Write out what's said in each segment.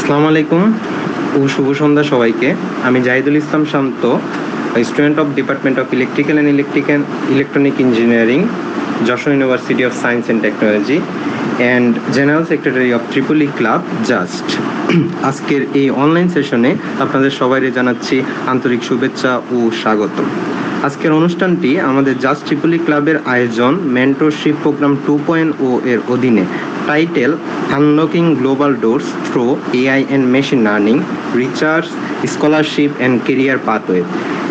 আসসালামু আলাইকুম ও শুভ সন্ধ্যা সবাইকে। আমি Zahidul Islam Shanto, student of department of electrical and electronic engineering, Jessore university of science and technology and general secretary of triple E club just. আজকের এই অনলাইন সেশনে আপনাদের সবাইকে জানাচ্ছি আন্তরিক শুভেচ্ছা ও স্বাগত। আজকের অনুষ্ঠানটি আমাদের জাস্ট ট্রিপলি ক্লাবের আয়োজন মেন্টরশিপ প্রোগ্রাম 2.0 এর অধীনে title unlocking global doors through AI and machine learning, research, scholarship and career pathway.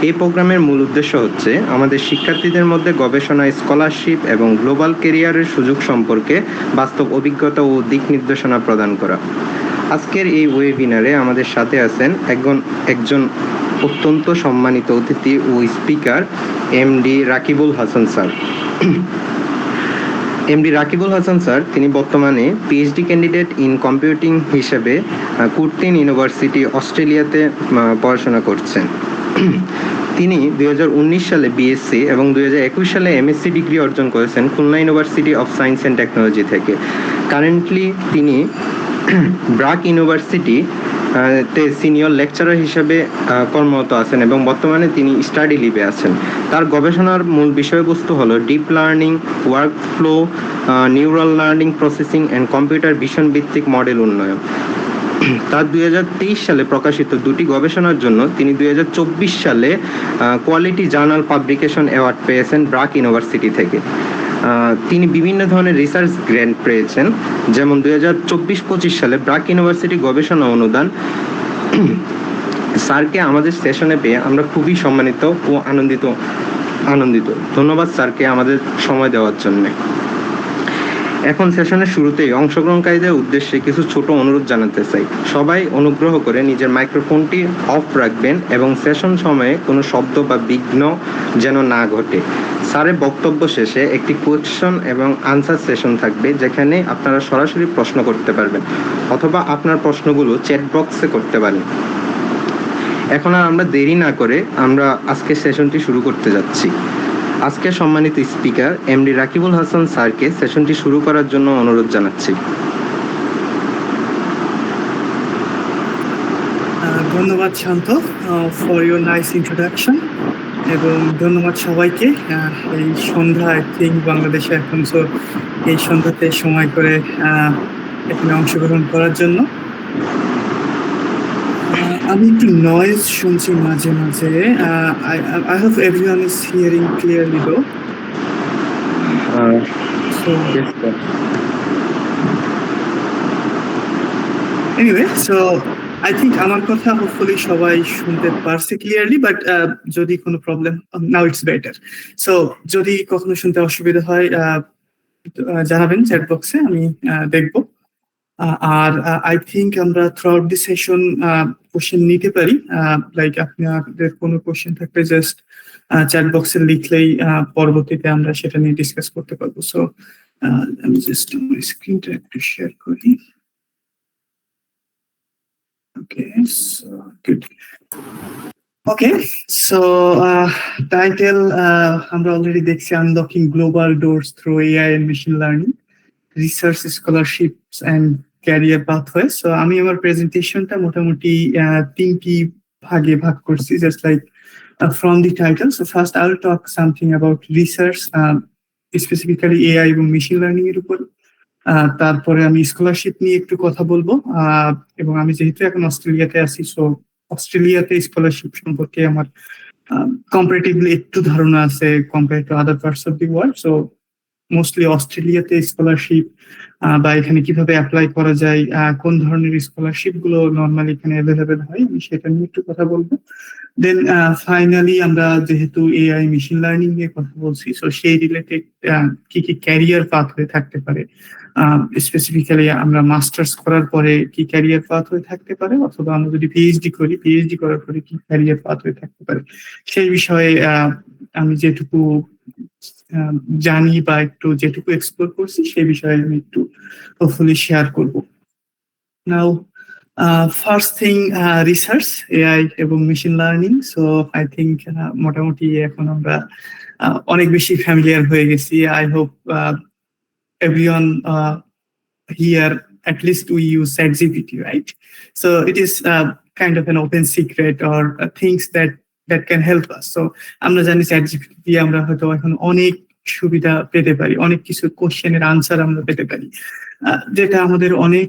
এই প্রোগ্রামের মূল উদ্দেশ্য হচ্ছে আমাদের শিক্ষার্থীদের মধ্যে গবেষণা, স্কলারশিপ এবং গ্লোবাল কেরিয়ারের সুযোগ সম্পর্কে বাস্তব অভিজ্ঞতা ও দিক নির্দেশনা প্রদান করা। আজকের এই ওয়েবিনারে আমাদের সাথে আছেন একজন অত্যন্ত সম্মানিত অতিথি ও speaker, MD Rakibul Hasan sir. MD Rakibul Hasan sir তিনি বর্তমানে পিএইচডি ক্যান্ডিডেট ইন কম্পিউটিং হিসেবে কুর্তিন ইউনিভার্সিটি অস্ট্রেলিয়াতে পড়াশোনা করছেন। তিনি 2019 সালে বিএসসি এবং 2021 সালে এমএসসি ডিগ্রি অর্জন করেছেন Khulna university of science and technology থেকে। কারেন্টলি তিনি ব্রাক ইউনিভার্সিটি তে সিনিয়র লেকচারার হিসেবে কর্মরত আছেন এবং বর্তমানে তিনি স্টাডি লিভে আছেন। তার গবেষণার মূল বিষয়বস্তু হলো deep learning, workflow, neural learning processing and computer vision ভিত্তিক মডেল উন্নয়ন। তার 2023 সালে প্রকাশিত দুটি গবেষণার জন্য তিনি 2024 সালে কোয়ালিটি জার্নাল পাবলিকেশন অ্যাওয়ার্ড পেয়েছেন ব্রাক ইউনিভার্সিটি থেকে। তিনি বিভিন্ন ধরনের রিসার্চ গ্র্যান্ট পেয়েছেন, যেমন 2024-25 সালে ব্রাক ইউনিভার্সিটি গবেষণা অনুদান। স্যারকে আমাদের সেশনে পেয়ে আমরা খুবই সম্মানিত ও আনন্দিত। ধন্যবাদ স্যারকে আমাদের সময় দেওয়ার জন্য। এখন সেশনের শুরুতেই অংশগ্রহণকারীদের উদ্দেশ্যে কিছু ছোট অনুরোধ জানাতে চাই। সবাই অনুগ্রহ করে নিজের মাইক্রোফোনটি অফ রাখবেন এবং সেশন সময়ে কোনো শব্দ বা বিঘ্ন যেন না ঘটে। স্যারের বক্তব্য শেষে একটি কোয়েশ্চন এবং আনসার সেশন থাকবে, যেখানে আপনারা সরাসরি প্রশ্ন করতে পারবেন অথবা আপনার প্রশ্নগুলো চ্যাট বক্সে করতে পারেন। এখন আর আমরা দেরি না করে আমরা আজকে সেশনটি শুরু করতে যাচ্ছি। আজকে সম্মানিত স্পিকার এমডি রাকিবুল হাসান স্যারকে সেশনটি শুরু করার জন্য অনুরোধ জানাচ্ছি। ধন্যবাদ শান্ত ফর ইউর নাইস ইন্ট্রোডাকশন, এবং ধন্যবাদ সবাইকে এই সন্ধ্যা আই থিঙ্ক বাংলাদেশে এখন সো এই সন্ধ্যাতে সময় করে এখানে অংশগ্রহণ করার জন্য। আমি একটু নয়েজ শুনছি মাঝে মাঝে। I hope everyone is hearing clearly দো। এনিওয়ে, সো আই থিঙ্ক আমার কথা হোপফুলি সবাই শুনতে পারছে ক্লিয়ারলি, বাট যদি কোনো problem, now it's better. So যদি কখনো শুনতে অসুবিধা হয় জানাবেন চ্যাট বক্সে, আমি দেখবো। আর আই থিঙ্ক আমরা through out the session question নিতে পারি। লাইক আপনাদের কোনো কোশ্চেন থাকলে জাস্ট চ্যাট বক্সে লিখলেই পরবর্তীতে আমরা সেটা নিয়ে ডিসকাস করতে পারবো। সো আমি জাস্ট আমার স্ক্রিনটা একটু শেয়ার করি। Okay, so good. Okay, so title আমরা অলরেডি দেখছি unlocking global doors through AI and machine learning, research, scholarships and career pathway. So আমি আমার প্রেজেন্টেশনটা মোটামুটি তিনটি ভাগে ভাগ করছি, just like from the title. So first I will talk something about research, specifically AI এবং মেশিন লার্নিং এর উপর। তারপরে আমি স্কলারশিপ নিয়ে একটু কথা বলবো, এবং আমি যেহেতু এখন অস্ট্রেলিয়াতে আছি, সো অস্ট্রেলিয়াতে স্কলারশিপ সম্পর্কে আমার কম্পারেটিভলি একটু ধারণা আছে compare to other parts of the world. So mostly অস্ট্রেলিয়াতে স্কলারশিপ বা এখানে কিভাবে অ্যাপ্লাই করা যায়, কোন ধরনের স্কলারশিপ গুলো নর্মালি এখানে অ্যাভেলেবেল হয়, আমি সেটা নিয়ে একটু কথা বলবো। দেন ফাইনালি আমরা যেহেতু এআই মেশিন লার্নিং নিয়ে কথা বলছি, সো সেই রিলেটেড কি কি ক্যারিয়ার পাথওয়ে থাকতে পারে, স্পেসিফিক্যালি আমরা মাস্টার্স করার পরে কি ক্যারিয়ার পাথওয়ে থাকতে পারে, অথবা আমরা যদি পিএইচডি করি, পিএইচডি করার পরে কি ক্যারিয়ার পাথওয়ে থাকতে পারে, সেই বিষয়ে আমি যেটুকু জানি বা একটু যেটুকু এক্সপ্লোর করছি সেই বিষয়ে আমি একটু হোপফুলি শেয়ার করব। নাও ফার্স্ট থিং, রিসার্চ, এআই এবং machine learning. So I think মোটামুটি এখন আমরা অনেক বেশি ফ্যামিলিয়ার হয়ে গেছি। I hope everyone here at least we use ChatGPT, right? So it is kind of an open secret or things that can help us. So আমরা জানি ChatGPT দিয়ে আমরা হয়তো এখন অনেক সুবিধা পেতে পারি, অনেক কিছু কোশ্চেনের আনসার আমরা পেতে পারি, যেটা আমাদের অনেক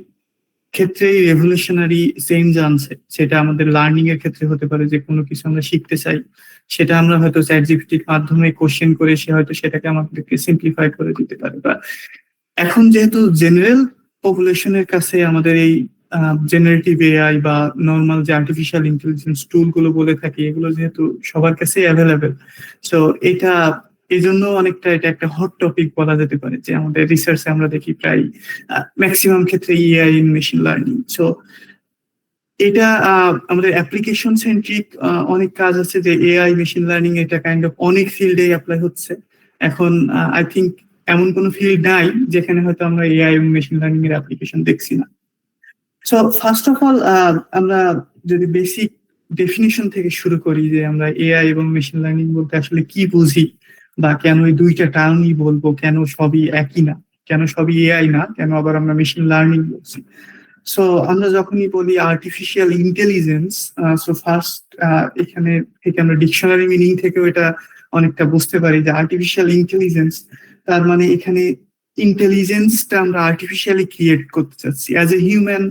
ক্ষেত্রেই রেভলিউশনারি চেঞ্জ আনছে। সেটা আমাদের লার্নিং এর ক্ষেত্রে হতে পারে, যে কোনো কিছু আমরা শিখতে চাই সেটা আমরা হয়তো ChatGPT-র মাধ্যমে কোশ্চেন করে সে হয়তো সেটাকে আমাদেরকে সিম্পলিফাই করে দিতে পারে। বা এখন যেহেতু জেনারেল পপুলেশনের কাছে আমাদের এই জেনারেটিভ এআই বা নর্মাল যে আর্টিফিশিয়াল ইন্টেলিজেন্স টুল গুলো বলে থাকি, এগুলো যেহেতু সবার কাছে অ্যাভেলেবেল, সো এটা এই জন্য অনেকটা এটা একটা হট টপিক বলা যেতে পারে, যে আমাদের রিসার্চে আমরা দেখি প্রায় ম্যাক্সিমাম ক্ষেত্রে AI in machine learning. So এটা আমাদের অ্যাপ্লিকেশন সেন্ট্রিক অনেক কাজ আছে, যে এআই মেশিন লার্নিং এটা কাইন্ড অফ অনেক ফিল্ডে অ্যাপ্লাই হচ্ছে এখন। আই থিঙ্ক এমন কোনো ফিল্ড নাই যেখানে হয়তো আমরা এআই এবং মেশিন লার্নিং এর অ্যাপ্লিকেশন দেখছি না। সো ফার্স্ট অফ অল আমরা যদি বেসিক ডেফিনিশন থেকে শুরু করি, যে আমরা এআই এবং মেশিন লার্নিং বলতে আসলে কি বুঝি, বা কেন এই দুইটা টার্মই বলবো, কেন সবই একই না, কেন সবই এআই না, কেন আবার আমরা মেশিন লার্নিং বলছি। সো আমরা যখনই বলি আর্টিফিশিয়াল ইন্টেলিজেন্স, সো ফার্স্ট এখানে থেকে আমরা ডিকশনারি মিনিং থেকেও এটা অনেকটা বুঝতে পারি যে আর্টিফিশিয়াল ইন্টেলিজেন্স তার মানে এখানে ইন্টেলিজেন্সটা আমরা আর্টিফিশিয়ালি ক্রিয়েট করতে চাচ্ছি। অ্যাজ এ হিউম্যান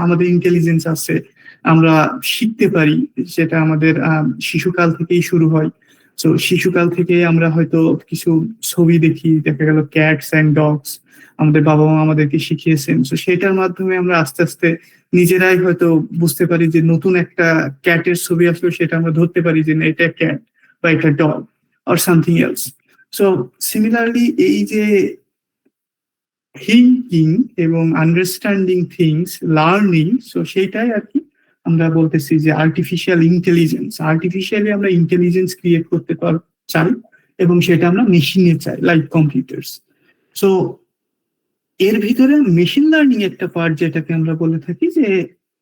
আমাদের ইন্টেলিজেন্স আছে, আমরা শিখতে পারি, যেটা আমাদের শিশুকাল থেকেই শুরু হয়। তো শিশুকাল থেকে আমরা হয়তো কিছু ছবি দেখি, দেখা গেল ক্যাটস অ্যান্ড ডগস, আমাদের বাবা মা আমাদেরকে শিখিয়েছেন। তো সেটার মাধ্যমে আমরা আস্তে আস্তে নিজেরাই হয়তো বুঝতে পারি যে নতুন একটা ক্যাটের ছবি আসলে সেটা আমরা ধরতে পারি যে না, এটা ক্যাট বা এটা dog or something else. So similarly এই যে থিঙ্কিং এবং আন্ডারস্ট্যান্ডিং থিংস, লার্নিং, সো সেইটাই আর কি আমরা বলতেছি যে আর্টিফিশিয়াল ইন্টেলিজেন্স। আর্টিফিশিয়ালি আমরা ইন্টেলিজেন্স ক্রিয়েট করতে চাই এবং সেটা আমরা মেশিনে চাই, লাইক কম্পিউটার্স। সো এর ভিতরে মেশিন লার্নিং একটা পার্ট, যেটাকে আমরা বলে থাকি যে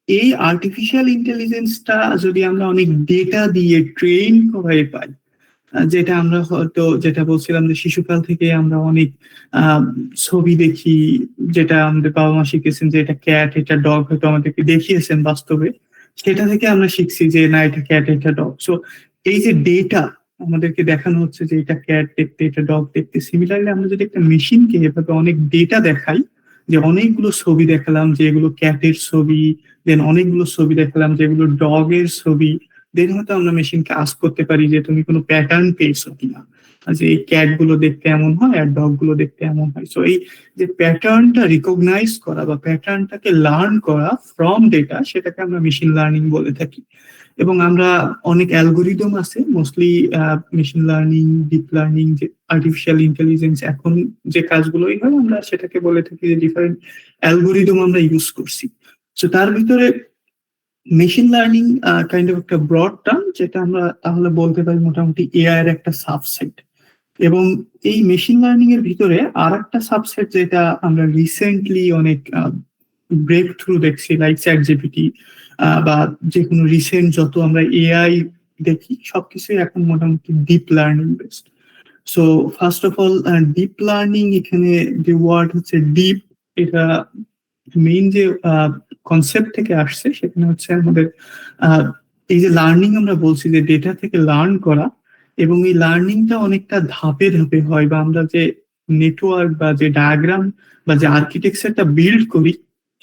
এই আর্টিফিশিয়াল ইন্টেলিজেন্সটা যদি আমরা অনেক ডেটা দিয়ে ট্রেন করাই পাই, যেটা আমরা হয়তো যেটা বলছিলাম যে শিশুকাল থেকে আমরা অনেক ছবি দেখি, যেটা আমাদের বাবা মা শিখেছেন যে এটা ক্যাট এটা ডগ, হয়তো আমাদেরকে দেখিয়েছেন বাস্তবে, সেটা থেকে আমরা শিখছি যে না এটা ক্যাট এটা ডগ। সো এই যে ডেটা আমাদেরকে দেখানো হচ্ছে যে এটা ক্যাট দেখতে এটা ডগ দেখতে, সিমিলারলি আমরা যদি একটা মেশিনকে এভাবে অনেক ডেটা দেখাই, যে অনেকগুলো ছবি দেখালাম যে এগুলো ক্যাটের ছবি, দেন অনেকগুলো ছবি দেখালাম যেগুলো ডগের ছবি, দেন হয়তো আমরা মেশিনকে আস্ক করতে পারি যে তুমি কোনো প্যাটার্ন পেয়েছো কিনা, যে এই ক্যাট গুলো দেখতে এমন হয় আর ডগ গুলো দেখতে এমন হয়। সো এই যে প্যাটার্নটা রিকগনাইজ করা বা প্যাটার্নটাকে লার্ন করা ফ্রম ডেটা, সেটাকে আমরা মেশিন লার্নিং বলে থাকি। এবং আমরা অনেক অ্যালগোরিদম আছে, mostly machine learning, deep learning, যে আর্টিফিশিয়াল ইন্টেলিজেন্স এখন যে কাজগুলোই হয় আমরা সেটাকে বলে থাকি যে ডিফারেন্ট অ্যালগোরিদম আমরা ইউজ করছি। সো তার ভিতরে মেশিন লার্নিং কাইন্ড অফ একটা ব্রড টার্ম, যেটা আমরা তাহলে বলতে পারি মোটামুটি এআই এর একটা সাবসেট। এবং এই মেশিন লার্নিং এর ভিতরে আর একটা সাবসেট যেটা আমরা রিসেন্টলি অনেক ব্রেক থ্রু দেখছি, লাইক ChatGPT বা যে কোনো রিসেন্ট যত আমরা এআই দেখি, সবকিছুই এখন মোটামুটি deep learning based. So first of all deep learning, এখানে যে ওয়ার্ড হচ্ছে ডিপ, এটা মেইন যে কনসেপ্ট থেকে আসছে সেখানে হচ্ছে আমাদের এই যে লার্নিং আমরা বলছি যে ডেটা থেকে লার্ন করা, এবং এই লার্নিংটা অনেকটা ধাপে ধাপে হয়, বা আমরা যে নেটওয়ার্ক বা যে ডায়াগ্রাম বা যে আর্কিটেকচারটা বিল্ড করি,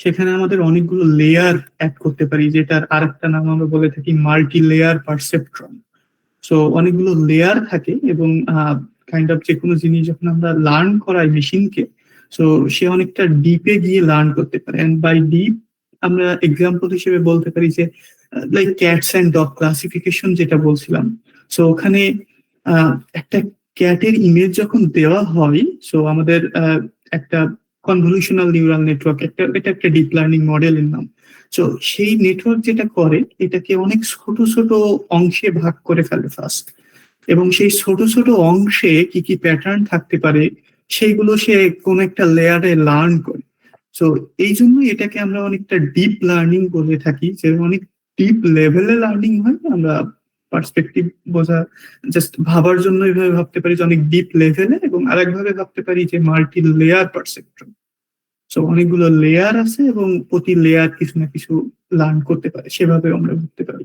সেখানে আমাদের অনেকগুলো লেয়ার অ্যাড করতে পারি, যেটার আরেকটা নাম আমরা বলে থাকি মাল্টি লেয়ার পারসেপট্রন। সো অনেকগুলো লেয়ার থাকে, এবং কাইন্ড অফ যে কোনো জিনিস যখন আমরা লার্ন করাই মেশিনকে, সো সে অনেকটা ডিপে গিয়ে লার্ন করতে পারে। এন্ড বাই ডিপ আমরা এক্সাম্পল হিসেবে বলতে পারি যে like cats and dog classification যেটা বলছিলাম। সো ওখানে একটা ক্যাটের ইমেজ যখন দেওয়া হয়, সো আমাদের একটা কনভলিউশনাল নিউরাল নেটওয়ার্ক, এটা একটা ডিপ লার্নিং মডেলের নাম। তো সেই নেটওয়ার্ক যেটা করে, এটাকে অনেক ছোট ছোট অংশে ভাগ করে ফেলে ফার্স্ট, এবং সেই ছোট ছোট অংশে কি কি প্যাটার্ন থাকতে পারে সেইগুলো সে কোন একটা লেয়ারে লার্ন করে। তো এই জন্য এটাকে আমরা অনেকটা ডিপ লার্নিং বলে থাকি, যে অনেক ডিপ লেভেলে লার্নিং হয়। আমরা পার্সপেক্টিভ বোঝা, জাস্ট ভাবার জন্য এইভাবে ভাবতে পারি যে অনেক ডিপ লেভেলে, এবং আরেকভাবে ভাবতে পারি যে মাল্টি লেয়ার পারসেপট্রন। সো অনেকগুলো লেয়ার আছে এবং প্রতি লেয়ার কিছু না কিছু লার্ন করতে পারে, সেভাবে আমরা বুঝতে পারি।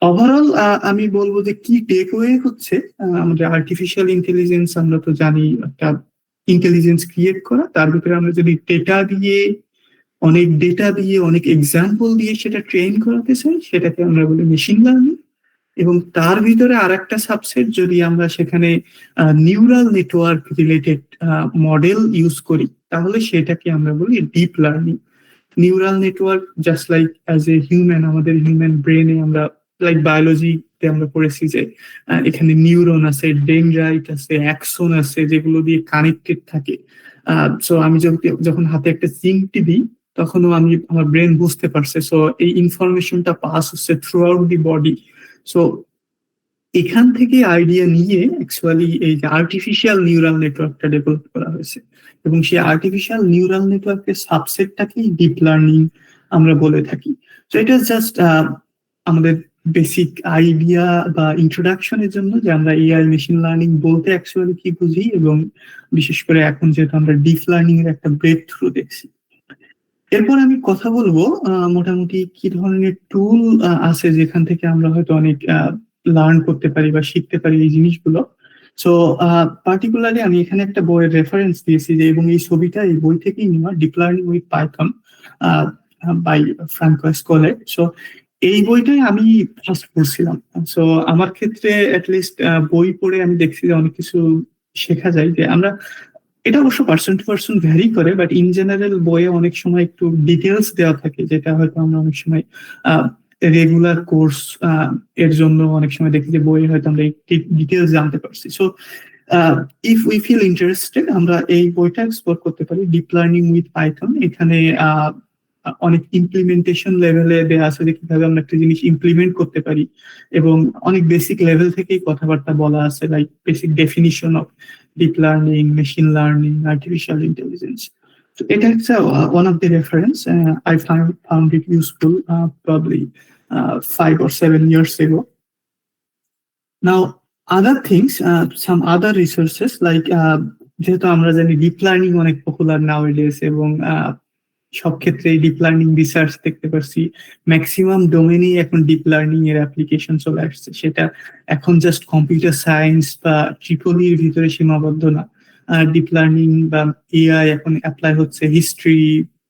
ওভারঅল আমি বলবো যে কি টেকওয়ে হচ্ছে, আমাদের আর্টিফিশিয়াল ইন্টেলিজেন্স আমরা তো জানি একটা ইন্টেলিজেন্স ক্রিয়েট করা, তার ভিতরে আমরা যদি ডেটা দিয়ে অনেক এক্সাম্পল দিয়ে সেটা ট্রেন করাতে চাই, সেটাকে আমরা বলি মেশিন লার্নিং। এবং তার ভিতরে আর একটা সাবসেট, যদি আমরা সেখানে neural network related model use করি, তাহলে সেটাকে আমরা বলি deep learning. Neural network just like as a human, আমাদের হিউম্যান ব্রেনে আমরা লাইক বায়োলজিতে আমরা পড়েছি যে এখানে নিউরন আছে, ডেনড্রাইট আছে, অ্যাক্সন আছে, যেগুলো দিয়ে কানেক্টেড থাকে। সো আমি যখন হাতে একটা জিঙ্ক দিই, তখনও আমার ব্রেন বুঝতে পারছে, সো এই ইনফরমেশনটা পাস হচ্ছে through out the body. So এখান থেকে আইডিয়া নিয়ে অ্যাকচুয়ালি এই যে আর্টিফিশিয়াল নিউরাল নেটওয়ার্কটা ডেভেলপ করা হয়েছে, এবং সেই আর্টিফিশিয়াল নিউরাল নেটওয়ার্কের সাবসেটটাকেই ডিপ লার্নিং আমরা বলে থাকি। তো এটা জাস্ট আমাদের বেসিক আইডিয়া বা ইন্ট্রোডাকশনের জন্য, যে আমরা এআই মেশিন লার্নিং বলতে অ্যাকচুয়ালি কি বুঝি, এবং বিশেষ করে এখন যেহেতু আমরা ডিপ লার্নিং এর একটা ব্রেক থ্রু দেখছি। এরপর আমি কথা বলবো মোটামুটি কি ধরনের টুল আছে যেখান থেকে আমরা হয়তো অনেক লার্ন করতে পারি বা শিখতে পারি এই জিনিসগুলো। সো পার্টিকুলারলি আমি এখানে একটা বইয়ের রেফারেন্স দিয়েছি, যে এবং এই ছবিটা এই বই থেকেই নেওয়া, deep learning with Python by ফ্রাঙ্কো এসকোলা। সো এই বইটাই আমি ফার্স্ট পড়ছিলাম। সো আমার ক্ষেত্রে অ্যাটলিস্ট বই পড়ে আমি দেখছি যে অনেক কিছু শেখা যায়, যে আমরা, এটা অবশ্য পার্সন টু পার্সন ভ্যারি করে, বাট ইন জেনারেল বইয়ে অনেক সময় একটু ডিটেলস দেওয়া থাকে, যেটা হয়তো আমরা অনেক সময় রেগুলার কোর্স এর জন্য অনেক সময় দেখি যে বইয়ে হয়তো আমরা ডিটেলস জানতে পারছি। So if we feel interested, আমরা এই বইটা এক্সপ্লোর করতে পারি, ডিপ লার্নিং উইথ পাইথন। এখানে অনেক ইমপ্লিমেন্টেশন লেভেলে দেওয়া আছে যে কিভাবে আমরা একটা জিনিস ইমপ্লিমেন্ট করতে পারি, এবং অনেক বেসিক লেভেল থেকেই কথাবার্তা বলা আছে, like basic definition of deep learning, machine learning, artificial intelligence. So it is one of the reference. I found it useful probably 5 or 7 years ago. Now, other things, some other resources like যেহেতু আমরা জানি deep learning অনেক popular নাওএডেজ, এবং সব ক্ষেত্রে deep learning research দেখতে পাচ্ছি maximum ডোমেনেই এখন ডিপ লার্নিং এর অ্যাপ্লিকেশন চলে আসছে। সেটা এখন জাস্ট কম্পিউটার সায়েন্স বা ট্রিপলির ভিতরে সীমাবদ্ধ না। ডিপ লার্নিং বা এআই এখন অ্যাপ্লাই হচ্ছে history,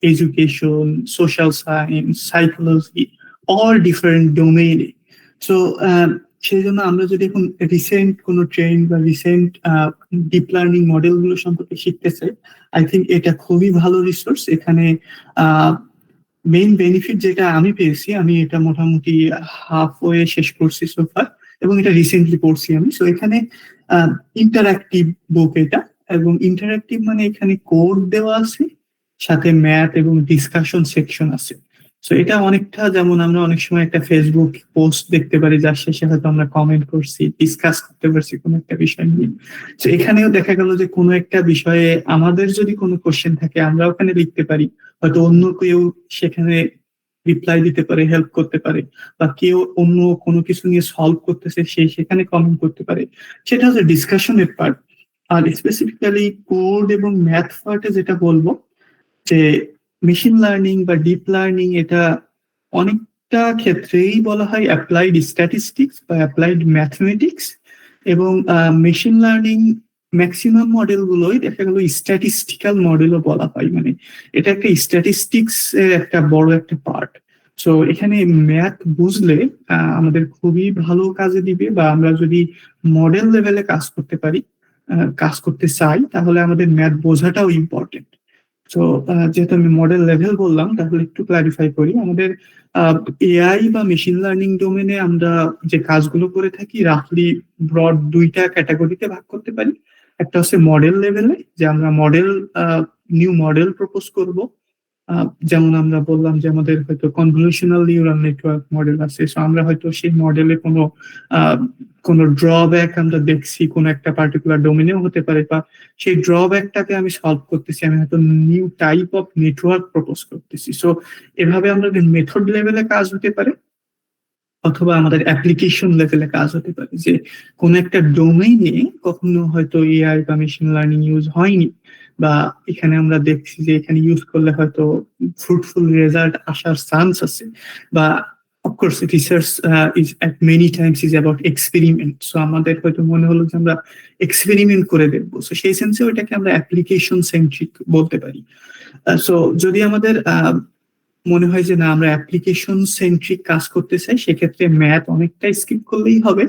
education, social science, psychology, all different ডোমেইনে। সো সেই জন্য আমরা যদি এখন রিসেন্ট কোনো ট্রেন্ড বা রিসেন্ট ডিপ লার্নিং মডেল গুলো সম্পর্কে শিখতে চাই, আই থিঙ্ক এটা খুবই ভালো রিসোর্স। এখানে মেইন বেনিফিট যেটা আমি পেয়েছি, আমি এটা মোটামুটি হাফ ওয়ে শেষ করছি সোফার, এবং এটা রিসেন্টলি পড়ছি আমি। সো এখানে ইন্টারঅ্যাক্টিভ বুক এটা, এবং ইন্টারঅ্যাক্টিভ মানে এখানে কোড দেওয়া আছে, সাথে ম্যাথ এবং ডিসকাশন সেকশন আছে। সো এটা অনেকটা যেমন আমরা অনেক সময় একটা ফেসবুক পোস্ট দেখতে পারি, যার শেষে হয়তো আমরা কমেন্ট করছি, ডিসকাস করতে পারছি কোনো একটা বিষয় নিয়ে। তো এখানেও দেখা গেল যে কোনো একটা বিষয়ে আমাদের যদি কোনো কোশ্চেন থাকে, আমরা ওখানে লিখতে পারি, হয়তো অন্য কেউ সেখানে রিপ্লাই দিতে পারে, হেল্প করতে পারে, বা কেউ অন্য কোনো কিছু নিয়ে সলভ করতেছে, সে সেখানে কমেন্ট করতে পারে। সেটা হচ্ছে ডিসকাশনের পার্ট। আর স্পেসিফিক্যালি কোড এবং ম্যাথ পার্টে যেটা বলবো, যে মেশিন লার্নিং বা ডিপ লার্নিং এটা অনেকটা ক্ষেত্রেই বলা হয় অ্যাপ্লাইড স্ট্যাটিস্টিক্স বা অ্যাপ্লাইড ম্যাথমেটিক্স, এবং মেশিন লার্নিং ম্যাক্সিমাম মডেল গুলোই দেখা গেল স্ট্যাটিস্টিক্যাল মডেলও বলা হয়, মানে এটা একটা স্ট্যাটিস্টিক্স এর একটা বড় একটা পার্ট। সো এখানে ম্যাথ বুঝলে আমাদের খুবই ভালো কাজে দিবে, বা আমরা যদি মডেল লেভেলে কাজ করতে পারি, কাজ করতে চাই, তাহলে আমাদের ম্যাথ বোঝাটাও ইম্পর্টেন্ট। তো যেহেতু আমি মডেল লেভেল বললাম, তাহলে একটু ক্লারিফাই করি। আমাদের এআই বা মেশিন লার্নিং ডোমেনে আমরা যে কাজগুলো করে থাকি, রাফলি ব্রড দুইটা ক্যাটাগরিতে ভাগ করতে পারি। একটা হচ্ছে মডেল লেভেলে, যে আমরা নিউ মডেল প্রপোজ করব। যেমন আমরা বললাম যে আমাদের হয়তো কনভলিউশনাল নিউরাল নেটওয়ার্ক মডেল আছে, সো আমরা হয়তো সেই মডেলে কোনো ড্রব্যাক আমরা দেখছি, কোনো একটা পার্টিকুলার ডোমেনেও হতে পারে, বা সেই ড্রব্যাকটাকে আমি সলভ করতেছি, আমি হয়তো new type of network propose করতেছি। সো এভাবে আমাদের মেথড লেভেলে কাজ হতে পারে, অথবা আমাদের অ্যাপ্লিকেশন লেভেলে কাজ হতে পারে, যে কোনো একটা ডোমেইনে কখনো হয়তো এআই বা মেশিন লার্নিং ইউজ হয়নি, বা এখানে আমরা দেখছি যে এখানে ইউজ করলে হয়তো ফ্রুটফুল রেজাল্ট আসার চান্স আছে, বা of course research is at many Times is about experiment. So আমাদের হয়তো মনে হলো যে আমরা এক্সপেরিমেন্ট করে দেখবো, সো সেই সেন্সে ওইটাকে আমরা অ্যাপ্লিকেশন সেন্ট্রিক বলতে পারি। সো যদি আমাদের মনে হয় যে না আমরা অ্যাপ্লিকেশন সেন্ট্রিক কাজ করতে চাই, সেক্ষেত্রে ম্যাথ অনেকটা স্কিপ করলেই হবে।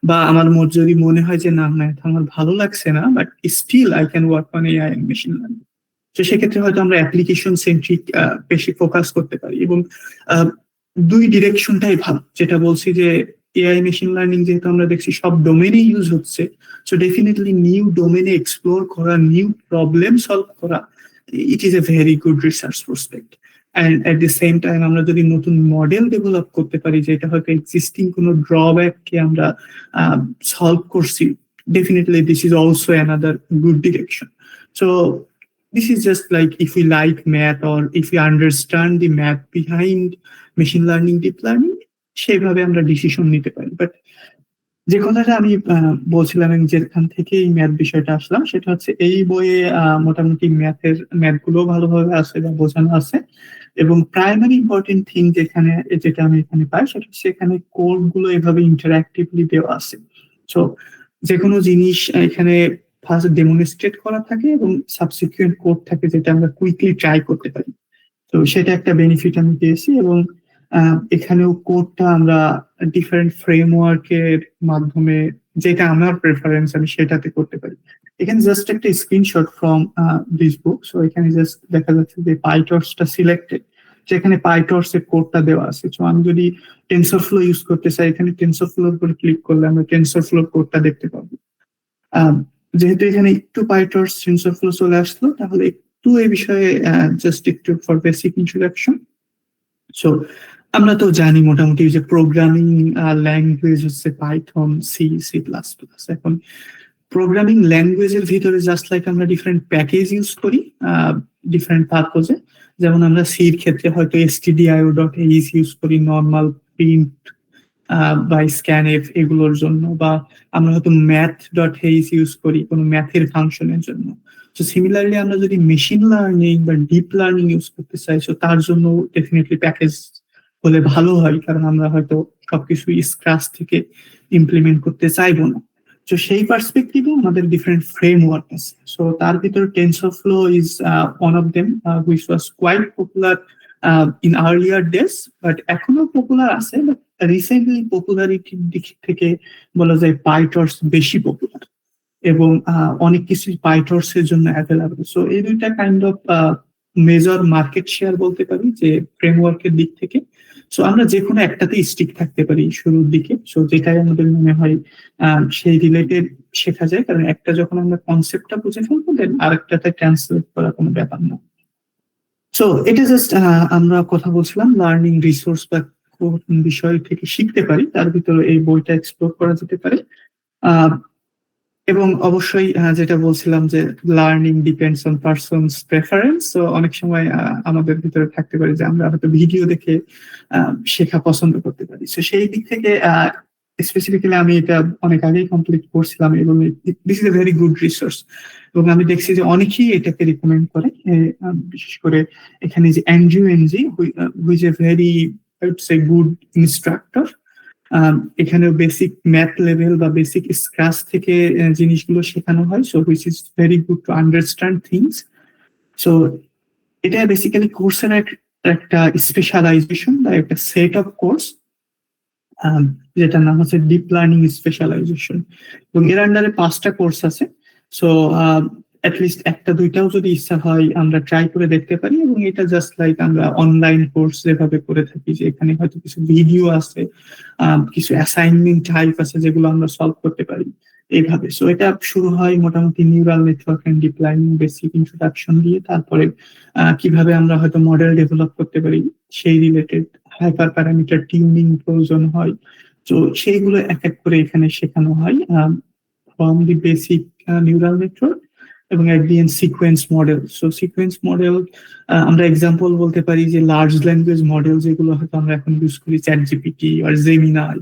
বা আমার যদি মনে হয় যে না ম্যাথ আমার ভালো লাগছে না, but still I can work on AI and machine learning, তো সেক্ষেত্রে হয়তো আমরা অ্যাপ্লিকেশন সেন্ট্রিক বেশি ফোকাস করতে পারি। এবং আহ, দুই ডিরেকশনটাই ভালো, যেটা বলছি যে এআই মেশিন লার্নিং যেহেতু আমরা দেখছি সব ডোমেনে ইউজ হচ্ছে, সো ডেফিনেটলি নিউ ডোমেনে এক্সপ্লোর করা, নিউ প্রবলেম সলভ করা, it is a very good research prospect. And at the same time আমরা যদি নতুন মডেল ডেভেলপ করতে পারি যেটা হয়তো এক্সিস্টিং কোনো ড্রব্যাককে আমরা সলভ করছি, definitely this is also another good direction. So this is just like if we like math or if we understand the math behind machine learning, deep learning, সেইভাবে আমরা decision নিতে পারি। বাট যে কথাটা আমি বলছিলাম এবং যেখান থেকে এই ম্যাথ বিষয়টা আসলাম, সেটা হচ্ছে এই বইয়ে মোটামুটি ম্যাথ গুলো ভালোভাবে আছে বা বোঝানো আছে। এবং প্রাইমারি ইম্পর্টেন্ট থিং যেটা আমি এখানে পাই, সেটা হচ্ছে এখানে কোড গুলো এভাবে ইন্টারঅ্যাক্টিভলি দেওয়া আছে। সো যে কোনো জিনিস এখানে ফার্স্ট ডেমনস্ট্রেট করা থাকে এবং সাবসিকুয়েন্ট কোড থাকে যেটা আমরা কুইকলি ট্রাই করতে পারি। তো সেটা একটা বেনিফিট আমি পেয়েছি। এবং এখানেও কোডটা আমরা ডিফারেন্ট ফ্রেমওয়ার্কের মাধ্যমে, যেটা আমার প্রেফারেন্স আমি সেটাতে করতে পারি। এখানে জাস্ট একটা screenshot from this book. So এখানে জাস্ট দেখা যাচ্ছে যে পাইটর্সটা সিলেক্টেড, যেখানে পাইটর্স এর কোডটা দেওয়া আছে। সো আমি যদি টেনসরফ্লো ইউজ করতে চাই, এখানে টেনসরফ্লোর উপর ক্লিক করলে আমরা টেনসরফ্লোর কোডটা দেখতে পাবো। যেহেতু এখানে একটু পাইটর্স টেনসরফ্লো চলে আসলো, তাহলে একটু এই বিষয়ে জাস্ট একটু ফর বেসিক ইন্ট্রোডাকশন। সো আমরা তো জানি মোটামুটি যে প্রোগ্রামিং ল্যাঙ্গুয়েজ হচ্ছে পাইথন, সি প্লাস প্লাস। এখন প্রোগ্রামিং ল্যাঙ্গুয়েজের ভিতরে জাস্ট লাইক আমরা ডিফারেন্ট প্যাকেজ ইউজ করি ডিফারেন্ট পারপোজে। যেমন আমরা সির ক্ষেত্রে হয়তো stdio.h ইউজ করি নর্মাল প্রিন্ট বা স্ক্যানএফ এগুলোর জন্য, বা আমরা হয়তো math.h ইউজ করি কোনো ম্যাথের ফাংশনের জন্য। তো সিমিলারলি আমরা যদি মেশিন লার্নিং বা ডিপ লার্নিং ইউজ করতে চাই, তো তার জন্য ডেফিনেটলি প্যাকেজ হলে ভালো হয়, কারণ আমরা হয়তো সবকিছু স্ক্র্যাচ থেকে ইমপ্লিমেন্ট করতে চাইবো না। তো সেই পার্সপেক্টিভে আমাদের ডিফারেন্ট ফ্রেমওয়ার্ক আছে। সো তার ভিতরে TensorFlow is one of them, which was quite popular in earlier days, but এখনো পপুলার আছে। বাট রিসেন্টলি পপুলারিটির দিক থেকে বলা যায় পাইটর্স বেশি পপুলার, এবং অনেক কিছু পাইটর্স এর জন্য অ্যাভেলেবল। সো এই দুইটা kind of major market share বলতে পারি যে ফ্রেমওয়ার্কের দিক থেকে। সো আমরা যে কোনো একটাতেই স্টিক থাকতে পারি শুরুর দিকে। সো যেটাই আমাদের মনে হয় সেই রিলেটেড শেখা যায়, কারণ একটা যখন আমরা কনসেপ্টটা বুঝে ফেলবো, দেন আরেকটাতে ট্রান্সলেট করা কোনো ব্যাপার না। সো এটা জাস্ট আমরা কথা বলছিলাম লার্নিং রিসোর্স বা কোন বিষয় থেকে শিখতে পারি, তার ভিতরে এই বইটা এক্সপ্লোর করা যেতে পারে। এবং অবশ্যই যেটা বলছিলাম যে learning depends on persons preference. তো অনেক সময় আমাদের ভিতরে থাকতে পারে যে আমরা হয়তো ভিডিও দেখে শেখা পছন্দ করতে পারি। তো সেই দিক থেকে স্পেসিফিক্যালি আমি এটা অনেক আগেই কমপ্লিট করছিলাম, এবং this is a very good resource. এবং আমি দেখছি যে অনেকেই এটাকে রিকমেন্ড করে, বিশেষ করে এখানে যে Andrew Ng, who's a very good instructor. এখানে বেসিক ম্যাথ লেভেল বা বেসিক স্ক্র্যাচ থেকে জিনিসগুলো শেখানো হয়। So which is very good to understand things. So এটা বেসিক্যালি কোর্সের একটা স্পেশালাইজেশন বা একটা সেট অফ কোর্স, যেটার নাম হচ্ছে ডিপ লার্নিং স্পেশালাইজেশন। এবং এর আন্ডারে 5টা কোর্স আছে। সো অ্যাটলিস্ট একটা দুইটাও যদি ইচ্ছা হয় আমরা ট্রাই করে দেখতে পারি। এবং এটা জাস্ট লাইক আমরা অনলাইন কোর্স যেভাবে করে থাকি, যে এখানে হয়তো কিছু ভিডিও আছে, কিছু অ্যাসাইনমেন্ট টাইপ আছে যেগুলো আমরা সলভ করতে পারি এইভাবে। সো এটা শুরু হয় মোটামুটি neural network and deep learning basic introduction দিয়ে। তারপরে কিভাবে আমরা হয়তো মডেল ডেভেলপ করতে পারি সেই রিলেটেড হাইপার প্যারামিটার টিউনিং প্রয়োজন হয়, তো সেইগুলো এক এক করে এখানে শেখানো হয় from the basic neural network এবং at the end sequence model. So sequence model আমরা এক্সাম্পল বলতে পারি যে লার্জ ল্যাঙ্গুয়েজ মডেল যেগুলো হয়তো আমরা এখন ইউজ করি, চ্যাট জিপিটি আর জেমিনাই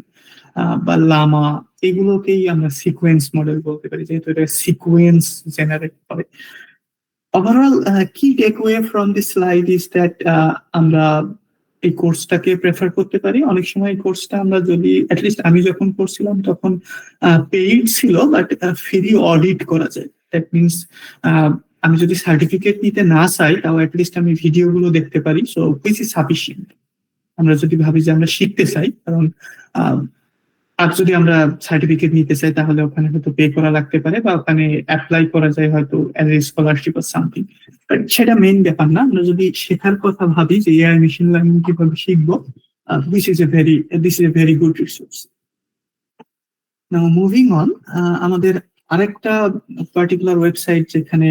বা লামা, এগুলোকেই আমরা সিকোয়েন্স মডেল বলতে পারি, যেহেতু এটা সিকোয়েন্স জেনারেট করে। Overall key takeaway from this slide is that আমরা এই কোর্সটাকে প্রেফার করতে পারি। অনেক সময় কোর্সটা আমরা যদি অ্যাটলিস্ট আমি যখন করছিলাম তখন পেইড ছিল, বাট ফ্রি অডিট করা যায়। দ্যাট মিনস আমি যদি সার্টিফিকেট নিতে না চাই তাও অ্যাটলিস্ট আমি ভিডিওগুলো দেখতে পারি, সো হুইচ ইজ সাফিসিয়েন্ট। আমরা যদি ভাবি যে আমরা শিখতে চাই, কারণ আর যদি আমরা সার্টিফিকেট নিতে চাই তাহলে ওখানে হয়তো পে করা লাগতে পারে, বা ওখানে অ্যাপ্লাই করা যায় হয়তো অ্যাজ এ স্কলারশিপ আর সামথিং। সেটা মেইন ব্যাপার না। আমরা যদি শেখার কথা ভাবি যে এআই মেশিন লার্নিং কিভাবে শিখবো, this is a very good resource. Now moving on, আমাদের আরেকটা পার্টিকুলার ওয়েবসাইট যেখানে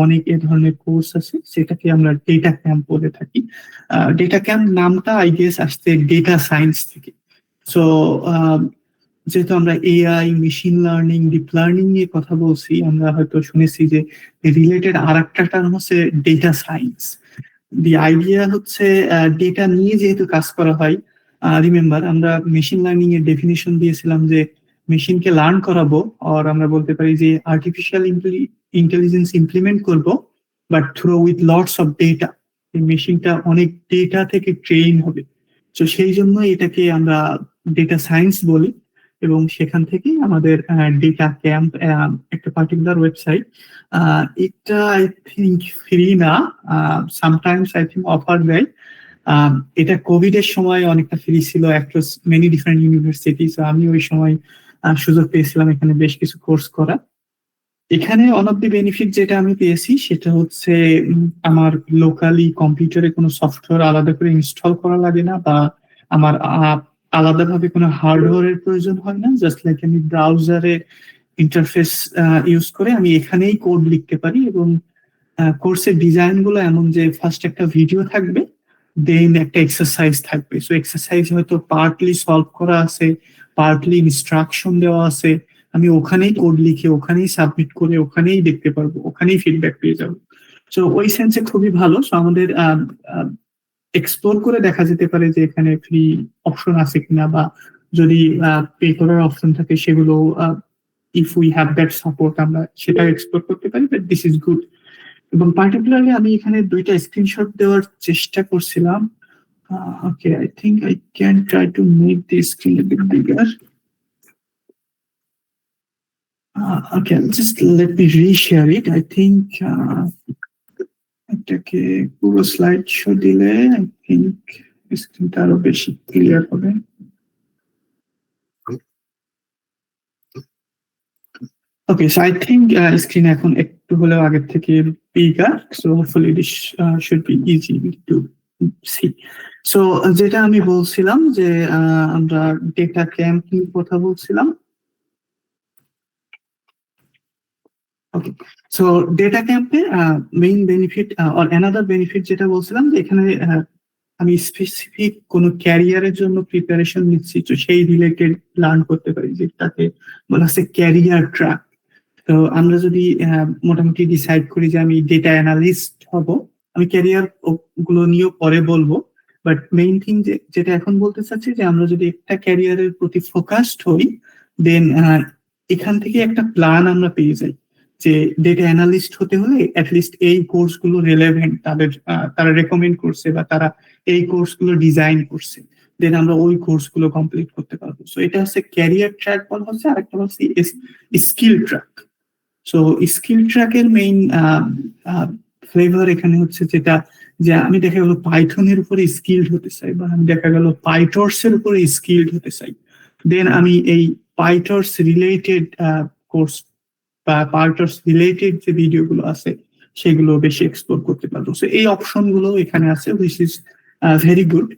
অনেক এ ধরনের কোর্স আছে সেটাকে আমরা ডেটা ক্যাম্প বলে থাকি। ডেটা ক্যাম্প নামটা আই গেস আসছে ডেটা সায়েন্স থেকে। সো যেহেতু আমরা AI, machine learning, deep learning নিয়ে কথা বলছি, আমরা হয়তো শুনেছি যে রিলেটেড আর একটা টার্ম হচ্ছে ডেটা সায়েন্স। দি আইডিয়া হচ্ছে ডেটা নিয়ে যেহেতু কাজ করা হয়, রিমেম্বার আমরা মেশিন লার্নিং এর ডেফিনিশন দিয়েছিলাম যে মেশিনকে লার্ন করাবো, আর আমরা বলতে পারি যে আর্টিফিশিয়াল ইন্টেলিজেন্স ইমপ্লিমেন্ট করব, but through with lots of data. এই মেশিনটা অনেক ডেটা থেকে ট্রেন হবে, তো সেই জন্য এটাকে আমরা ডেটা সায়েন্স বলি। এবং সেখান থেকেই আমাদের ডেটা ক্যাম্প, একটা পার্টিকুলার ওয়েবসাইট, এটা আই থিঙ্ক ফ্রি না, সামটাইমস আই থিঙ্ক অফার দেয়। এটা কোভিড এর সময় অনেকটা ফ্রি ছিল অ্যাক্রস মেনি ডিফারেন্ট ইউনিভার্সিটিজ। আমি ওই সময় সুযোগ পেয়েছিলাম এখানে বেশ কিছু কোর্স করা। এখানে ওয়ান অফ দি বেনিফিট যেটা আমি পেয়েছি সেটা হচ্ছে আমার লোকালি কম্পিউটারে কোনো সফটওয়্যার আলাদা করে ইনস্টল করা লাগে না, বা আমার আলাদাভাবে কোনো হার্ডওয়্যারের প্রয়োজন হয় না। জাস্ট লাইক আমি ব্রাউজারে ইন্টারফেস ইউজ করে আমি এখানেই কোড লিখতে পারি। এবং কোর্সের ডিজাইন গুলো এমন যে ফার্স্ট একটা ভিডিও থাকবে, দেন একটা এক্সারসাইজ থাকবে। সো এক্সারসাইজ হয়তো পার্টলি সলভ করা আছে, পার্টলি ইনস্ট্রাকশন দেওয়া আছে। আমি ওখানেই কোড লিখে ওখানেই সাবমিট করে ওখানেই দেখতে পারবো, ওখানেই ফিডব্যাক পেয়ে যাবো। সো ওই সেন্সে খুবই ভালো। সো আমাদের এক্সপ্লোর করে দেখা যেতে পারে যে এখানে ফ্রি অপশন আছে কিনা, বা যদি পে করার অপশন থাকে সেগুলো, if we have that support, আমরা সেটা এক্সপ্লোর করতে পারি। But this is good. এবং পার্টিকুলারলি আমি এখানে দুইটা স্ক্রিনশট দেওয়ার চেষ্টা করছিলাম। Okay, I think I can try to make the screen a bit bigger. Okay, just let me reshare it. I think এটাকে পুরো স্লাইড শো দিলে আই থিঙ্ক স্ক্রিনটা আরো বেশি ক্লিয়ার হবে। Okay, so I think screen এখন একটু হলেও আগের থেকে bigger, so hopefully this should be easy to see. So যেটা আমি বলছিলাম যে আমরা ডেটা ক্যাম্প নিয়ে কথা বলছিলাম। ওকে, সো ডেটা ক্যাম্পে main benefit or another benefit যেটা বলছিলাম যে এখানে আমি স্পেসিফিক কোনো ক্যারিয়ারের জন্য প্রিপারেশন নিচ্ছি, তো সেই রিলেটেড লার্ন করতে পারি, যেটাকে বলা হচ্ছে ক্যারিয়ার ট্র্যাক। তো আমরা যদি মোটামুটি ডিসাইড করি যে আমি ডেটা অ্যানালিস্ট হব, আমি ক্যারিয়ার গুলো নিয়েও পরে বলবো, বাট মেইন থিং যেটা এখন বলতে চাচ্ছি যে আমরা যদি একটা ক্যারিয়ারের প্রতি ফোকাসড হই, দেন এখান থেকে একটা প্ল্যান আমরা পেয়ে যাই যে ডেটা অ্যানালিস্ট হতে হলে অ্যাটলিস্ট এই কোর্সগুলো রেলেভেন্ট, তারা রেকমেন্ড করছে বা তারা এই কোর্সগুলো ডিজাইন করছে, দেন আমরা ওই কোর্সগুলো কমপ্লিট করতে পারবো। সো এটা হচ্ছে ক্যারিয়ার ট্র্যাক বলা হচ্ছে, আর একটা হচ্ছে স্কিল ট্র্যাক। সো স্কিল ট্র্যাকের মেইন ফ্লেভার এখানে হচ্ছে যেটা, যে আমি দেখা গেল পাইথনের উপরে স্কিলড হতে চাই, বা আমি দেখা গেল পাইটর্স এর উপরে স্কিলড হতে চাই, দেন আমি এই পাইটর্স রিলেটেড কোর্স বা পাইটর্স রিলেটেড যে ভিডিওগুলো আছে সেগুলো বেশি এক্সপ্লোর করতে পারবো। সো এই অপশন গুলো এখানে আছে, হুইচ ইজ ভেরি গুড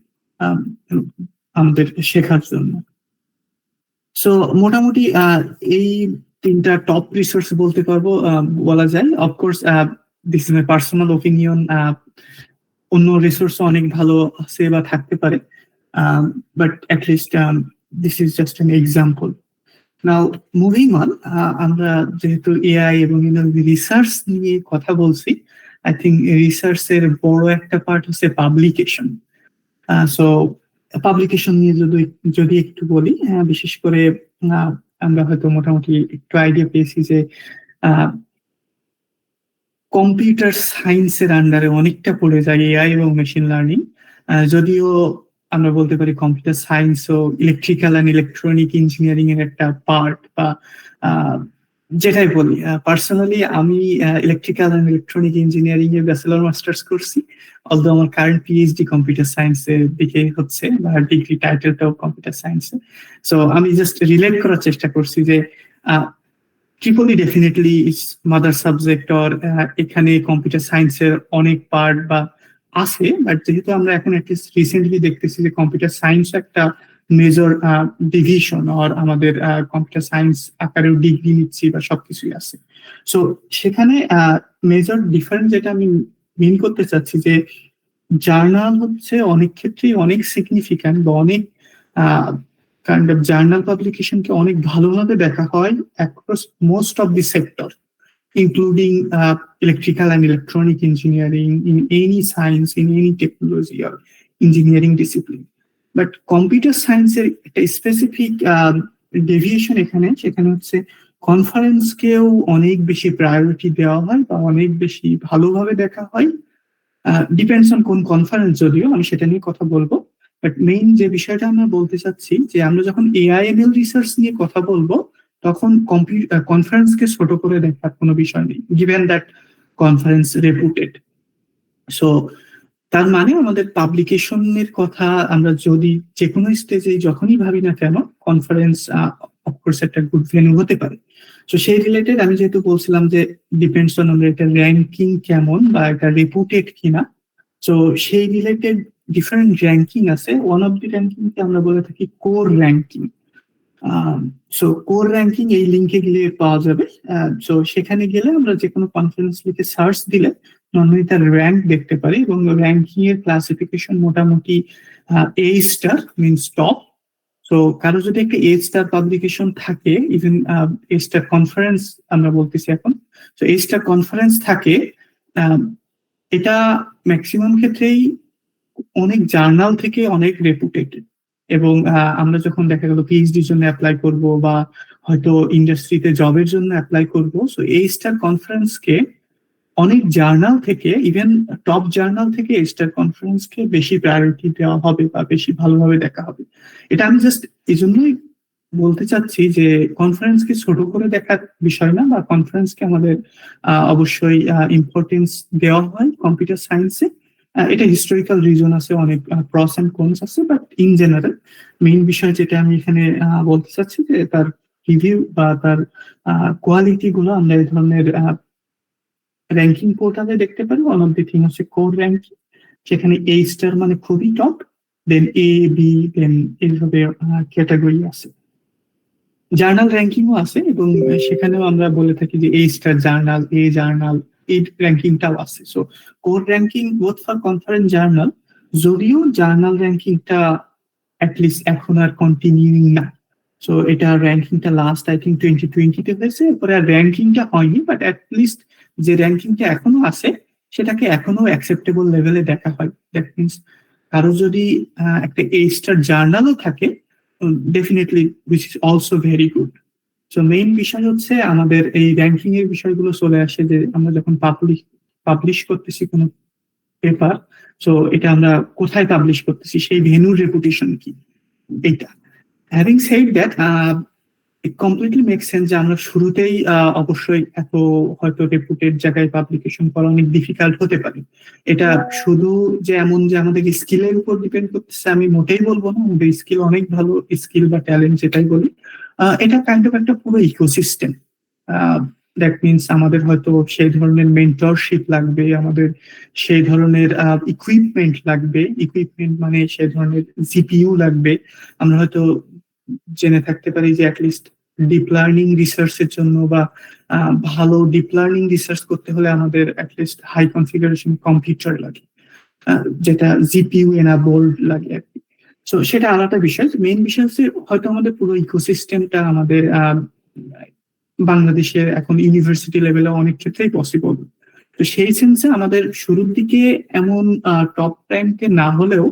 আমাদের শেখার জন্য। সো মোটামুটি এই তিনটা টপ রিসোর্স বলতে পারবো, বলা যায়। Of course this is my personal opinion, অন্য রিসোর্স অনেক ভালো আছে বা থাকতে পারে, but at least this is just an example. Now moving on, আমরা যেহেতু এআই এবং রিসার্চ নিয়ে কথা বলছি, আই থিঙ্ক রিসার্চের বড় একটা পার্ট হচ্ছে পাবলিকেশন। সো পাবলিকেশন নিয়ে যদি একটু বলি, বিশেষ করে আমরা হয়তো মোটামুটি একটু আইডিয়া পেয়েছি যে কম্পিউটার সায়েন্সের আন্ডারে অনেকটা পড়ে যায় এআই এবং মেশিন লার্নিং। যদিও আমরা বলতে পারি কম্পিউটার সায়েন্স ও ইলেকট্রিক্যাল অ্যান্ড ইলেকট্রনিক ইঞ্জিনিয়ারিং এর একটা পার্ট, বা আহ, যেটাই বলি। পার্সোনালি আমি ইলেকট্রিক্যাল অ্যান্ড ইলেকট্রনিক ইঞ্জিনিয়ারিং এ ব্যাচেলর মাস্টার্স করছি, অলদো আমার কারেন্ট পিএইচডি কম্পিউটার সায়েন্সের দিকে হচ্ছে, বা ডিগ্রি টাইটেলটাও কম্পিউটার সায়েন্সে। সো আমি জাস্ট রিলেট করার চেষ্টা করছি যে triple E definitely is mother subject, or এখানে কম্পিউটার সায়েন্সের অনেক পার্ট বা আছে, বাট যেহেতু আমরা এখন রিসেন্টলি দেখতেছি যে কম্পিউটার সায়েন্স একটা মেজর ডিভিশন, আর আমাদের কম্পিউটার সায়েন্স আকারেও ডিগ্রি নিচ্ছি বা সবকিছুই আছে। সো সেখানে মেজর ডিফারেন্স যেটা আমি মিন করতে চাচ্ছি যে জার্নাল হচ্ছে অনেক ক্ষেত্রেই অনেক সিগনিফিক্যান্ট, বা অনেক কাইন্ড অফ জার্নাল পাবলিকেশনকে অনেক ভালোভাবে দেখা হয় across most of the sector, including electrical and electronic engineering, in any science, in any technology or engineering discipline. But computer science এর একটা স্পেসিফিক ডেভিয়েশন এখানে, সেখানে হচ্ছে কনফারেন্সকেও অনেক বেশি প্রায়োরিটি দেওয়া হয় বা অনেক বেশি ভালোভাবে দেখা হয়। ডিপেন্ডস অন কোন কনফারেন্স, যদিও আমি সেটা নিয়ে কথা বলবো। বাট মেইন যে বিষয়টা আমরা বলতে চাচ্ছি, যে আমরা যখন এআইএমএল রিসার্চ নিয়ে কথা বলবো, তখন কনফারেন্সকে ছোট করে দেখার কোনো বিষয় নেই, গিভেন দ্যাট কনফারেন্স রেপুটেড। সো তার মানে আমাদের পাবলিকেশনের কথা আমরা যদি যে কোনো স্টেজে যখনই ভাবি না কেন, কনফারেন্স অফকোর্স একটা গুড ভেন্যু হতে পারে। তো সেই রিলেটেড আমি যেহেতু বলছিলাম যে ডিপেন্ডস অন আমরা এটা র্যাঙ্কিং কেমন বা এটা রেপুটেড কিনা, তো সেই রিলেটেড ডিফারেন্ট র্যাঙ্কিং আছে। ওয়ান অফ দি র্যাঙ্কিং কে আমরা বলে থাকি core ranking. So core ranking এই লিঙ্কে গেলে পাওয়া যাবে। সো সেখানে গেলে আমরা যে কোনো কনফারেন্স লিখে সার্চ দিলে নর্মালি তার র্যাঙ্ক দেখতে পারি, এবং র্যাঙ্কিং এর ক্লাসিফিকেশন মোটামুটি এ স্টার মিনস টপ। সো কারো যদি একটা এ স্টার পাবলিকেশন থাকে, ইভেন এ স্টার কনফারেন্স আমরা বলতেছি এখন, তো এ স্টার কনফারেন্স থাকে, এটা ম্যাক্সিমাম ক্ষেত্রেই অনেক জার্নাল থেকে অনেক রেপুটেড। এবং আমরা যখন দেখা গেল পিএইচডির জন্য অ্যাপ্লাই করব বা হয়তো ইন্ডাস্ট্রিতে জবের জন্য অ্যাপ্লাই করব, সো এই স্টার কনফারেন্সকে অনেক জার্নাল থেকে, ইভেন টপ জার্নাল থেকে এই স্টার কনফারেন্সকে বেশি প্রায়োরিটি দেওয়া হবে বা বেশি ভালোভাবে দেখা হবে। এটা আমি জাস্ট এই জন্যই বলতে চাচ্ছি যে কনফারেন্সকে ছোট করে দেখার বিষয় না, বা কনফারেন্সকে আমাদের অবশ্যই ইম্পর্টেন্স দেওয়া হয় কম্পিউটার সায়েন্সে। এটা হিস্টোরিক্যাল রিজন আছে, অনেক প্রস এন্ড কনস আছে, বাট ইন জেনারেল মেইন বিষয় যেটা আমি এখানে বলতে চাচ্ছি যে তার রিভিউ বা তার কোয়ালিটি গুলো আমরা এই ধরনের র্যাঙ্কিং পোর্টালে দেখতে পারি। ওয়ান অফ দি থিং হচ্ছে কোর র্যাঙ্কিং, সেখানে এ স্টার মানে খুবই টপ, দেন এ বি, দেন এইভাবে ক্যাটাগরি আছে। জার্নাল র্যাঙ্কিংও আছে, এবং সেখানেও আমরা বলে থাকি যে এ স্টার জার্নাল, এ জার্নাল, এই র্যাঙ্কিংটাও আছে। So core ranking both for conference journal, যদিও জার্নাল র্যাঙ্কিংটা অ্যাটলিস্ট এখন আর কন্টিনিউইং না। সো এটা র্যাঙ্কিংটা লাস্ট আই থিঙ্ক 2020-তে হয়েছে, এরপরে আর র্যাঙ্কিংটা হয়নি, বাট অ্যাটলিস্ট যে র্যাঙ্কিংটা এখনো আছে সেটাকে এখনো অ্যাকসেপ্টেবল লেভেলে দেখা হয়। দ্যাট মিনস কারো যদি একটা এ স্টার জার্নালও থাকে, definitely which is also very good. So main বিষয় হচ্ছে আমাদের এই র্যাঙ্কিং এর বিষয়গুলো চলে আসে যে আমরা যখন পাবলিশ করতেছি কোনো পেপার, সো এটা আমরা কোথায় পাবলিশ করতেছি, সেই ভেন্যুর রেপুটেশন কি, এইটা। Having said that, it completely make sense যে আমরা শুরুতেই অবশ্যই এত হয়তো রেপুটেড জায়গায় পাবলিকেশন করা অনেক ডিফিকাল্ট হতে পারে। এটা শুধু যে এমন যে আমাদের স্কিলের উপর ডিপেন্ড করতেছে আমি মোটেই বলবো না, আমাদের স্কিল অনেক ভালো, স্কিল বা ট্যালেন্ট যেটাই বলি, এটা কাইন্ড অফ একটা পুরো ইকোসিস্টেম। দ্যাট মিনস আমাদের হয়তো সেই ধরনের মেন্টরশিপ লাগবে, আমাদের সেই ধরনের ইকুইপমেন্ট লাগবে। ইকুইপমেন্ট মানে সেই ধরনের জিপিইউ লাগবে। আমরা হয়তো জেনে থাকতে পারি যে অ্যাটলিস্ট ডিপ লার্নিং রিসার্চের জন্য বা ভালো ডিপ লার্নিং রিসার্চ করতে হলে আমাদের অ্যাটলিস্ট হাই কনফিগারেশন কম্পিউটার লাগে, যেটা জিপিইউ এনাবল্ড লাগে আর কি। সো সেটা আলাদা বিষয়। মেইন বিষয় হচ্ছে হয়তো আমাদের পুরো ইকোসিস্টেমটা আমাদের বাংলাদেশে এখন ইউনিভার্সিটি লেভেলে অনেক ক্ষেত্রেই পসিবল। তো সেই সেন্সে আমাদের শুরুর দিকে এমন টপ র্যাঙ্কে না হলেও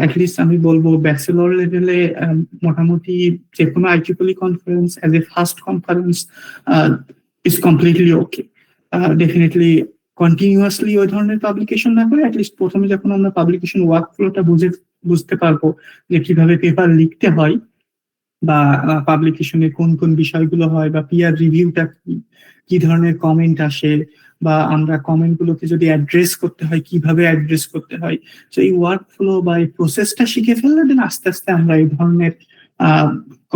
অ্যাটলিস্ট আমি বলবো ব্যাচেলর লেভেলে মোটামুটি যে কোনো I triple E conference as a first conference is completely okay. Definitely continuously ওই ধরনের পাবলিকেশন না করে অ্যাটলিস্ট প্রথমে যখন আমরা পাবলিকেশন ওয়ার্ক ফ্লোটা বুঝতে পারবো যে কিভাবে পেপার লিখতে হয় বা পাবলিকেশনে কোন কোন বিষয়গুলো হয় বা পিয়ার রিভিউটা কি, কি ধরনের কমেন্ট আসে, বা আমরা কমেন্ট গুলোকে যদি অ্যাড্রেস করতে হয় কিভাবে অ্যাড্রেস করতে হয়, তো এই ওয়ার্ক ফ্লো বা এই প্রসেসটা শিখে ফেললে দেন আস্তে আস্তে আমরা এই ধরনের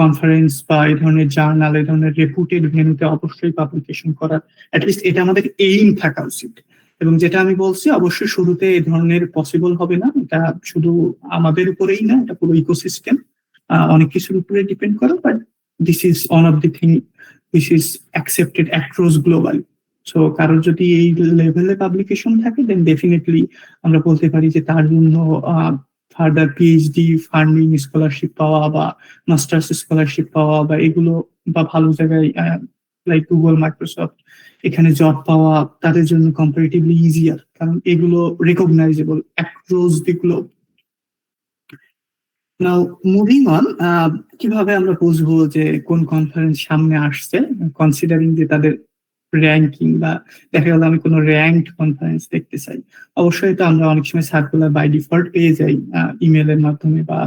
কনফারেন্স বা এই ধরনের জার্নাল, এই ধরনের রেপুটেড ভেন্যুতে অবশ্যই পাবলিকেশন করার অ্যাটলিস্ট এটা আমাদের এইম থাকা উচিত। এবং যেটা আমি বলছি অবশ্যই শুরুতে এই ধরনের পসিবল হবে না, এটা শুধু আমাদের উপরেই না, এটা পুরো ইকোসিস্টেম অনেক কিছুর উপরে ডিপেন্ড করে, but this is one of the thing this is accepted across globally. So কারোর যদি এই লেভেলে পাবলিকেশন থাকে দেন ডেফিনেটলি আমরা বলতে পারি যে তার জন্য ফার্দার পিএইচডি ফান্ডিং, স্কলারশিপ পাওয়া বা মাস্টার্স স্কলারশিপ পাওয়া বা এগুলো, বা ভালো জায়গায় লাইক গুগল, মাইক্রোসফট, এখানে জব পাওয়া তাদের জন্য কম্পারেটিভলি ইজিয়ার, কারণ এগুলো recognizable across the globe. Now moving on, কিভাবে আমরা বুঝবো যে কোন কনফারেন্স সামনে আসছে, কনসিডারিং যে তাদের র্যাঙ্কিং, বা দেখা গেল আমি কোনো র্যাঙ্কড কনফারেন্স দেখতে চাই, অবশ্যই তো আমরা অনেক সময় সার্কুলার বাই ডিফল্ট পেয়ে যাই ইমেলের মাধ্যমে, বা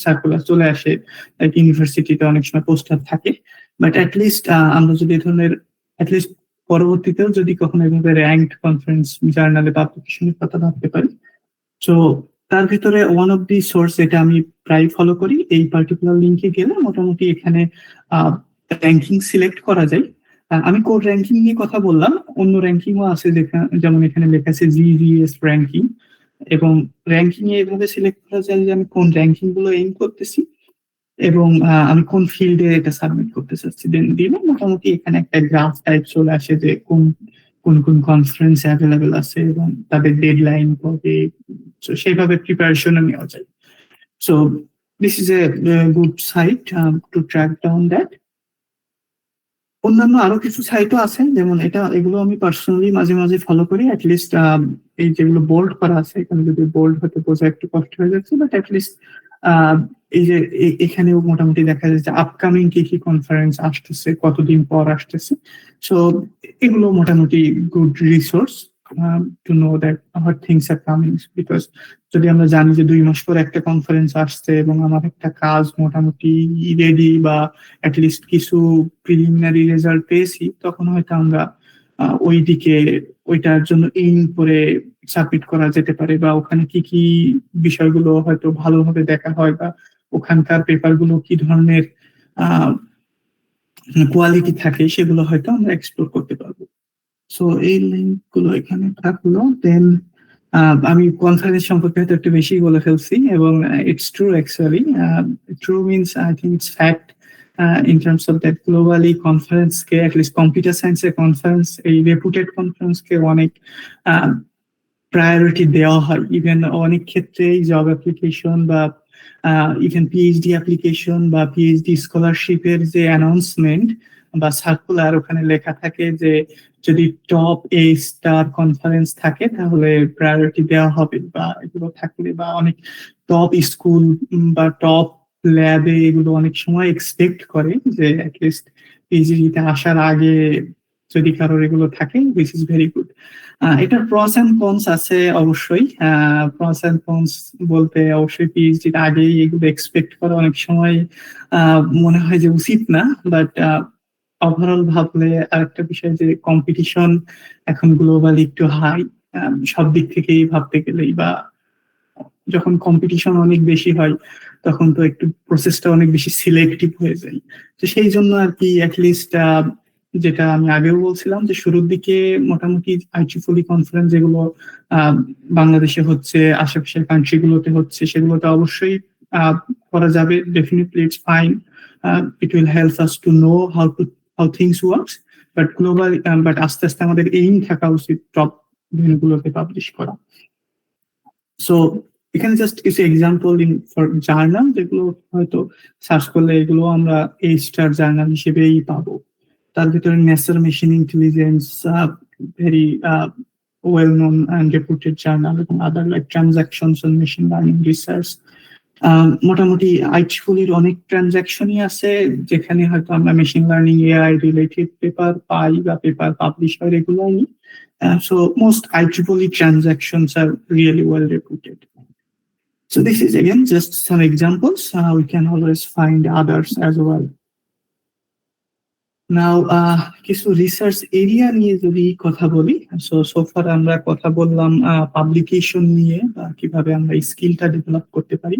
সার্কুলার চলে আসে, লাইক ইউনিভার্সিটিতে অনেক সময় পোস্টার থাকে, বাট অ্যাটলিস্ট আমরা যদি এই ধরনের অ্যাটলিস্ট পরবর্তীতেও যদি কখনো এভাবে র্যাঙ্কড কনফারেন্স জার্নালে পাবলিকেশনের কথা ভাবতে পারি। তো তার ভিতরে ওয়ান অফ দি সোর্স যেটা আমি প্রায় ফলো করি, এই পার্টিকুলার লিঙ্কে গেলে মোটামুটি এখানে র্যাঙ্কিং সিলেক্ট করা যায়। আমি কোড র্যাঙ্কিং নিয়ে কথা বললাম, অন্য র্যাঙ্কিংও আছে যেমন এখানে লেখা আছে জিজিএস র্যাঙ্কিং, এবং র্যাঙ্কিং এ এভাবে সিলেক্ট করা যায় যে আমি কোন র্যাঙ্কিং গুলো এইম করতেছি এবং আমি কোন ফিল্ডে এটা সাবমিট করতে চাচ্ছি, দেন দিলে মোটামুটি এখানে একটা গ্রাফ টাইপ চলে আসে যে কোন কোন কোন কনফারেন্স অ্যাভেলেবেল আছে এবং তাদের ডেডলাইন কবে, সেইভাবে প্রিপারেশনও নেওয়া যায়। So this is a good site two track down that. অন্যান্য আরো কিছু সাইটও আছে, যেমন এগুলো আমি পার্সোনালি মাঝে মাঝে ফলো করি, অ্যাটলিস্ট এই যেগুলো বোল্ড করা আছে, এখানে যদি বোল্ড হতে বোঝা একটু কষ্ট হয়ে যাচ্ছে, বাট অ্যাটলিস্ট এই যে এখানেও মোটামুটি দেখা যাচ্ছে আপকামিং কি কি কনফারেন্স আসতেছে, কতদিন পর আসতেছে। সো এগুলো মোটামুটি good resource to know that our things are coming, because যদি আমরা জানি যে 2 মাস পর একটা কনফারেন্স আসছে এবং আমার একটা কাজ মোটামুটি রেডি বা অ্যাটলিস্ট কিছু প্রিলিমিনারি রেজাল্ট পেয়েছি, তখন হয়তো আমরা ওই দিকে ওইটার জন্য এইম করে সাবমিট করা যেতে পারে, বা ওখানে কি কি বিষয়গুলো হয়তো ভালোভাবে দেখা হয়, বা ওখানকার পেপার গুলো কি ধরনের কোয়ালিটি থাকে, সেগুলো হয়তো আমরা এক্সপ্লোর করতে পারবো। সো এই লিঙ্ক গুলো এখানে থাকলো। দেন আমি কনফারেন্স সম্পর্কে হয়তো একটু বেশি বলে ফেলছি, এবং it's true actually, true means I think it's fact in terms of that globally conference K at least computer science এর conference, এই reputed conference কে অনেক প্রায়োরিটি দেওয়া হয়, ইভেন অনেক ক্ষেত্রে জব অ্যাপ্লিকেশন বা ইভেন পিএইচডি অ্যাপ্লিকেশন বা পিএইচডি স্কলারশিপের যে অ্যানাউন্সমেন্ট বা সার্কুলার, ওখানে লেখা থাকে যে যদি টপ এ স্টার কনফারেন্স থাকে তাহলে প্রায়োরিটি দেওয়া হবে, বা এগুলো থাকলে, বা অনেক টপ স্কুল বা টপ ল্যাবে এগুলো অনেক সময় এক্সপেক্ট করে যে অ্যাটলিস্ট পিএইচডিতে আসার আগে যদি কারোর এগুলো থাকে, দিস ইজ ভেরি গুড। এটার প্রস এন্ড কনস আছে অবশ্যই। প্রস এন্ড কনস বলতে অবশ্যই পিএইচডির আগেই এগুলো এক্সপেক্ট করা অনেক সময় মনে হয় যে উচিত না, বাট ওভারঅল ভাবলে আরেকটা বিষয় যে কম্পিটিশন এখন গ্লোবালি একটু হাই, সব দিক থেকেই ভাবতে গেলেই, বা যখন কম্পিটিশন অনেক বেশি হয় তখন তো একটু প্রসেসটা অনেক বেশি সিলেক্টিভ হয়ে যায়। তো সেই জন্য আর কি অ্যাটলিস্ট যেটা আমি আগেও বলছিলাম যে শুরুর দিকে মোটামুটি আইটিফুলি কনফারেন্স যেগুলো বাংলাদেশে হচ্ছে, আশেপাশের কান্ট্রি গুলোতে হচ্ছে, সেগুলোতে অবশ্যই করা যাবে, definitely it's fine, it will help us to know how things works, but global, but আস্তে আস্তে আমাদের এইম থাকা উচিত টপ ভেন্যুগুলোতে পাবলিশ করা। সো এখানে জাস্ট কিছু এক্সাম্পল ফর জার্নাল যেগুলো হয়তো সার্চ করলে এগুলো আমরা এ স্টার জার্নাল হিসেবেই পাবো। তার ভিতরে nature machine intelligence, very well known and reputed journal, এবং other like transactions on machine learning research, মোটামুটি আইটিফুলির অনেক ট্রানজাকশনই আছে যেখানে হয়তো আমরা machine learning AI related paper পাই বা পেপার পাবলিশ হয় regularly. So most IEEE transactions are really well reputed. So this is again just some examples. We can always find others as well. Now, কিছু research area নিয়ে যদি কথা বলি, so far আমরা কথা বললাম পাবলিকেশন নিয়ে বা কিভাবে আমরা স্কিলটা ডেভেলপ করতে পারি।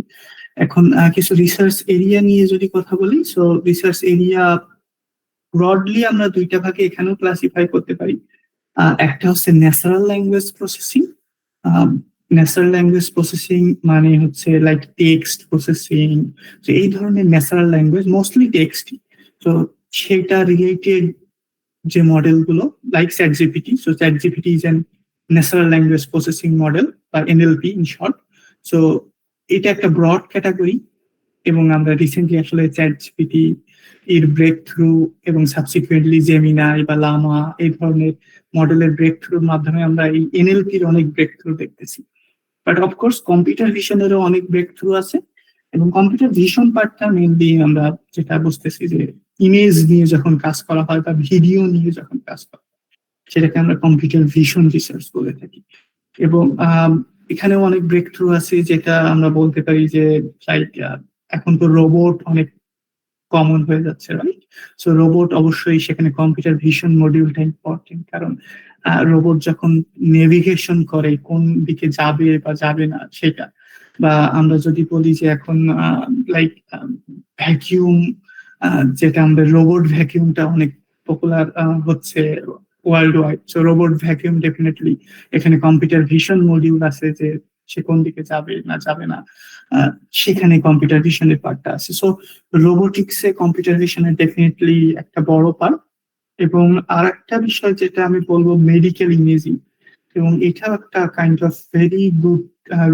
এখন কিছু রিসার্চ এরিয়া নিয়ে যদি কথা বলি, সো রিসার্চ এরিয়া ব্রডলি আমরা দুইটা ভাগে এখানেও ক্লাসিফাই করতে পারি। একটা হচ্ছে natural language processing. Natural language processing মানে হচ্ছে লাইক টেক্সট প্রসেসিং, তো এই ধরনের ন্যাচারাল ল্যাঙ্গুয়েজ মোস্টলি টেক্সট, তো সেটা রিলেটেড যে মডেলগুলো like ChatGPT. So ChatGPT is an natural language processing model বা এনএলপি ইন শর্ট। সো এটা একটা ব্রড ক্যাটাগরি এবং আমরা রিসেন্টলি আসলে চ্যাটজিপিটি এর ব্রেক থ্রু এবং সাবসিকুয়েন্টলি জেমিনাই বা লামা এই ধরনের মডেলের ব্রেক থ্রুর মাধ্যমে আমরা এই এনএলপির অনেক ব্রেক থ্রু দেখতেছি। বাট অফকোর্স কম্পিউটার ভিশনেরও অনেক ব্রেক থ্রু আছে এবং কম্পিউটার ভিশন পার্টটা মেনলি আমরা যেটা বুঝতেছি যে ইমেজ নিয়ে যখন কাজ করা হয় বা ভিডিও নিয়ে যখন কাজ করা হয় সেটাকে আমরা কম্পিউটার ভিশন রিসার্চ বলে থাকি। এবং এখানেও অনেক ব্রেক থ্রু আছে যেটা আমরা বলতে পারি যে লাইক এখন তো রোবট অনেক কমন হয়ে যাচ্ছে, রাইট? সো রোবট অবশ্যই সেখানে কম্পিউটার ভিশন মডিউলটা ইম্পর্টেন্ট, কারণ রোবট যখন নেভিগেশন করে কোন দিকে যাবে বা যাবে না সেটা, বা আমরা যদি বলি যে এখন লাইক ভ্যাকিউম, যেটা আমরা রোবট ভ্যাকিউমটা অনেক পপুলার হচ্ছে world wide. So robot vacuum definitely এখানে কম্পিউটার ভিশন মডিউল আছে যে সে কোন দিকে যাবে না যাবে না, সেখানে কম্পিউটার ভিশনের পার্টটা আছে। সো রোবোটিক্সে কম্পিউটার ভিশনের ডেফিনেটলি একটা বড় পার্ট। এবং আর একটা বিষয় যেটা আমি বলবো মেডিকেল ইমেজিং, এবং এটাও একটা kind of very good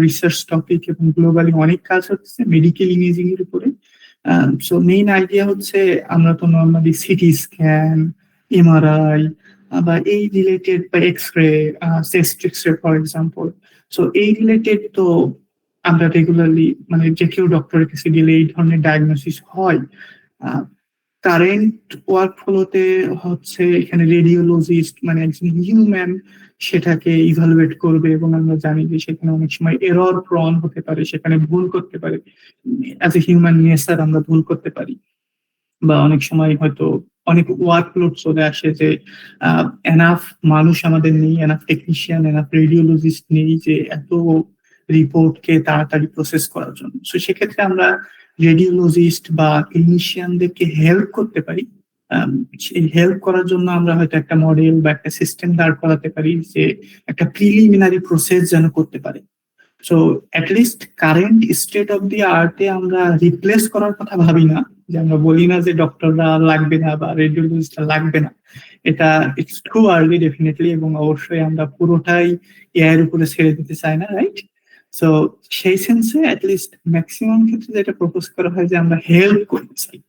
research topic এবং গ্লোবালি অনেক কাজ হচ্ছে মেডিকেল ইমেজিং এর উপরে। সো মেইন আইডিয়া হচ্ছে আমরা তো নর্মালি সিটি স্ক্যান, এমআরআই বা এই রিলেটেড বা x-ray, chest x-ray for example, so এই রিলেটেড তো আমরা রেগুলারলি মানে যে কেউ ডক্টরের কাছে গেলে এই ধরনের ডায়াগনোসিস হয়। কারেন্ট ওয়ার্ক ফ্লোতে হচ্ছে এখানে রেডিওলজিস্ট মানে একজন হিউম্যান সেটাকে ইভালুয়েট করবে এবং আমরা জানি যে সেখানে অনেক সময় এরর প্রন হতে পারে, সেখানে ভুল করতে পারে, অ্যাজ এ হিউম্যান নেচার আমরা ভুল করতে পারি। বা অনেক সময় হয়তো অনেক ওয়ার্কলোড চলে আসে যে এনাফ মানুষ আমাদের নেই, এনাফ টেকনিশিয়ান, এনাফ রেডিওলজিস্ট নেই যে এত রিপোর্টকে তাড়াতাড়ি প্রসেস করার জন্য। সো সেক্ষেত্রে আমরা রেডিওলজিস্ট বা ক্লিনিশিয়ানদেরকে হেল্প করতে পারি। সেই হেল্প করার জন্য আমরা হয়তো একটা মডেল বা একটা সিস্টেম দাঁড় করাতে পারি যে একটা প্রিলিমিনারি প্রসেস যেন করতে পারে। So at least current state of the আর্টে আমরা রিপ্লেস করার কথা ভাবি না, যে আমরা বলি না যে ডক্টররা লাগবে না বা রেডিওলজিস্টরা লাগবে না, এটা ইটস টু আর্লি ডেফিনেটলি, এবং অবশ্যই আমরা পুরোটাই এআই এর উপরে ছেড়ে দিতে চাই না, রাইট? সো সেই সেন্সে অ্যাটলিস্ট ম্যাক্সিমাম ক্ষেত্রে যেটা প্রপোজ করা হয় যে আমরা হেল্প করতে চাই,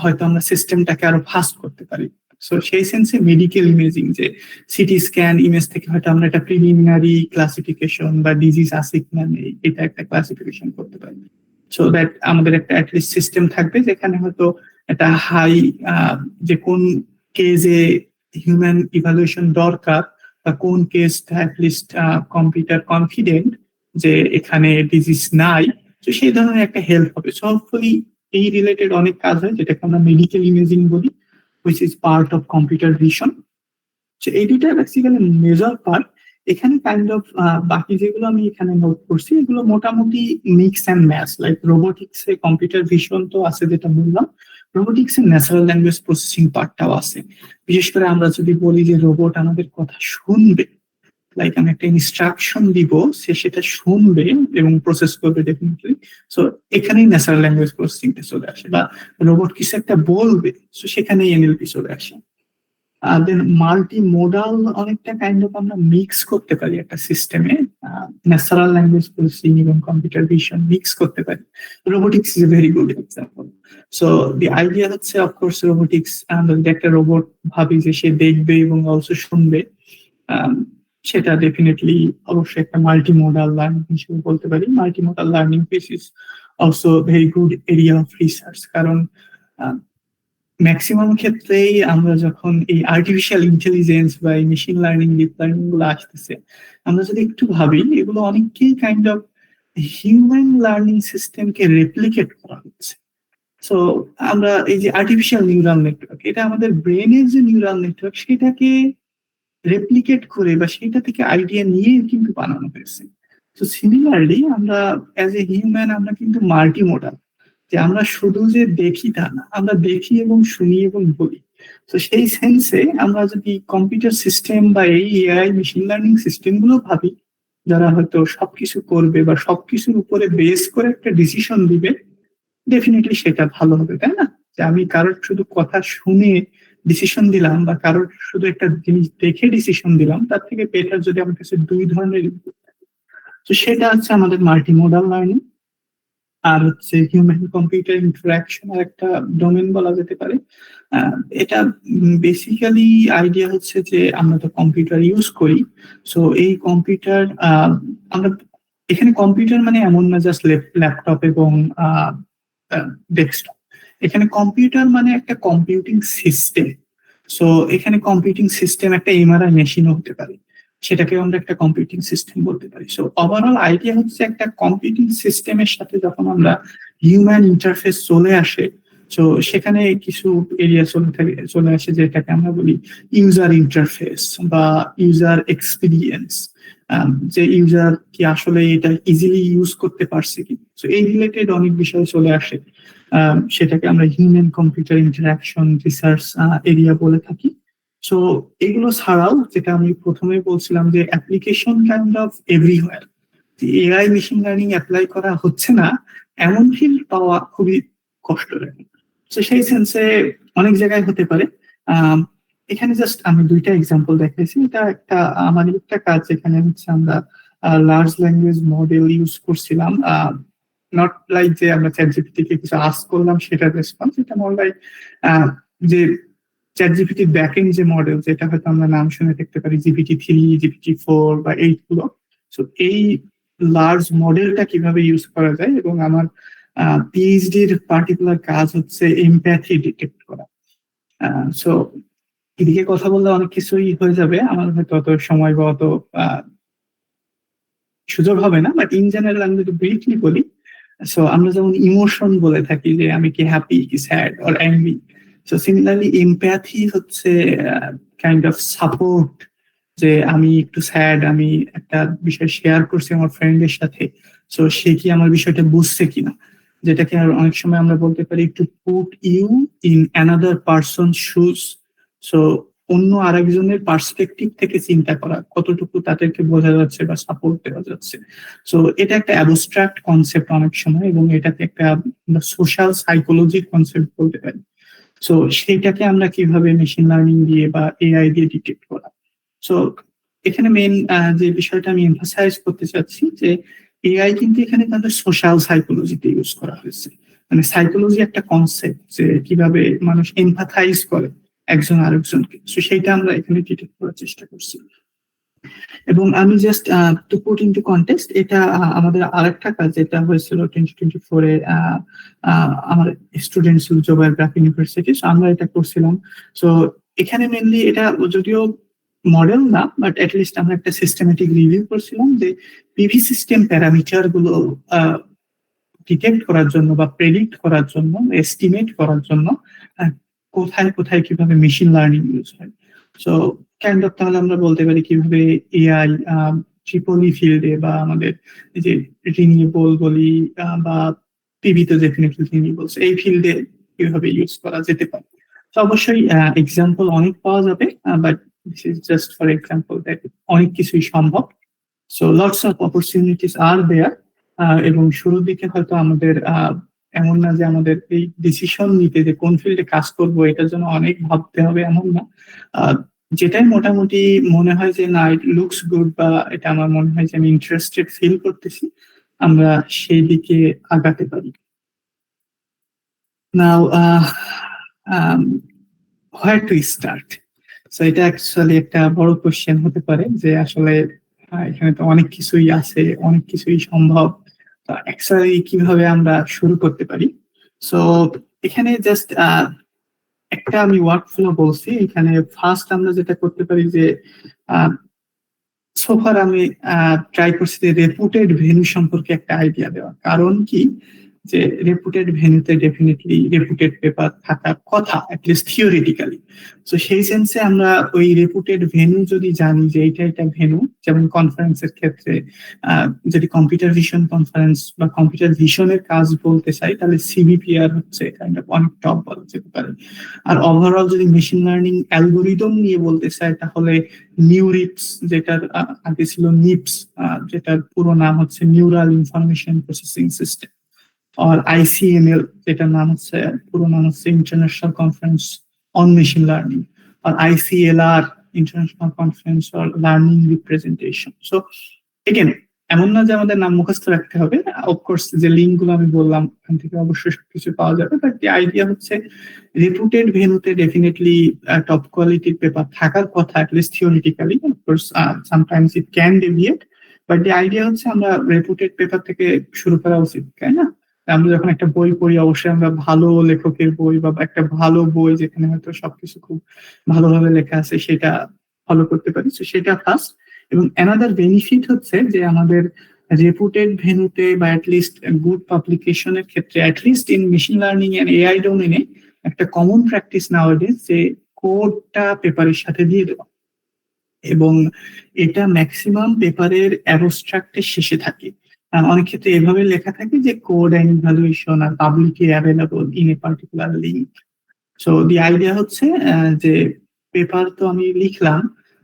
হয়তো আমরা সিস্টেমটাকে আরো ফাস্ট করতে পারি। সো সেই সেন্সে মেডিকেল ইমেজিং যে সিটি স্ক্যান ইমেজ থেকে হয়তো আমরা একটা প্রিলিমিনারি ক্লাসিফিকেশন বা ডিজিজ আছে কিনা নেই এটা একটা ক্লাসিফিকেশন করতে পারি। সো দ্যাট আমাদের একটা অ্যাটলিস্ট সিস্টেম থাকবে যেখানে হয়তো একটা হাই যে কোন কেজে হিউম্যান ইভালুয়েশন দরকার বা কোন কেসটা অ্যাটলিস্ট কম্পিউটার কনফিডেন্ট যে এখানে ডিজিজ নাই, তো সেই ধরনের একটা হেল্প হবে। সো হোপফুলি এই রিলেটেড অনেক কাজ হয় যেটাকে আমরা মেডিকেল ইমেজিং বলি, which is part of computer vision. So এই দুইটা বেসিক্যালি মেজর পার্ট। এখানে কাইন্ড অফ বাকি যেগুলো আমি এখানে নোট করছি এগুলো মোটামুটি মিক্স অ্যান্ড ম্যাচ, লাইক রোবোটিক্সে কম্পিউটার ভিশন তো আছে যেটা বললাম, রোবোটিক্সে ন্যাচারাল ল্যাঙ্গুয়েজ প্রসেসিং পার্টটাও আছে। বিশেষ করে আমরা যদি বলি যে রোবট আমাদের কথা শুনবে, লাইক আমি একটা ইনস্ট্রাকশন দিব সে সেটা শুনবে এবং প্রসেস করবে ডেফিনেটলি, সো এখানেই ন্যাচারাল ল্যাঙ্গুয়েজ প্রসেসিংটা চলে আসে। বা রোবট কিছু একটা বলবে, সো সেখানেই এনএলপি চলে আসে। দেন মাল্টি মোডাল অনেকটা কাইন্ড অফ আমরা মিক্স করতে পারি একটা সিস্টেমে, ন্যাচারাল ল্যাঙ্গুয়েজ প্রসেসিং এবং কম্পিউটার ভিশন মিক্স করতে পারি। Robotics is a very good example. So the idea হচ্ছে অফকোর্স রোবোটিক্স, যদি একটা রোবট ভাবি যে সে দেখবে এবং অলসো শুনবে, সেটা ডেফিনেটলি অবশ্যই একটা মাল্টি মোডাল লার্নিং হিসেবে বলতে পারি। Multi modal learning basis also very good area of research. কারণ ম্যাক্সিমাম ক্ষেত্রেই আমরা যখন এই আর্টিফিশিয়াল ইন্টেলিজেন্স বা এই মেশিন লার্নিং ডিপ লার্নিং গুলো আসতেছে, আমরা যদি একটু ভাবি, এগুলো অনেককেই কাইন্ড অফ হিউম্যান লার্নিং সিস্টেমকে রেপ্লিকেট করা হচ্ছে। সো আমরা এই যে আর্টিফিশিয়াল নিউরাল নেটওয়ার্ক, এটা আমাদের ব্রেনের যে নিউরাল নেটওয়ার্ক সেটাকে রেপ্লিকেট করে বা সেটা থেকে আইডিয়া নিয়ে কিন্তু বানানো হয়েছে। তো সিমিলারলি আমরা অ্যাজ এ হিউম্যান আমরা কিন্তু মাল্টি মোডাল, যে আমরা শুধু যে দেখি তা না, আমরা দেখি এবং শুনি এবং বলি। তো সেই সেন্সে আমরা যদি কম্পিউটার সিস্টেম বা এই এআই মেশিন লার্নিং সিস্টেম গুলো ভাবি, যারা হয়তো সবকিছু করবে বা সবকিছুর উপরে বেস করে একটা ডিসিশন দিবে, ডেফিনেটলি সেটা ভালো হবে, তাই না? যে আমি কারোর শুধু কথা শুনে ডিসিশন দিলাম বা কারোর শুধু একটা জিনিস দেখে ডিসিশন দিলাম, তার থেকে বেটার যদি আমার কাছে দুই ধরনের input থাকে। তো সেটা হচ্ছে আমাদের মাল্টি মোডাল লার্নিং। আর হচ্ছে হিউম্যান কম্পিউটার ইন্টারাকশন আর একটা ডোমেন বলা যেতে পারে। এটা বেসিক্যালি আইডিয়া হচ্ছে যে আমরা তো কম্পিউটার ইউজ করি। সো এই কম্পিউটার আমরা এখানে কম্পিউটার মানে এমন না জাস্ট ল্যাপটপ এবং ডেস্কটপ। এখানে কম্পিউটার মানে একটা কম্পিউটিং সিস্টেম। সো এখানে কম্পিউটিং সিস্টেম একটা এমআরআই মেশিনও হতে পারে, সেটাকে আমরা একটা কম্পিউটিং সিস্টেম বলতে পারি। সো ওভারঅল আইডিয়া হচ্ছে একটা কম্পিউটিং সিস্টেমের সাথে যখন আমরা হিউম্যান ইন্টারফেস চলে আসে, তো সেখানে কিছু এরিয়া চলে আসে, যেটাকে আমরা বলি ইউজার ইন্টারফেস বা ইউজার এক্সপিরিয়েন্স। যে ইউজার কি আসলে এটা ইজিলি ইউজ করতে পারছে কি, তো এই রিলেটেড অনেক বিষয় চলে আসে। সেটাকে আমরা human computer interaction research area বলে থাকি। সো এগুলো ছাড়াও যেটা আমি প্রথমে বলছিলাম যে application kind of everywhere, AI machine learning apply করা হচ্ছে না এমন ফিল্ড পাওয়া খুবই কষ্টের। তো সেই সেন্সে অনেক জায়গায় হতে পারে। আহ, এখানে জাস্ট আমি দুইটা এক্সাম্পল দেখাইছি। এটা একটা আমার একটা কাজ যেখানে হচ্ছে আমরা লার্জ ল্যাঙ্গুয়েজ মডেল ইউজ করছিলাম। নট লাইক যে আমরা চ্যাট জিপিটি কে কিছু আস্ক করলাম সেটার রেসপন্স, এটা মোর লাইক যে চ্যাট জিপিটি ব্যাকএন্ড যে মডেল, যেটা হয়তো আমরা নাম শুনে দেখতে পারি জিপিটি 3, জিপিটি 4 বা 8 গুলো। সো এই লার্জ মডেলটা কিভাবে ইউজ করা যায়, এবং আমার পিএইচডির পার্টিকুলার কাজ হচ্ছে এমপ্যাথি ডিটেক্ট করা। সো এদিকে কথা বললে অনেক কিছুই হয়ে যাবে, আমার হয়তো অত সময় বা অত সুযোগ হবে না, বাট ইন জেনারেল আমি যদি ব্রিফলি বলি। সো আমরা যেমন ইমোশন বলে থাকি যে আমি কি হ্যাপি কি sad or angry, so similarly empathy হচ্ছে কাইন্ড অফ সাপোর্ট। যে আমি একটু স্যাড, আমি একটা বিষয় শেয়ার করছি আমার ফ্রেন্ডের সাথে, সো সে কি আমার বিষয়টা বুঝছে কিনা, যেটাকে আর অনেক সময় আমরা বলতে পারি to put you in another person shoes. So অন্য আরেকজনের পার্সপেক্টিভ থেকে চিন্তা করা, কতটুকু তাদেরকে বোঝা যাচ্ছে বা সাপোর্ট দেওয়া যাচ্ছে। সো এটা একটা অ্যাবস্ট্রাক্ট কনসেপ্ট অনেক সময়, এবং এটাকে একটা সোশ্যাল সাইকোলজির কনসেপ্ট বলতে পারি। সো সেইটাকে আমরা কিভাবে মেশিন লার্নিং দিয়ে বা এআই দিয়ে ডিটেক্ট করা। সো এখানে মেইন যে বিষয়টা আমি এমফাসাইজ করতে চাচ্ছি যে এআই কিন্তু এখানে তাদের সোশ্যাল সাইকোলজিতে ইউজ করা হয়েছে। মানে সাইকোলজি একটা কনসেপ্ট, যে কিভাবে মানুষ এমপাথাইজ করে একজন আরেকজনকে, তো সেইটা আমরা এখানে ডিটেক্ট করার চেষ্টা করছি। এবং আমি just to put into context, এটা আমাদের আরেকটা কাজ যেটা হয়েছিল 2024-এ। আমার স্টুডেন্ট ছিল জোবায়ের ব্রাক ইউনিভার্সিটি, আমরা এটা করছিলাম। সো এখানে মেনলি এটা যদিও মডেল না, বাট অ্যাটলিস্ট আমরা একটা সিস্টেমেটিক রিভিউ করছিলাম যে পিভি সিস্টেম প্যারামিটার গুলো ডিটেক্ট করার জন্য বা প্রেডিক্ট করার জন্য, এস্টিমেট করার জন্য কোথায় কোথায় কিভাবে মেশিন লার্নিং ইউজ হয়। সো কাইন্ড অফ তাহলে আমরা বলতে পারি কিভাবে এআই ট্রিপলি ফিল্ডে বা আমাদের এই যে রিনিউয়েবল বলি বা পিভি তো ডেফিনেটলি রিনিউয়েবলস, এই ফিল্ডে কিভাবে ইউজ করা যেতে পারে। তো অবশ্যই এক্সাম্পল অনেক পাওয়া যাবে, but this is just for example that অনেক কিছুই সম্ভব। সো লটস অফ অপরচুনিটিস আর দেয়ার। এবং শুরুর দিকে হয়তো আমাদের এমন না যে আমাদের এই ডিসিশন নিতে যে কোন ফিল্ডে কাজ করব এটার জন্য অনেক ভাবতে হবে, এমন না। যেটাই মোটামুটি মনে হয় যে না, ইট লুকস গুড বা এটা আমার মনে হয় যে আমি ইন্টারেস্টেড ফিল করতেছি, আমরা সেই দিকে আগাতে পারি। নাও হোয়ার টু স্টার্ট। সো এটা অ্যাকচুয়ালি একটা বড় কোশ্চেন হতে পারে যে আসলে এখানে তো অনেক কিছুই আছে, অনেক কিছুই সম্ভব, তো অ্যাকচুয়ালি কিভাবে আমরা শুরু করতে পারি। সো এখানে জাস্ট একটা আমি ওয়ার্ক ফ্লো বলছি। এখানে ফার্স্ট আমরা যেটা করতে পারি যে সোফার আমি ট্রাই করছি যে রেপুটেড ভেন্যু সম্পর্কে একটা আইডিয়া দেওয়া। কারণ কি, যে রেপুটেড ভেন্যুতে ডেফিনেটলি রেপুটেড পেপার থাকার কথা, অ্যাটলিস্ট থিওরিটিক্যালি। তো সেই সেন্সে আমরা ওই রেপুটেড ভেন্যু যদি জানি যে এইটা একটা ভেন্যু, যেমন কনফারেন্সের ক্ষেত্রে যদি কম্পিউটার ভিশন কনফারেন্স বা কম্পিউটার ভিশনের কাজ বলতে চাই, তাহলে সিবিপিআর হচ্ছে কাইন্ড অফ অনেক টপ বলা যেতে পারে। আর ওভারঅল যদি মেশিন লার্নিং অ্যালগোরিদম নিয়ে বলতে চাই, তাহলে নিউরিপস, যেটার আগে ছিল নিপস, যেটার পুরো নাম হচ্ছে নিউরাল ইনফরমেশন প্রসেসিং সিস্টেম, আর আইসিএমএল, যেটার নাম হচ্ছে পুরো নাম হচ্ছে international conference on machine learning, আর ICLR, international conference on learning representation. So again, এমন না যে আমাদের নাম মুখস্থ রাখতে হবে। অফকোর্স যে লিঙ্ক গুলো আমি বললাম ওখান থেকে অবশ্যই সবকিছু পাওয়া যাবে, বাট দি আইডিয়া হচ্ছে রেপুটেড ভেন্যুতে ডেফিনেটলি টপ কোয়ালিটির পেপার থাকার কথা, at least theoretically. Of course sometimes it can deviate, but the idea হচ্ছে আমরা রেপুটেড পেপার থেকে শুরু করা উচিত, তাই না? আমরা যখন একটা বই পড়ি, অবশ্যই আমরা ভালো লেখকের বই বা একটা ভালো বই যেখানে হয়তো সবকিছু খুব ভালোভাবে লেখা আছে সেটা ফলো করতে পারি। তো সেটা ফার্স্ট। এবং অ্যানাদার বেনিফিট হচ্ছে যে আমাদের রেপুটেড ভেন্যুতে বা অ্যাটলিস্ট গুড পাবলিকেশনের ক্ষেত্রে, at least in machine learning and AI ডোমেনে, একটা কমন প্র্যাকটিস নাওয়াডেজ যে কোডটা পেপারের সাথে দিয়ে দেওয়া। এবং এটা ম্যাক্সিমাম পেপারের অ্যাবস্ট্রাক্টের শেষে থাকে। অনেক ক্ষেত্রে এভাবে লেখা থাকে যে code and evaluation are publicly available in a particular link. So the idea হচ্ছে যে পেপার তো আমি লিখলাম,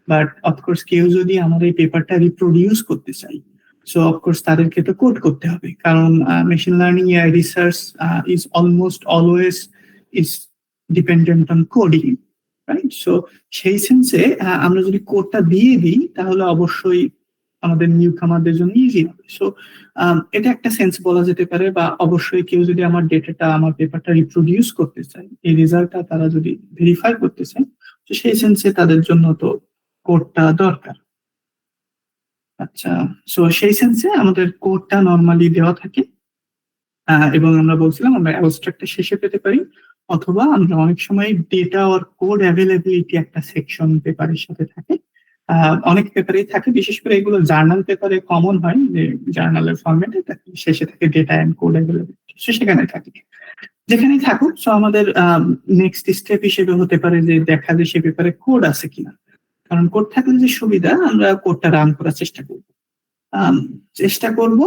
বাট অফকোর্স কেউ যদি আমার এই পেপারটা রিপ্রোডিউস করতে চাই, সো অফকোর্স তাদেরকে তো কোড করতে হবে, কারণ machine learning AI research is almost always is dependent on coding, right? So সেই সেন্সে আমরা যদি কোডটা দিয়ে দিই, তাহলে অবশ্যই আমাদের নিউ কামারদের জন্য ইজি হবে। সো এটা একটা সেন্স বলা যেতে পারে। বা অবশ্যই কেউ যদি আমার ডেটাটা, আমার পেপারটা রিপ্রোডিউস করতে চায়, এই রেজাল্টটা তারা যদি ভেরিফাই করতে চায়, তো সেই সেন্সে তাদের জন্য তো কোডটা দরকার। আচ্ছা, সো সেই সেন্সে আমাদের কোডটা নর্মালি দেওয়া থাকে। এবং আমরা বলছিলাম আমরা অ্যাবস্ট্রাক্টটা শেষে পেতে পারি, অথবা আমরা অনেক সময় ডেটা আর কোড অ্যাভেলেবিলিটি একটা সেকশন পেপারের সাথে থাকে। অনেক পেপারেই থাকে, বিশেষ করে এগুলো জার্নাল পেপারে কমন হয়, যে জার্নালের ফরম্যাটে শেষে থাকে ডেটা অ্যান্ড কোড অ্যাভেলেবিলিটি, সেখানে থাকে। যেখানেই থাকুক, সো আমাদের নেক্সট স্টেপ হিসেবে হতে পারে যে দেখা যে সে পেপারে কোড আছে কিনা। কারণ কোড থাকলে যে সুবিধা, আমরা কোডটা রান করার চেষ্টা করবো। চেষ্টা করব।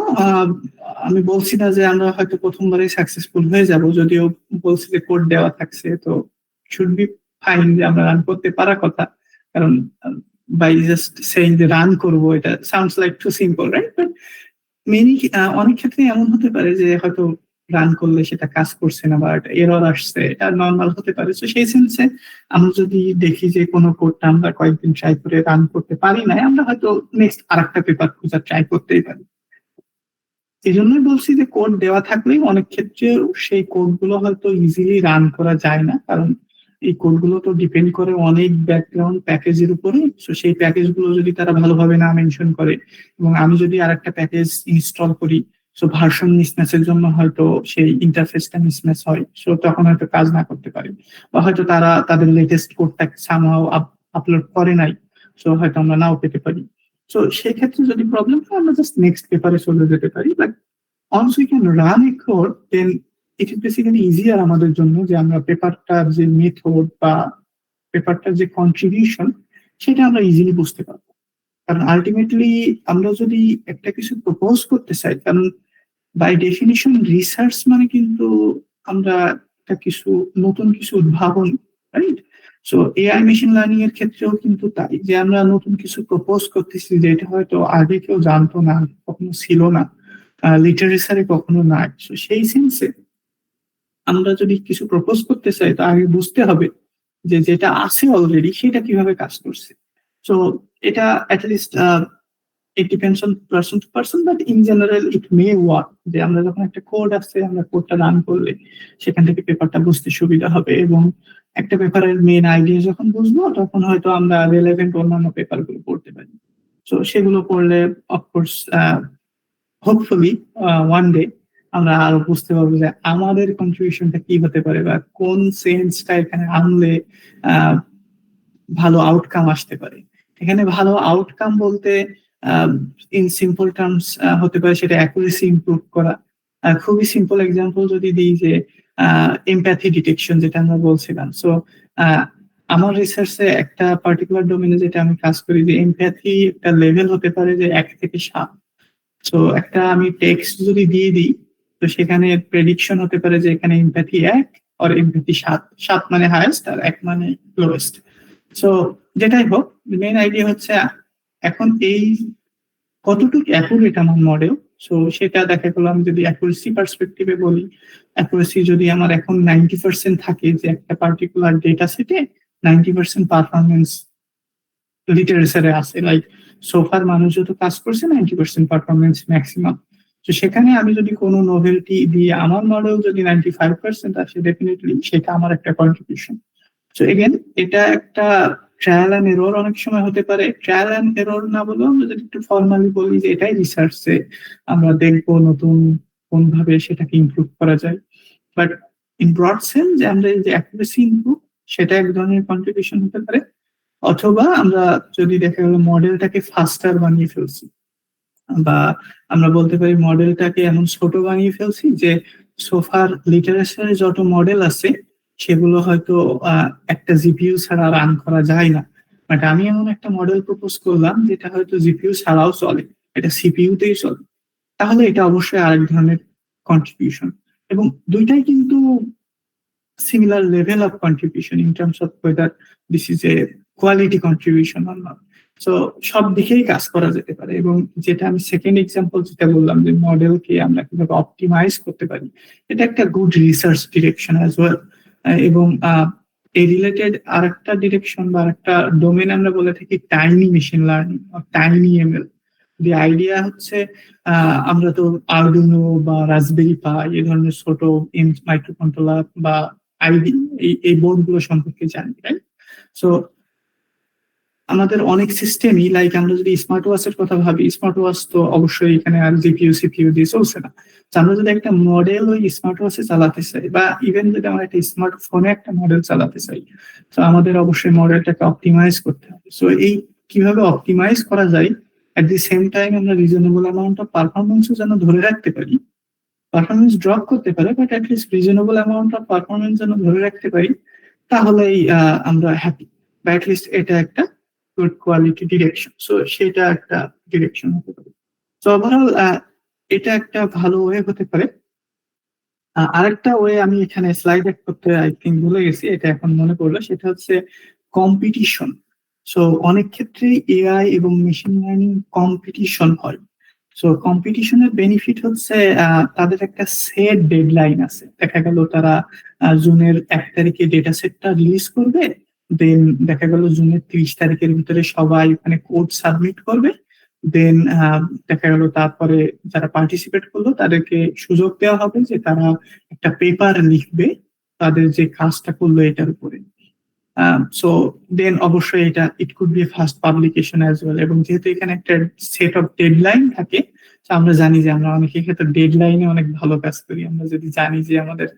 আমি বলছি না যে আমরা হয়তো প্রথমবারই সাকসেসফুল হয়ে যাব, যদিও বলছি যে কোড দেওয়া থাকছে, তো শুড বি ফাইন যে আমরা রান করতে পারার কথা। কারণ বাই জাস্ট সেইং যে রান করব, এটা sounds like to simple, right? But many অনেক ক্ষেত্রে এমন হতে পারে যে হয়তো রান করলে সেটা কাজ করছে না, বা এরর আসছে, এটা নর্মাল হতে পারে। তো সেই সেন্সে আমরা যদি দেখি যে কোনো কোডটা আমরা কয়েকদিন ট্রাই করে রান করতে পারি না, আমরা হয়তো নেক্সট আরেকটা পেপার খোঁজা ট্রাই করতেই পারি। এই জন্যই বলছি যে কোড দেওয়া থাকলেই অনেক ক্ষেত্রে সেই কোডগুলো হয়তো ইজিলি রান করা যায় না, কারণ এই কোডগুলো তো ডিপেন্ড করে অনেক ব্যাকগ্রাউন্ড প্যাকেজের উপরে। তো সেই প্যাকেজগুলো যদি তারা ভালোভাবে না মেনশন করে, এবং আমি যদি আরেকটা প্যাকেজ ইনস্টল করি, সো ভার্সন মিসম্যাচের জন্য হয়তো সেই ইন্টারফেসটা মিসম্যাচ হয়, সো তখন হয়তো কাজ না করতে পারে, বা হয়তো তারা তাদের লেটেস্ট কোডটা সামহাও আপলোড করে নাই, সো হয়তো আমরা নাও পেতে পারি। তো সেই ক্ষেত্রে যদি প্রবলেম হয়, আমরা জাস্ট নেক্সট পেপারে চলে যেতে পারি। But once we can run a code, then it is basically easier আমাদের জন্য, যে আমরা পেপারটার যে মেথড বা পেপারটার যে কন্ট্রিবিউশন, সেটা আমরা ইজিলি বুঝতে পারবো। কারণ আলটিমেটলি আমরা যদি একটা কিছু প্রপোজ করতে চাই, কারণ বাই ডেফিনিশন রিসার্চ মানে কিন্তু আমরা একটা কিছু নতুন কিছু উদ্ভাবন, right? So AI machine learning এর ক্ষেত্রেও কিন্তু তাই, যে আমরা নতুন কিছু প্রপোজ করতেছি, যে এটা হয়তো আগে কেউ জানতো না, কখনো ছিল না, লিটারেচারে কখনো নাই। তো সেই সেন্সে আমরা যদি কিছু প্রপোজ করতে চাই, তো আগে বুঝতে হবে যে যেটা আছে অলরেডি সেটা কিভাবে কাজ করছে। সো এটা at least it depends on person to person, but in general it May work. যে আমরা যখন একটা কোড আছে, আমরা কোডটা রান করলে সেখান থেকে পেপারটা বুঝতে সুবিধা হবে, এবং একটা পেপারের মেন আইডিয়া যখন বুঝবো, তখন হয়তো আমরা রিলেভেন্ট অন্যান্য পেপারগুলো পড়তে পারি। তো সেগুলো পড়লে অফকোর্স হোপফুলি ওয়ান ডে আমরা আরো বুঝতে পারবো যে আমাদের কন্ট্রিবিউশনটা কি হতে পারে বা কোন সেন্সটা এখানে আনলে আহ, ভালো আউটকাম আসতে পারে। এখানে ভালো আউটকাম বলতে ইন সিম্পল টার্মস হতে পারে সেটা অ্যাকুরেসি ইমপ্রুভ করা। খুবই সিম্পল এক্সাম্পল যদি দিই যে এমপ্যাথি ডিটেকশন যেটা আমরা বলছিলাম। সো আমার রিসার্চে একটা পার্টিকুলার ডোমেনে যেটা আমি কাজ করি যে এমপ্যাথি একটা লেভেল হতে পারে যে 1 থেকে 7। তো একটা আমি টেক্সট যদি দিয়ে দিই তো সেখানে প্রেডিকশন হতে পারে যে এখানে এমপ্যাথি 1 আর এমপ্যাথি 7। 7 মানে হায়েস্ট আর 1 মানে লোয়েস্ট। সো যেটাই হোক, মেইন আইডিয়া হচ্ছে এখন এই কতটুকু অ্যাকুরেট আমার মডেল। সো সেটা দেখা গেল আমি যদি অ্যাকুরেসি পার্সপেক্টিভে বলি, অ্যাকুরেসি যদি আমার এখন 90% থাকে যে একটা পার্টিকুলার ডেটা সেটে 90% পারফরমেন্স লিটারেচারে আছে, লাইক সোফার মানুষ যত কাজ করছে 90% পারফরমেন্স ম্যাক্সিমাম। তো সেখানে আমি যদি কোনো নোভেলটি দিয়ে আমার মডেল যদি 95% আসে, ডেফিনেটলি সেটা আমার একটা কন্ট্রিবিউশন। তো এগেন এটা একটা ট্রায়াল অ্যান্ড এরর অনেক সময় হতে পারে। ট্রায়াল অ্যান্ড এরর না বলেও আমরা যদি একটু ফর্মালি বলি যে এটাই রিসার্চে আমরা দেখবো নতুন কোন ভাবে সেটাকে ইমপ্রুভ করা যায়। বাট ইন ব্রড সেন্স যে আমরা এই যে অ্যাকুরেসি ইমপ্রুভ, সেটা এক ধরনের কন্ট্রিবিউশন হতে পারে। অথবা আমরা যদি দেখা গেল মডেলটাকে ফাস্টার বানিয়ে ফেলছি, বা আমরা বলতে পারি মডেলটাকে এমন ছোট বানিয়ে ফেলছি যে সোফার লিটারেচারে যত মডেল আছে সেগুলো হয়তো একটা জিপিইউ ছাড়া রান করা যায় না। বাট আমি এমন একটা মডেল প্রপোজ করলাম যেটা হয়তো জিপিইউ ছাড়াও চলে, এটা সিপিইউ তেই চলে। তাহলে এটা অবশ্যই আরেক ধরনের কন্ট্রিবিউশন। এবং দুইটাই কিন্তু similar level of contribution in terms of whether this is a quality contribution or not. So সব দিকেই কাজ করা যেতে পারে। এবং যেটা আমি সেকেন্ড এক্সাম্পল যেটা বললাম যে মডেলকে আমরা কিভাবে অপটিমাইজ করতে পারি, এটা একটা good research direction as well. এবং এই রিলেটেড আরেকটা ডিরেকশন বা আরেকটা ডোমেন আমরা বলে থাকি tiny machine learning, tiny ML. দি আইডিয়া হচ্ছে আমরা তো আরডুইনো বা রাসবেরি পাই এই ধরনের ছোট মাইক্রো কন্ট্রোলার বা আইডি এই বোর্ড গুলো সম্পর্কে জানি, রাইট? সো আমাদের অনেক সিস্টেমই, লাইক আমরা যদি স্মার্ট ওয়াচের কথা ভাবি, স্মার্ট ওয়াচ তো অবশ্যই এখানে আর জিপিইউ সিপিইউ দিয়ে চলছে না। তো আমরা যদি একটা মডেল ওই স্মার্ট ওয়াচে চালাতে চাই, বা ইভেন যদি আমরা একটা স্মার্টফোনে একটা মডেল চালাতে চাই, তো আমাদের অবশ্যই মডেলটাকে অপটিমাইজ করতে হবে। সো এই কিভাবে অপটিমাইজ করা যায়, এট দি সেম টাইম আমরা রিজনেবল অ্যামাউন্ট অফ পারফরমেন্সও যেন ধরে রাখতে পারি। পারফরমেন্স ড্রপ করতে পারে but at least reasonable amount of performance যেন ধরে রাখতে পারি, তাহলেই আমরা হ্যাপি, বা অ্যাটলিস্ট এটা একটা গুড কোয়ালিটি ডিরেকশন। সো সেটা একটা ডিরেকশন হতে পারে। তো ওভারঅল এটা একটা ভালো ওয়ে হতে পারে। আরেকটা ওয়ে আমি এখানে স্লাইড অ্যাড করতে আই থিঙ্ক ভুলে গেছি, এটা এখন মনে পড়লো, সেটা হচ্ছে কম্পিটিশন। সো অনেক ক্ষেত্রে এআই এবং মেশিন লার্নিং কম্পিটিশন হয়। সো কম্পিটিশনের বেনিফিট হচ্ছে তাদের একটা সেট ডেডলাইন আছে। দেখা গেল তারা জুনের 1 তারিখে ডেটা সেটটা রিলিজ করবে, দেন দেখা গেল জুনের 30 তারিখের ভিতরে সবাই ওখানে কোড সাবমিট করবে। দেন দেখা গেল তারপরে যারা পার্টিসিপেট করলো তাদেরকে সুযোগ দেওয়া হবে যে তারা একটা পেপার লিখবে তাদের যে কাজটা করলো এটার উপরে। সো দেন অবশ্যই এটা it could be first publication as well. এবং যেহেতু এখানে একটা সেট অফ ডেডলাইন থাকে, তো আমরা জানি যে আমরা অনেকের ক্ষেত্রে ডেডলাইনে অনেক ভালো কাজ করি। আমরা যদি জানি যে আমাদের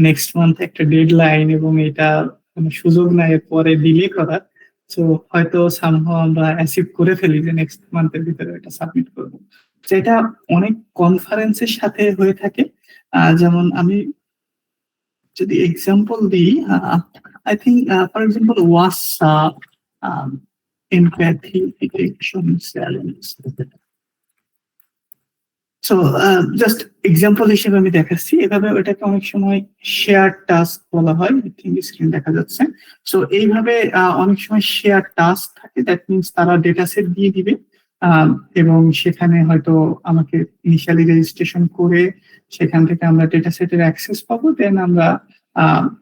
নেক্সট মান্থ একটা ডেডলাইন এবং এটা কোনো সুযোগ নাই এর পরে ডিলে করার, তো হয়তো সামহাও আমরা অ্যাচিভ করে ফেলি যে নেক্সট মান্থের ভিতরে এটা সাবমিট করবো। যেটা অনেক কনফারেন্সের সাথে হয়ে থাকে। যেমন আমি যদি এক্সাম্পল দিই, I think, for example, WhatsApp, empathy detection challenge. So just example হিসেবে আমি দেখাচ্ছি, এভাবে ওটাকে অনেক সময় শেয়ার টাস্ক বলা হয়। স্ক্রিন দেখা যাচ্ছে। সো এইভাবে অনেক সময় শেয়ার টাস্ক থাকে, দ্যাট মিনস তারা ডেটা সেট দিয়ে দিবে এবং সেখানে হয়তো আমাকে ইনিশিয়ালি রেজিস্ট্রেশন করে সেখান থেকে আমরা ডেটা সেটের অ্যাক্সেস পাবো। দেন আমরা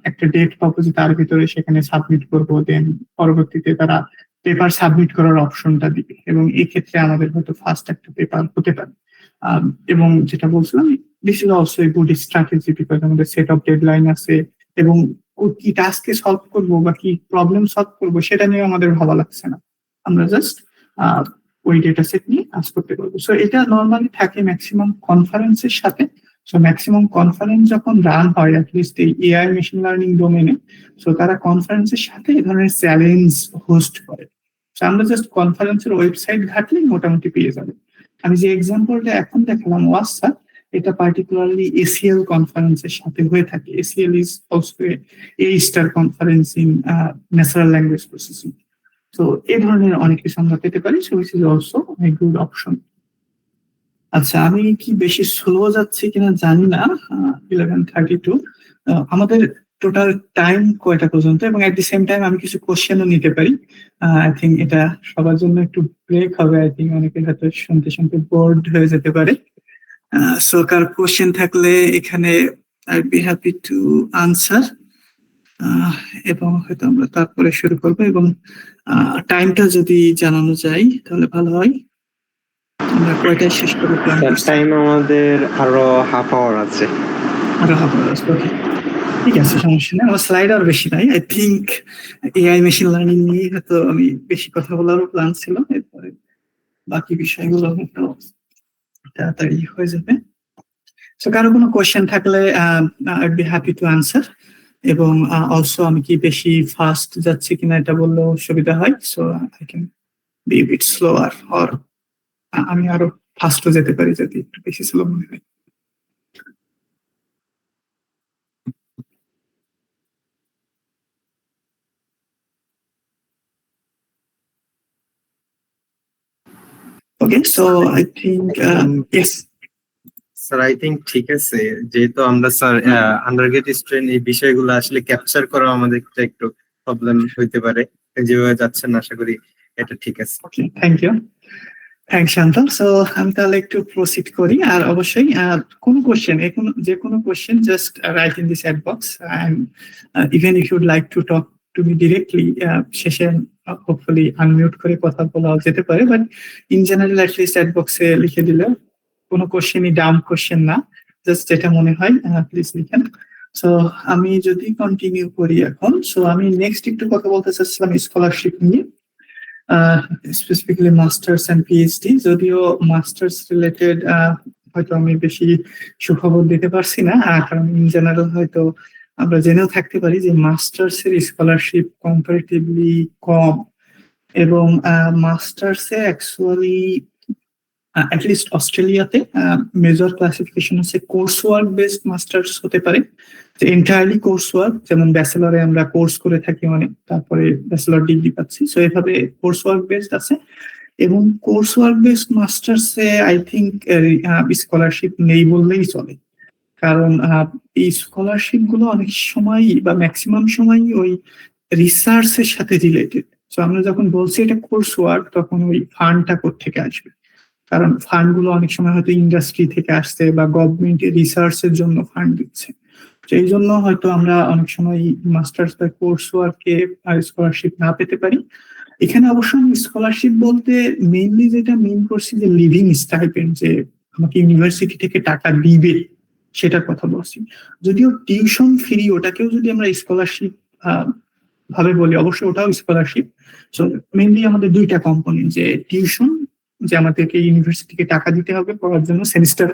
একটা ডেট পাবো যে তার ভিতরে সেখানে সাবমিট করবো। দেন পরবর্তীতে তারা পেপার সাবমিট করার অপশনটা দিবে এবং এই ক্ষেত্রে আমাদের হয়তো ফার্স্ট একটা পেপার হতে পারে। এবং যেটা বলছিলাম, this is also a good strategy because আমাদের সেট অফ ডেডলাইন আছে এবং কি টাস্কে সলভ করবো বা কি প্রবলেম সলভ করবো সেটা নিয়ে আমাদের ভাবা লাগছে না। আমরা জাস্ট ওই ডেটা সেট নিয়ে কাজ করতে পারবো। সো এটা নর্মালি থাকে ম্যাক্সিমাম কনফারেন্সের সাথে। সো ম্যাক্সিমাম কনফারেন্স যখন রান হয় অ্যাটলিস্ট এই এআই মেশিন লার্নিং ডোমেনে, সো তারা কনফারেন্সের সাথে এই ধরনের চ্যালেঞ্জ হোস্ট করে। So আমরা জাস্ট কনফারেন্সের ওয়েবসাইট ঘাটলেই মোটামুটি পেয়ে যাবে। আমি যে এক্সাম্পলটা এখন দেখালাম ওয়াসা, এটা পার্টিকুলারলি এসিএল কনফারেন্সের সাথে হয়ে থাকে। ACL is also a star conference in natural language processing. তো এই ধরনের অনেক কিছু আমরা পেতে পারি, so which is also a good option. আচ্ছা, আমি কি বেশি স্লো যাচ্ছি কিনা জানি না। 11:32 আমাদের টোটাল টাইম কয়টা পর্যন্ত, এবং এট দি সেম টাইম আমি কিছু কোশ্চেনও নিতে পারি। আই থিঙ্ক এটা সবার জন্য একটু ব্রেক হবে। আই থিঙ্ক অনেকে হয়তো শুনতে শুনতে বোর্ড হয়ে যেতে পারে। সো কার কোশ্চেন থাকলে এখানে I be happy to answer, এবং হয়তো আমরা তারপরে শুরু করবো। এবং টাইমটা যদি জানানো যায় তাহলে ভালো হয়। আমরা কয়টায় শেষ করবো প্ল্যান করছি? টাইম আমাদের আরো হাফ আওয়ার আছে। আরো হাফ আওয়ার আছে, ওকে ঠিক আছে, সমস্যা নেই। আমার স্লাইড আর বেশি নাই। I think AI machine learning নিয়ে হয়তো আমি বেশি কথা বলারও প্ল্যান ছিল, এরপরে বাকি বিষয়গুলো হয়তো তাড়াতাড়ি হয়ে যাবে। সো কারো কোনো কোয়েশ্চেন থাকলে I'd be happy to answer. এবং অলসো আমি কি বেশি ফাস্ট যাচ্ছি কিনা এটা বললেও সুবিধা হয়। So I can be bit slower, or আমি আরো ফাস্টও যেতে পারি যদি একটু বেশি স্লো মনে হয়। Okay, so I think yes sir, I think ঠিক আছে। যেহেতু আমরা স্যার আন্ডারগ্রেড স্টুডেন্ট, এই বিষয়গুলো আসলে ক্যাপচার করা আমাদের একটু প্রবলেম হইতে পারে। যেভাবে যাচ্ছেন আশা করি এটা ঠিক আছে। ওকে, থ্যাংক ইউ। থ্যাংক শান্তন। সো আমি তাহলে একটু প্রসিড করি। আর অবশ্যই কোনো কোশ্চেন, যে কোনো question just write in the chat box, and even if you'd like to talk to me directly, শেষে হোপফুলি আনমিউট করে কথা বলা যেতে পারে, but in general at least chat বক্সে লিখে দিলে কোনো কোশ্চেনই ডাম কোশ্চেন না, জাস্ট যেটা মনে হয় প্লিজ লিখেন। সো আমি যদি কন্টিনিউ করি এখন, সো আমি নেক্সট একটু কথা বলতে চাচ্ছিলাম স্কলারশিপ নিয়ে, স্পেসিফিক্যালি মাস্টার্স এন্ড পিএইচডি। যদিও মাস্টার্স রিলেটেড হয়তো আমি বেশি সুখবর দিতে পারছি না, কারণ ইন জেনারেল হয়তো আমরা জেনেও থাকতে পারি যে মাস্টার্স এর স্কলারশিপ কম্পারেটিভলি কম, এবং মাস্টার্স এ অ্যাকচুয়ালি অ্যাটলিস্ট অস্ট্রেলিয়াতে মেজর ক্লাসিফিকেশন হচ্ছে কোর্স ওয়ার্ক বেসড মাস্টার্স হতে পারে, এন্টায়ারলি কোর্স ওয়ার্ক। যেমন ব্যাচেলরে আমরা কোর্স করে থাকি অনেক, তারপরে ব্যাচেলর ডিগ্রি পাচ্ছি, সো এভাবে কোর্স ওয়ার্ক বেসড আছে। এবং কোর্স ওয়ার্ক বেসড মাস্টার্সে আই থিঙ্ক স্কলারশিপ নেই বললেই চলে, কারণ এই স্কলারশিপ গুলো অনেক সময় বা ম্যাক্সিমাম সময় ওই রিসার্চের সাথে রিলেটেড। তো আমরা যখন বলছি এটা কোর্স ওয়ার্ক, তখন ওই ফান্ডটা কোত্থেকে আসবে, কারণ ফান্ড গুলো অনেক সময় হয়তো ইন্ডাস্ট্রি থেকে আসছে বা গভর্নমেন্ট রিসার্চের জন্য ফান্ড দিচ্ছে। তো এই জন্য হয়তো আমরা অনেক সময় মাস্টার্স বা কোর্স ওয়ার্কে স্কলারশিপ না পেতে পারি। এখানে অবশ্য আমি স্কলারশিপ বলতে মেইনলি যেটা মেইন করছি যে লিভিং স্টাইপেন্ড, যে আমাকে ইউনিভার্সিটি থেকে টাকা দিবে সেটার কথা বলছি। যদিও টিউশন ফ্রি, ওটাকেও যদি আমরা স্কলারশিপ ভাবে বলি, অবশ্যই ওটাও স্কলারশিপ। সো মেইনলি আমাদের দুইটা কম্পোনেন্ট, যে টিউশন, যে আমাদেরকে ইউনিভার্সিটিকে টাকা দিতে হবে পড়ার জন্য, সেমিস্টার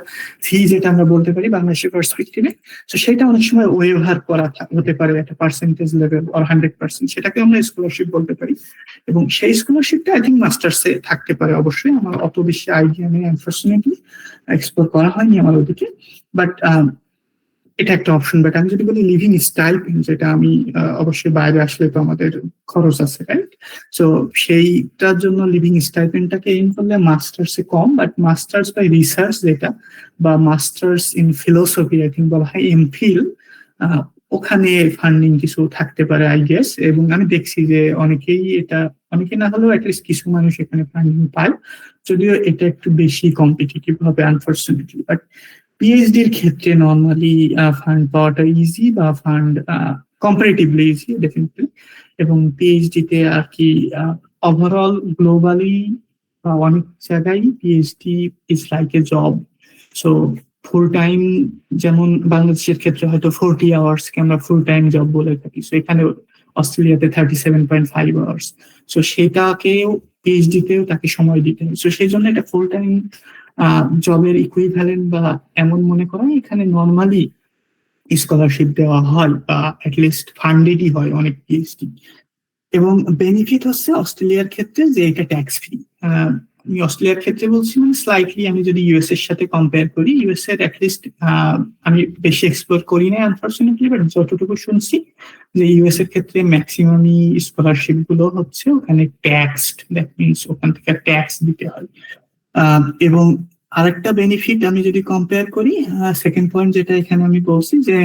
ফি যেটা আমরা বলতে পারি বাংলাদেশের পার্সপেক্টিভে। তো সেটা অনেক সময় ওয়েভার করা হতে পারে একটা পার্সেন্টেজ লেভেল অর 100%, সেটাকে আমরা স্কলারশিপ বলতে পারি। এবং সেই স্কলারশিপটা আই থিঙ্ক মাস্টার্সে থাকতে পারে। অবশ্যই আমার অত বেশি আইডিয়া নেই, আনফরচুনেটলি এক্সপ্লোর করা হয়নি আমার ওদিকে, বাট এটা একটা অপশন। বাট আমি যদি বলি লিভিং স্টাইপেন্ড, যেটা আমি অবশ্যই বাইরে আসলে তো আমাদের খরচ আছে, রাইট? সো সেইটার জন্য লিভিং স্টাইপেন্ডটাকে এইম করলে মাস্টার্সে কম, বাট মাস্টার্স বাই রিসার্চ যেটা, বা masters in philosophy I think বলা হয়, এমফিল, ওখানে ফান্ডিং কিছু থাকতে পারে আই গেস। এবং আমি দেখছি যে অনেকেই এটা, অনেকে না হলেও অ্যাটলিস্ট কিছু মানুষ এখানে ফান্ডিং পায়, যদিও এটা একটু বেশি কম্পিটিটিভ হবে আনফরচুনেটলি। বাট পিএইচডির ক্ষেত্রে নর্মালি ফান্ড পাওয়াটা ইজি, বা ফান্ড কম্পারেটিভলি ইজি ডেফিনেটলি। এবং পিএইচডিতে আর কি ওভারঅল গ্লোবালি অনেক জায়গায় PhD is like a job. So full time, যেমন বাংলাদেশের ক্ষেত্রে হয়তো 40 আওয়ার্স কে আমরা ফুল টাইম জব বলে থাকি, সো এখানে অস্ট্রেলিয়াতে 37.5 আওয়ার্স। সো সেটাকেও পিএইচডি তেও তাকে সময় দিতে হয়। তো সেই জন্য এটা ফুল টাইম জবের ইকুইভ্যালেন্ট বা এমন মনে করা এখানে নর্মালি স্কলারশিপ দেওয়া হয় বা অ্যাটলিস্ট ফান্ডেডই হয় অনেক পিএইচডি। এবং বেনিফিট হচ্ছে অস্ট্রেলিয়ার ক্ষেত্রে যে এটা ট্যাক্স ফ্রি। আমি অস্ট্রেলিয়ার ক্ষেত্রে বলছি মানে স্লাইটলি আমি যদি ইউএস এর সাথে কম্পেয়ার করি, ইউএস এর অ্যাটলিস্ট আমি বেশি এক্সপ্লোর করি না আনফরচুনেটলি, বাট যতটুকু শুনছি যে ইউএস এর ক্ষেত্রে ম্যাক্সিমামই স্কলারশিপ গুলো হচ্ছে ওখানে ট্যাক্সড, দ্যাট মিনস ওখান থেকে ট্যাক্স দিতে হয়। এবং আরেকটা বেনিফিট আমি যদি কম্পেয়ার করি, সেকেন্ড পয়েন্ট যেটা এখানে আমি বলছি যে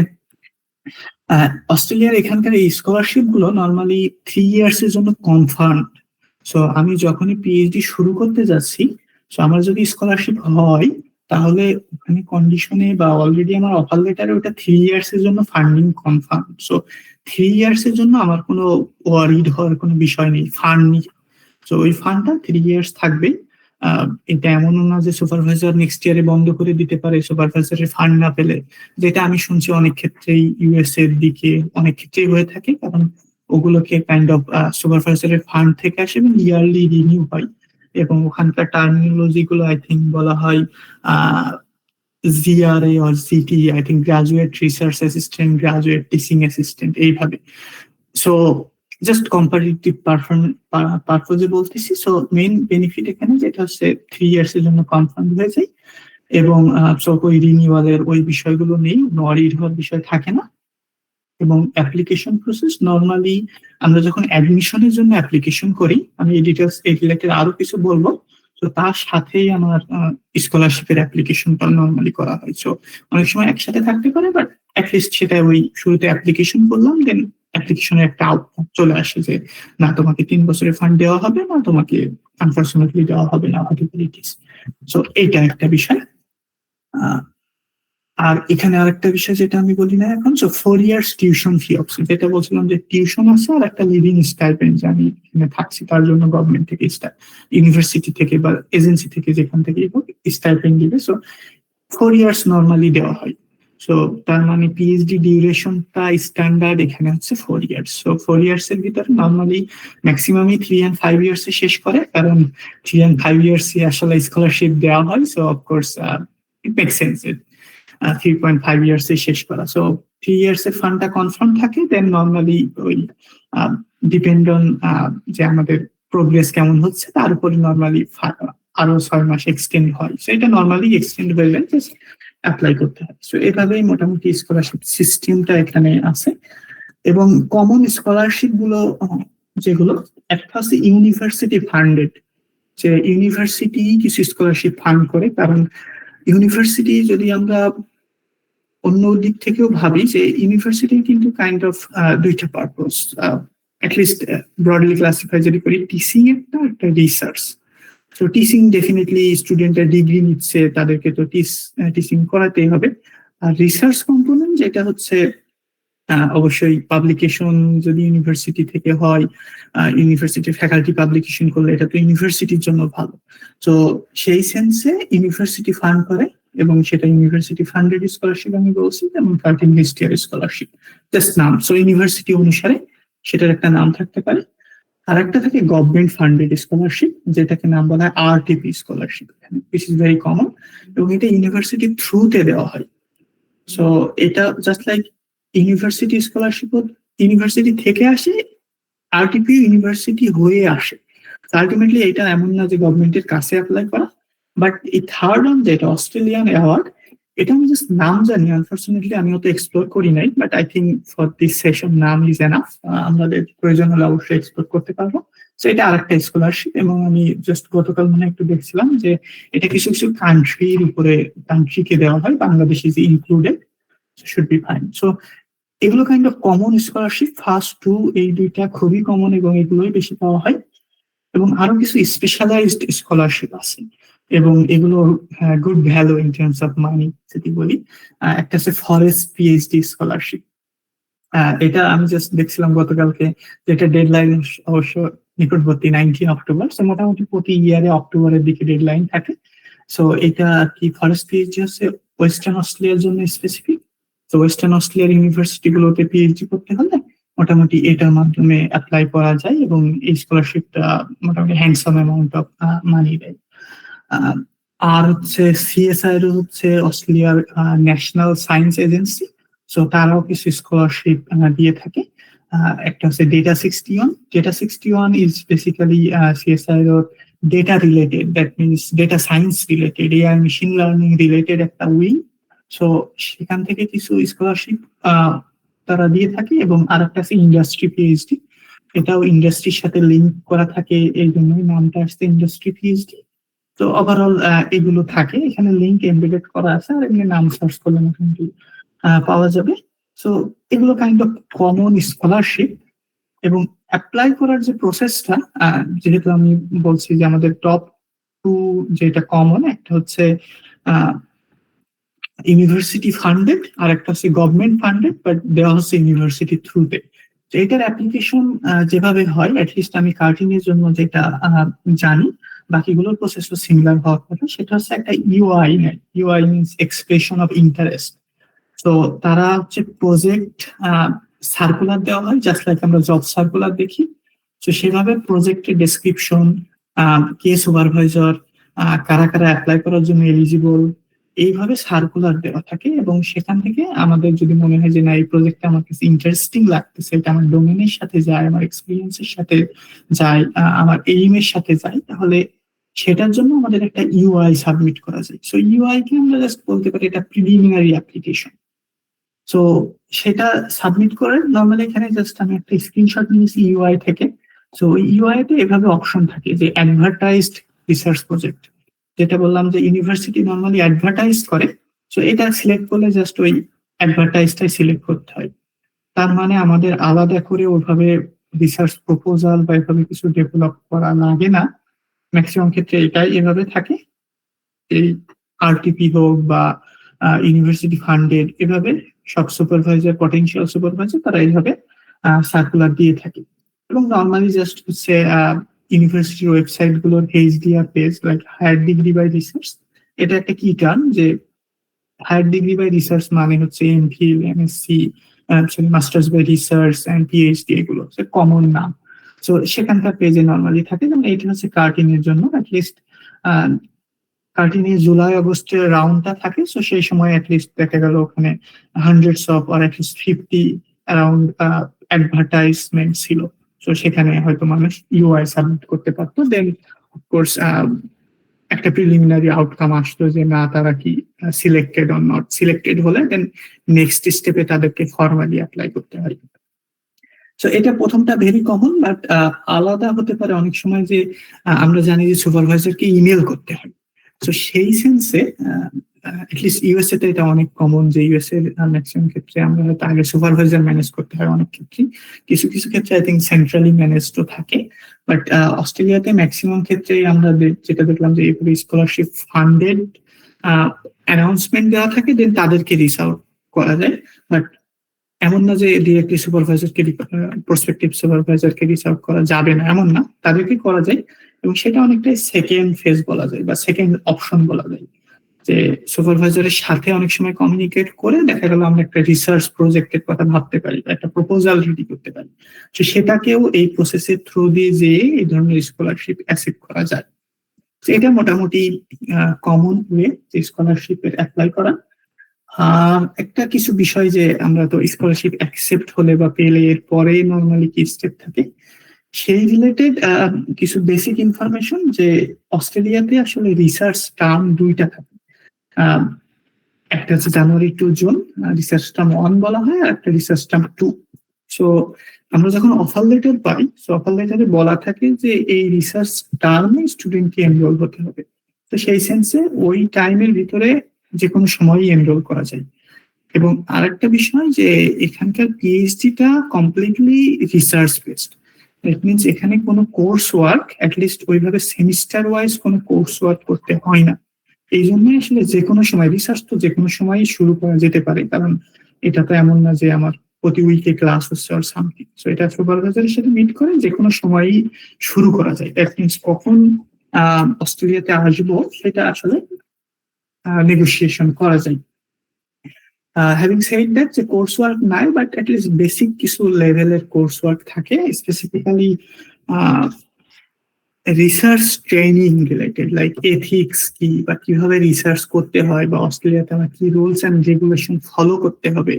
অস্ট্রেলিয়ার এখানকার এই স্কলারশিপ গুলো নর্মালি 3 ইয়ার্স এর জন্য কনফার্ম। সো আমি যখনই পিএইচডি শুরু করতে যাচ্ছি, সো আমার যদি স্কলারশিপ হয় তাহলে ওখানে কন্ডিশনে বা অলরেডি আমার অফার লেটারে ওটা 3 ইয়ার্স এর জন্য ফান্ডিং কনফার্ম। সো 3 ইয়ার্স এর জন্য আমার কোনো ওয়ারিড হওয়ার কোনো বিষয় নেই ফান্ড নিয়ে। তো ওই ফান্ডটা 3 ইয়ার্স থাকবে। এটা এমনও না যে সুপারভাইজার নেক্সট ইয়ারে বন্ধ করে দিতে পারে সুপারভাইজারের ফান্ড না পেলে, যেটা আমি শুনছি অনেক ক্ষেত্রেই ইউএস এর দিকে অনেক ক্ষেত্রেই হয়ে থাকে, কারণ ওগুলোকে কাইন্ড অফ সুপারভাইজারের ফান্ড থেকে আসে এবং ইয়ারলি রিনিউ হয়। এবং ওখানকার টার্মিনোলজি গুলো আই থিঙ্ক বলা হয় GRA or GT, I think graduate research assistant, graduate teaching assistant, এইভাবে। সো জাস্ট কম্পারেটিভ পারপোজে বলতেছি। সো মেইন বেনিফিট এখানে যেটা হচ্ছে 3 ইয়ার্স এর জন্য কনফার্ম হয়ে যায় এবং ওই রিনিউয়ালের ওই বিষয়গুলো নেই, নরিড হওয়ার বিষয় থাকে না। এবং অ্যাপ্লিকেশন প্রসেস নর্মালি আমরা যখন অ্যাডমিশনের জন্য অ্যাপ্লিকেশন করি, আমি এই ডিটেলস এই রিলেটেড আরো কিছু বলবো, তো তার সাথেই আমার স্কলারশিপের অ্যাপ্লিকেশনটা নর্মালি করা হয়। সো অনেক সময় একসাথে থাকতে পারে, বাট অ্যাটলিস্ট সেটা ওই শুরুতে অ্যাপ্লিকেশন করলাম, দেন অ্যাপ্লিকেশনের একটা আউটকাম চলে আসে যে না তোমাকে 3 বছরের ফান্ড দেওয়া হবে, না তোমাকে আনফরচুনেটলি দেওয়া হবে না, পসিবিলিটিস। সো এইটা একটা বিষয়। আর এখানে আরেকটা বিষয় যেটা আমি বলি না এখন, 4 ইয়ার্স টিউশন ফি অপশন, যেটা বলছিলাম যে টিউশন আছে আর একটা লিভিং স্টাইপেন্ড, যে আমি এখানে থাকছি তার জন্য গভর্নমেন্ট থেকে ইউনিভার্সিটি থেকে বা এজেন্সি থেকে যেখান থেকে স্টাইপেন্ড দিবে। সো 4 ইয়ার্স নর্মালি দেওয়া হয়। সো তার মানে পিএইচডি ডিউরেশনটা স্ট্যান্ডার্ড এখানে হচ্ছে 4 ইয়ার্স। সো 4 ইয়ার্স এর ভিতরে নর্মালি ম্যাক্সিমামই 3 and 5 ইয়ার্স এ শেষ করে, কারণ 3 and 5 ইয়ার্স এ আসলে স্কলারশিপ দেওয়া হয়। So of course it make sense 3.5 years এ শেষ করা। সো 3 ইয়ার্স এর ফান্ডটা কনফার্ম থাকে, দেন নর্মালি ওই ডিপেন্ড অন যে আমাদের প্রোগ্রেস কেমন হচ্ছে তার উপরে নর্মালি আরো 6 মাস এক্সটেন্ড হয়। সো এটা নর্মালি এক্সটেন্ড হয়ে যায়, জাস্ট অ্যাপ্লাই করতে হয়। সো এভাবেই মোটামুটি স্কলারশিপ সিস্টেমটা এখানে আছে। এবং কমন স্কলারশিপ গুলো যেগুলো, একটা হচ্ছে ইউনিভার্সিটি ফান্ডেড, যে ইউনিভার্সিটি কিছু স্কলারশিপ ফান্ড করে। কারণ ইউনিভার্সিটি যদি আমরা অন্য দিক থেকেও ভাবি, যে ইউনিভার্সিটির কিন্তু কাইন্ড অফ দুইটা পারপোজ, অ্যাটলিস্ট ব্রডলি ক্লাসিফাই যদি করি, টিচিং একটা রিসার্চ। তো টিচিং ডেফিনেটলি স্টুডেন্টরা ডিগ্রি নিচ্ছে, তাদেরকে তো টিচিং করাতেই হবে। আর রিসার্চ কম্পোনেন্ট যেটা হচ্ছে অবশ্যই পাবলিকেশন যদি ইউনিভার্সিটি থেকে হয়, ইউনিভার্সিটির ফ্যাকাল্টি পাবলিকেশন করলে এটা তো ইউনিভার্সিটির জন্য ভালো। তো সেই সেন্সে ইউনিভার্সিটি ফান্ড করে, এবং সেটা ইউনিভার্সিটি ফান্ডেড স্কলারশিপ আমি বলছি, এবং 13 নেক্সট ইয়ার স্কলারশিপ জাস্ট নাম। সো ইউনিভার্সিটি অনুসারে সেটার একটা নাম থাকতে পারে। আর একটা থাকে গভর্নমেন্ট ফান্ডেড স্কলারশিপ, যেটাকে নাম বলা হয় RTP scholarship, which is very common, এবং এটা ইউনিভার্সিটির থ্রুতে দেওয়া হয়। সো এটা just like university scholarship university থেকে আসে, আরটিপি ইউনিভার্সিটি হয়ে আসে। আলটিমেটলি এটা এমন না যে গভর্নমেন্টের কাছে অ্যাপ্লাই করা। বাট এই থার্ড অন যেটা অস্ট্রেলিয়ান অ্যাওয়ার্ড, এটা আমি জাস্ট নাম জানি, আনফরচুনেটলি আমি অত এক্সপ্লোর করি নাই, but I think for this session নাম ইজ এনাফ। আমাদের প্রয়োজন হলে অবশ্যই এক্সপ্লোর করতে পারবো। তো এটা আরেকটা স্কলারশিপ, এবং আমি জাস্ট গতকাল মনে একটু দেখছিলাম যে এটা কিছু কিছু কান্ট্রির উপরে, কান্ট্রিকে দেওয়া হয়, Bangladesh is included, should be fine. So এগুলো kind of common scholarship. First two এই দুইটা খুবই কমন, এবং এগুলোই বেশি পাওয়া হয়। এবং আরো কিছু স্পেশালাইজড স্কলারশিপ আছে, এবং এগুলো good value in terms of money যদি বলি। একটা আছে ফরেস্ট পিএইচডি স্কলারশিপ। এটা আমি জাস্ট দেখছিলাম গতকালকে, যেটা ডেডলাইন অবশ্য নিকটবর্তী 19 অক্টোবর। সো মোটামুটি প্রতি ইয়ারে অক্টোবরের দিকে ডেডলাইন থাকে। সো এটা আর কি, ফরেস্ট পিএইচডি হচ্ছে ওয়েস্টার্ন অস্ট্রেলিয়ার জন্য স্পেসিফিক। তো ওয়েস্টার্ন অস্ট্রেলিয়ার ইউনিভার্সিটি গুলোতে পিএইচডি করতে হলে মোটামুটি এটার মাধ্যমে অ্যাপ্লাই করা যায় এবং এই স্কলারশিপটা মোটামুটি হ্যান্ডসাম অ্যামাউন্ট অফ মানি দেয়। আহ, আর হচ্ছে সিএসআইআর হচ্ছে অস্ট্রেলিয়ার ন্যাশনাল সায়েন্স এজেন্সি, সো তারাও কিছু স্কলারশিপ দিয়ে থাকে। একটা হচ্ছে data 61 is basically CSIR data related, that means data science related, AI machine learning related একটা উইং। সো সেখান থেকে কিছু স্কলারশিপ তারা দিয়ে থাকে। এবং আর একটা আছে ইন্ডাস্ট্রি পিএইচডি, এটাও ইন্ডাস্ট্রির সাথে লিঙ্ক করা থাকে, এই জন্যই নামটা আসছে ইন্ডাস্ট্রি পিএইচডি। তো ওভারঅল এগুলো থাকে, এখানে লিঙ্ক এমবেডেড করা আছে, আর এমনি নাম সার্চ করলে মোটামুটি পাওয়া যাবে। সো এগুলো কাইন্ড অফ কমন স্কলারশিপ। এবং অ্যাপ্লাই করার যে প্রসেসটা, যেহেতু আমি বলছি যে আমাদের টপ টু যেটা কমন, একটা হচ্ছে ইউনিভার্সিটি ফান্ডেড আর একটা হচ্ছে গভর্নমেন্ট ফান্ডেড, বাট দেওয়া হচ্ছে ইউনিভার্সিটি থ্রুতে। তো এটার অ্যাপ্লিকেশন যেভাবে হয়, অ্যাটলিস্ট আমি কার্টিনের জন্য যেটা জানি, বাকিগুলোর প্রসেসও সিমিলার হওয়ার কথা। সেটা হচ্ছে একটা ইউআই নেয়, EOI means expression of interest. তো তারা হচ্ছে প্রজেক্ট সার্কুলার দেওয়া হয়, জাস্ট লাইক আমরা জব সার্কুলার দেখি। তো সেভাবে প্রজেক্টের ডেসক্রিপশন, কে সুপারভাইজার, কারা কারা অ্যাপ্লাই করার জন্য এলিজিবল, এইভাবে সার্কুলার দেওয়া থাকে। এবং সেখান থেকে আমাদের যদি মনে হয় যে না, এই প্রজেক্টটা আমার কাছে ইন্টারেস্টিং লাগতেছে, এটা আমার ডোমেনের সাথে যায়, আমার এক্সপিরিয়েন্সের সাথে যায়, আমার এইমের সাথে যায়, তাহলে সেটার জন্য আমাদের একটা ইউআই সাবমিট করা যায়। সো ইউআই কে আমরা জাস্ট বলতে পারি এটা প্রিলিমিনারি অ্যাপ্লিকেশন। সো সেটা সাবমিট করে নর্মালি এখানে জাস্ট আমি একটা স্ক্রিনশট নিয়েছি ইউআই থেকে। সো ইউআই তে এভাবে অপশন থাকে যে অ্যাডভার্টাইজড রিসার্চ প্রজেক্ট, যেটা বললাম যে ইউনিভার্সিটি নর্মালি অ্যাডভার্টাইজ করে। সো এটা সিলেক্ট করলে জাস্ট ওই অ্যাডভার্টাইজটাই সিলেক্ট করতে হয়। তার মানে আমাদের আলাদা করে ওইভাবে রিসার্চ প্রপোজাল বা এভাবে কিছু ডেভেলপ করা লাগে না। ম্যাক্সিমাম ক্ষেত্রে এটাই এভাবে থাকে। এই আরটিপি হোক বা ইউনিভার্সিটি ফান্ডেড, এভাবে সব সুপারভাইজার, পটেনশিয়াল সুপারভাইজার তারা এইভাবে সার্কুলার দিয়ে থাকে। এবং নর্মালি জাস্ট হচ্ছে ইউনিভার্সিটির ওয়েবসাইট গুলোর HDR page, like higher degree by research, এটা একটা কি টার্ম, যে হায়ার ডিগ্রি বাই রিসার্চ মানে হচ্ছে MPhil, MSc, masters by research and PhD, এগুলো হচ্ছে কমন নাম। তো সেখানকার পেজে নর্মালি থাকে। যেমন এইটা হচ্ছে কার্টিনের জন্য, অ্যাটলিস্ট কার্টিনে জুলাই আগস্টের রাউন্ডটা থাকে। সো সেই সময় অ্যাটলিস্ট দেখা গেল ওখানে hundreds of R at least 50 around advertisement ছিল। তো সেখানে হয়তো মানুষ ইউআই সাবমিট করতে পারতো। দেন অফকোর্স একটা প্রিলিমিনারি আউটকাম আসতো যে না, তারা কি সিলেক্টেড অর নট। সিলেক্টেড হলে দেন নেক্সট স্টেপে তাদেরকে ফর্মালি অ্যাপ্লাই করতে হয়। তো এটা প্রথমটা ভেরি কমন, বাট আলাদা হতে পারে অনেক সময়। যে আমরা জানি যে সুপারভাইজারকে ইমেল করতে হয়। তো সেই সেন্সে অ্যাটলিস্ট ইউএসএ তে এটা অনেক কমন, যে ইউএসএ ম্যাক্সিমাম ক্ষেত্রে আমরা হয়তো আগে সুপারভাইজার ম্যানেজ করতে হয় অনেক ক্ষেত্রে, কিছু কিছু ক্ষেত্রে আই থিঙ্ক সেন্ট্রালি ম্যানেজড থাকে। বাট অস্ট্রেলিয়াতে ম্যাক্সিমাম ক্ষেত্রে আমরা যেটা দেখলাম যে এইভাবে স্কলারশিপ ফান্ডেড অ্যানাউন্সমেন্ট দেওয়া থাকে, দেন তাদেরকে রিচ আউট করা যায়। বাট এমন না যে ডিরেক্টলি সুপারভাইজারকে, প্রসপেক্টিভ সুপারভাইজারকে রিচ আউট করা যাবে না, এমন না, তাদেরকে করা যায়। এবং সেটা অনেকটাই সেকেন্ড ফেজ বলা যায় বা সেকেন্ড অপশন বলা যায়, যে সুপারভাইজারের সাথে অনেক সময় কমিউনিকেট করে দেখা গেল আমরা একটা রিসার্চ প্রজেক্টের কথা ভাবতে পারি বা একটা প্রপোজাল রেডি করতে পারি। তো সেটাকেও এই প্রসেসের থ্রু দিয়ে যে এই ধরনের স্কলারশিপ অ্যাসেপ্ট করা যায়। তো এটা মোটামুটি কমন ওয়ে যে স্কলারশিপের অ্যাপ্লাই করা। একটা কিছু বিষয়, যে আমরা তো স্কলারশিপ অ্যাকসেপ্ট হলে বা পেলে এর পরে নর্মালি কি স্টেপ থাকে, সেই রিলেটেড কিছু বেসিক ইনফরমেশন। যে অস্ট্রেলিয়াতে আসলে রিসার্চ টার্ম দুইটা থাকে। একটা হচ্ছে জানুয়ারি টু জুন, রিসার্চ টার্ম 1 বলা হয়, আর একটা রিসার্চ টার্ম 2। সো আমরা যখন অফার লেটার পাই, সো অফার লেটারে বলা থাকে যে এই রিসার্চ টার্মে স্টুডেন্টকে এনরোল হতে হবে। তো সেই সেন্সে ওই টাইমের ভিতরে যে কোনো সময়ই এনরোল করা যায়। এবং আরেকটা বিষয়, যে এখানকার পিএইচডিটা completely research based. That means এখানে কোনো কোর্স ওয়ার্ক, অ্যাটলিস্ট ওইভাবে সেমিস্টার ওয়াইজ কোনো কোর্স ওয়ার্ক করতে হয় না। এই জন্যই আসলে যে কোনো সময় রিসার্চ তো যে কোনো সময়ই শুরু করা যেতে পারে, কারণ এটা তো এমন না যে আমার প্রতি উইকে ক্লাস হচ্ছে আর সামথিং। সো এটা সুপারভাইজারের সাথে মিট করে যে কোনো সময়ই শুরু করা যায়। দ্যাট মিনস কখন অস্ট্রেলিয়াতে আসবো সেটা আসলে নেগোসিয়েশন করা যায়। হ্যাভিং সেড দ্যাট যে কোর্স ওয়ার্ক নাই, বাট অ্যাটলিস্ট বেসিক কিছু লেভেলের কোর্স ওয়ার্ক থাকে, specifically research training related, like ethics কি বা কিভাবে রিসার্চ করতে হয়, বা অস্ট্রেলিয়াতে আমার কি রুলস অ্যান্ড রেগুলেশন ফলো করতে হবে,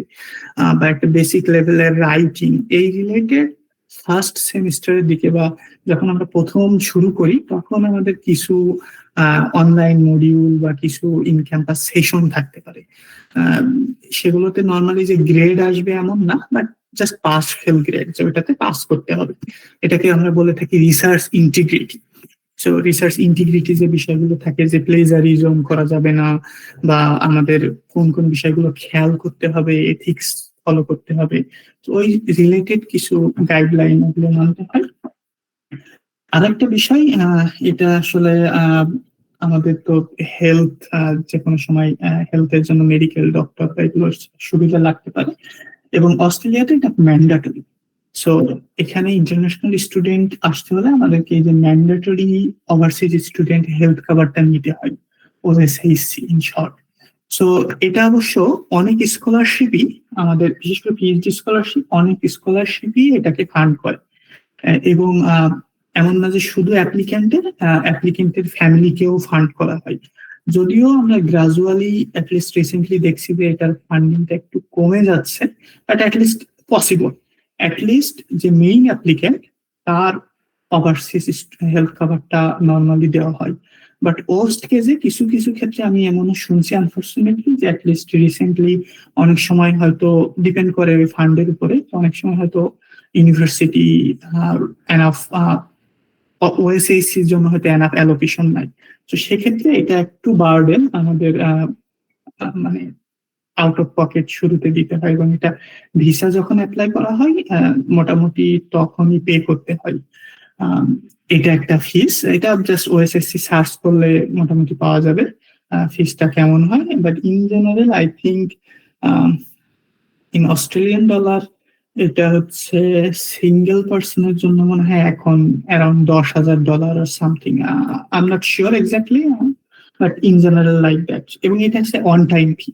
বা একটা বেসিক লেভেলের রাইটিং, এই রিলেটেড ফার্স্ট সেমিস্টারের দিকে বা যখন আমরা প্রথম শুরু করি তখন আমাদের কিছু অনলাইন মডিউল বা কিছু ইন ক্যাম্পাস সেশন থাকতে পারে। সেগুলোতে নর্মালি যে গ্রেড আসবে এমন না, but just pass fail grade, যে ওটাতে পাস করতে হবে। এটাকে আমরা বলে থাকি research integrity. So research integrity যে বিষয়গুলো থাকে, যে প্লেজারিজম করা যাবে না, বা আমাদের কোন কোন বিষয়গুলো খেয়াল করতে হবে, এথিক্স ফলো করতে হবে, তো ওই রিলেটেড কিছু গাইডলাইন ওগুলো মানতে হয়। আরেকটা বিষয়, এটা আসলে আমাদের তো হেলথ, যে কোনো সময় হেলথের জন্য মেডিকেল ডক্টর এগুলোর সুবিধা লাগতে পারে, এবং অস্ট্রেলিয়াতে এটা ম্যান্ডেটরি। সো এখানে ইন্টারন্যাশনাল স্টুডেন্ট আসতে হলে আমাদেরকে এই যে ম্যান্ডেটরি ওভারসিজ স্টুডেন্ট হেলথ কভারটা নিতে হয়, ওএসএইচসি ইন শর্ট। সো এটা অবশ্য অনেক স্কলারশিপই, আমাদের বিশেষ করে পিএইচডি স্কলারশিপ, অনেক স্কলারশিপই এটাকে ফান্ড করে। এবং এমন না যে শুধু অ্যাপ্লিকেন্টের ফ্যামিলিকেও ফান্ড করা হয়। যদিও আমরা গ্রাজুয়ালি অ্যাটলিস্ট রিসেন্টলি দেখছি যে এটার ফান্ডিংটা একটু কমে যাচ্ছে, বাট অ্যাটলিস্ট পসিবল। অ্যাটলিস্ট যে মেইন অ্যাপ্লিকেন্ট তার ওভারসিজ হেলথ কভারটা নর্মালি দেওয়া হয়। বাট ওয়ার্স্ট কেসে কিছু কিছু ক্ষেত্রে আমি এমনও শুনছি আনফর্চুনেটলি, যে অ্যাটলিস্ট রিসেন্টলি অনেক সময় হয়তো ডিপেন্ড করে ওই ফান্ডের উপরে, অনেক সময় হয়তো ইউনিভার্সিটি এনাফ ওএসএইচসির জন্য হয়তো এনাফ অ্যালোকেশন নাই। তো সেক্ষেত্রে এটা একটু বার্ডেন আমাদের, মানে আউট অফ পকেট শুরুতে দিতে হয়, এবং এটা ভিসা যখন অ্যাপ্লাই করা হয় মোটামুটি তখনই পে করতে হয়। এটা একটা ফিস, এটা জাস্ট ওএসএসসি সার্চ করলে মোটামুটি পাওয়া যাবে ফিসটা কেমন হয়। But in general I think in Australian dollar এটা হচ্ছে সিঙ্গেল পার্সনের জন্য মনে হয় এখন অ্যারাউন্ড $10,000 আর something, I am not sure exactly, but in general like that. এবং এটা হচ্ছে one time fee.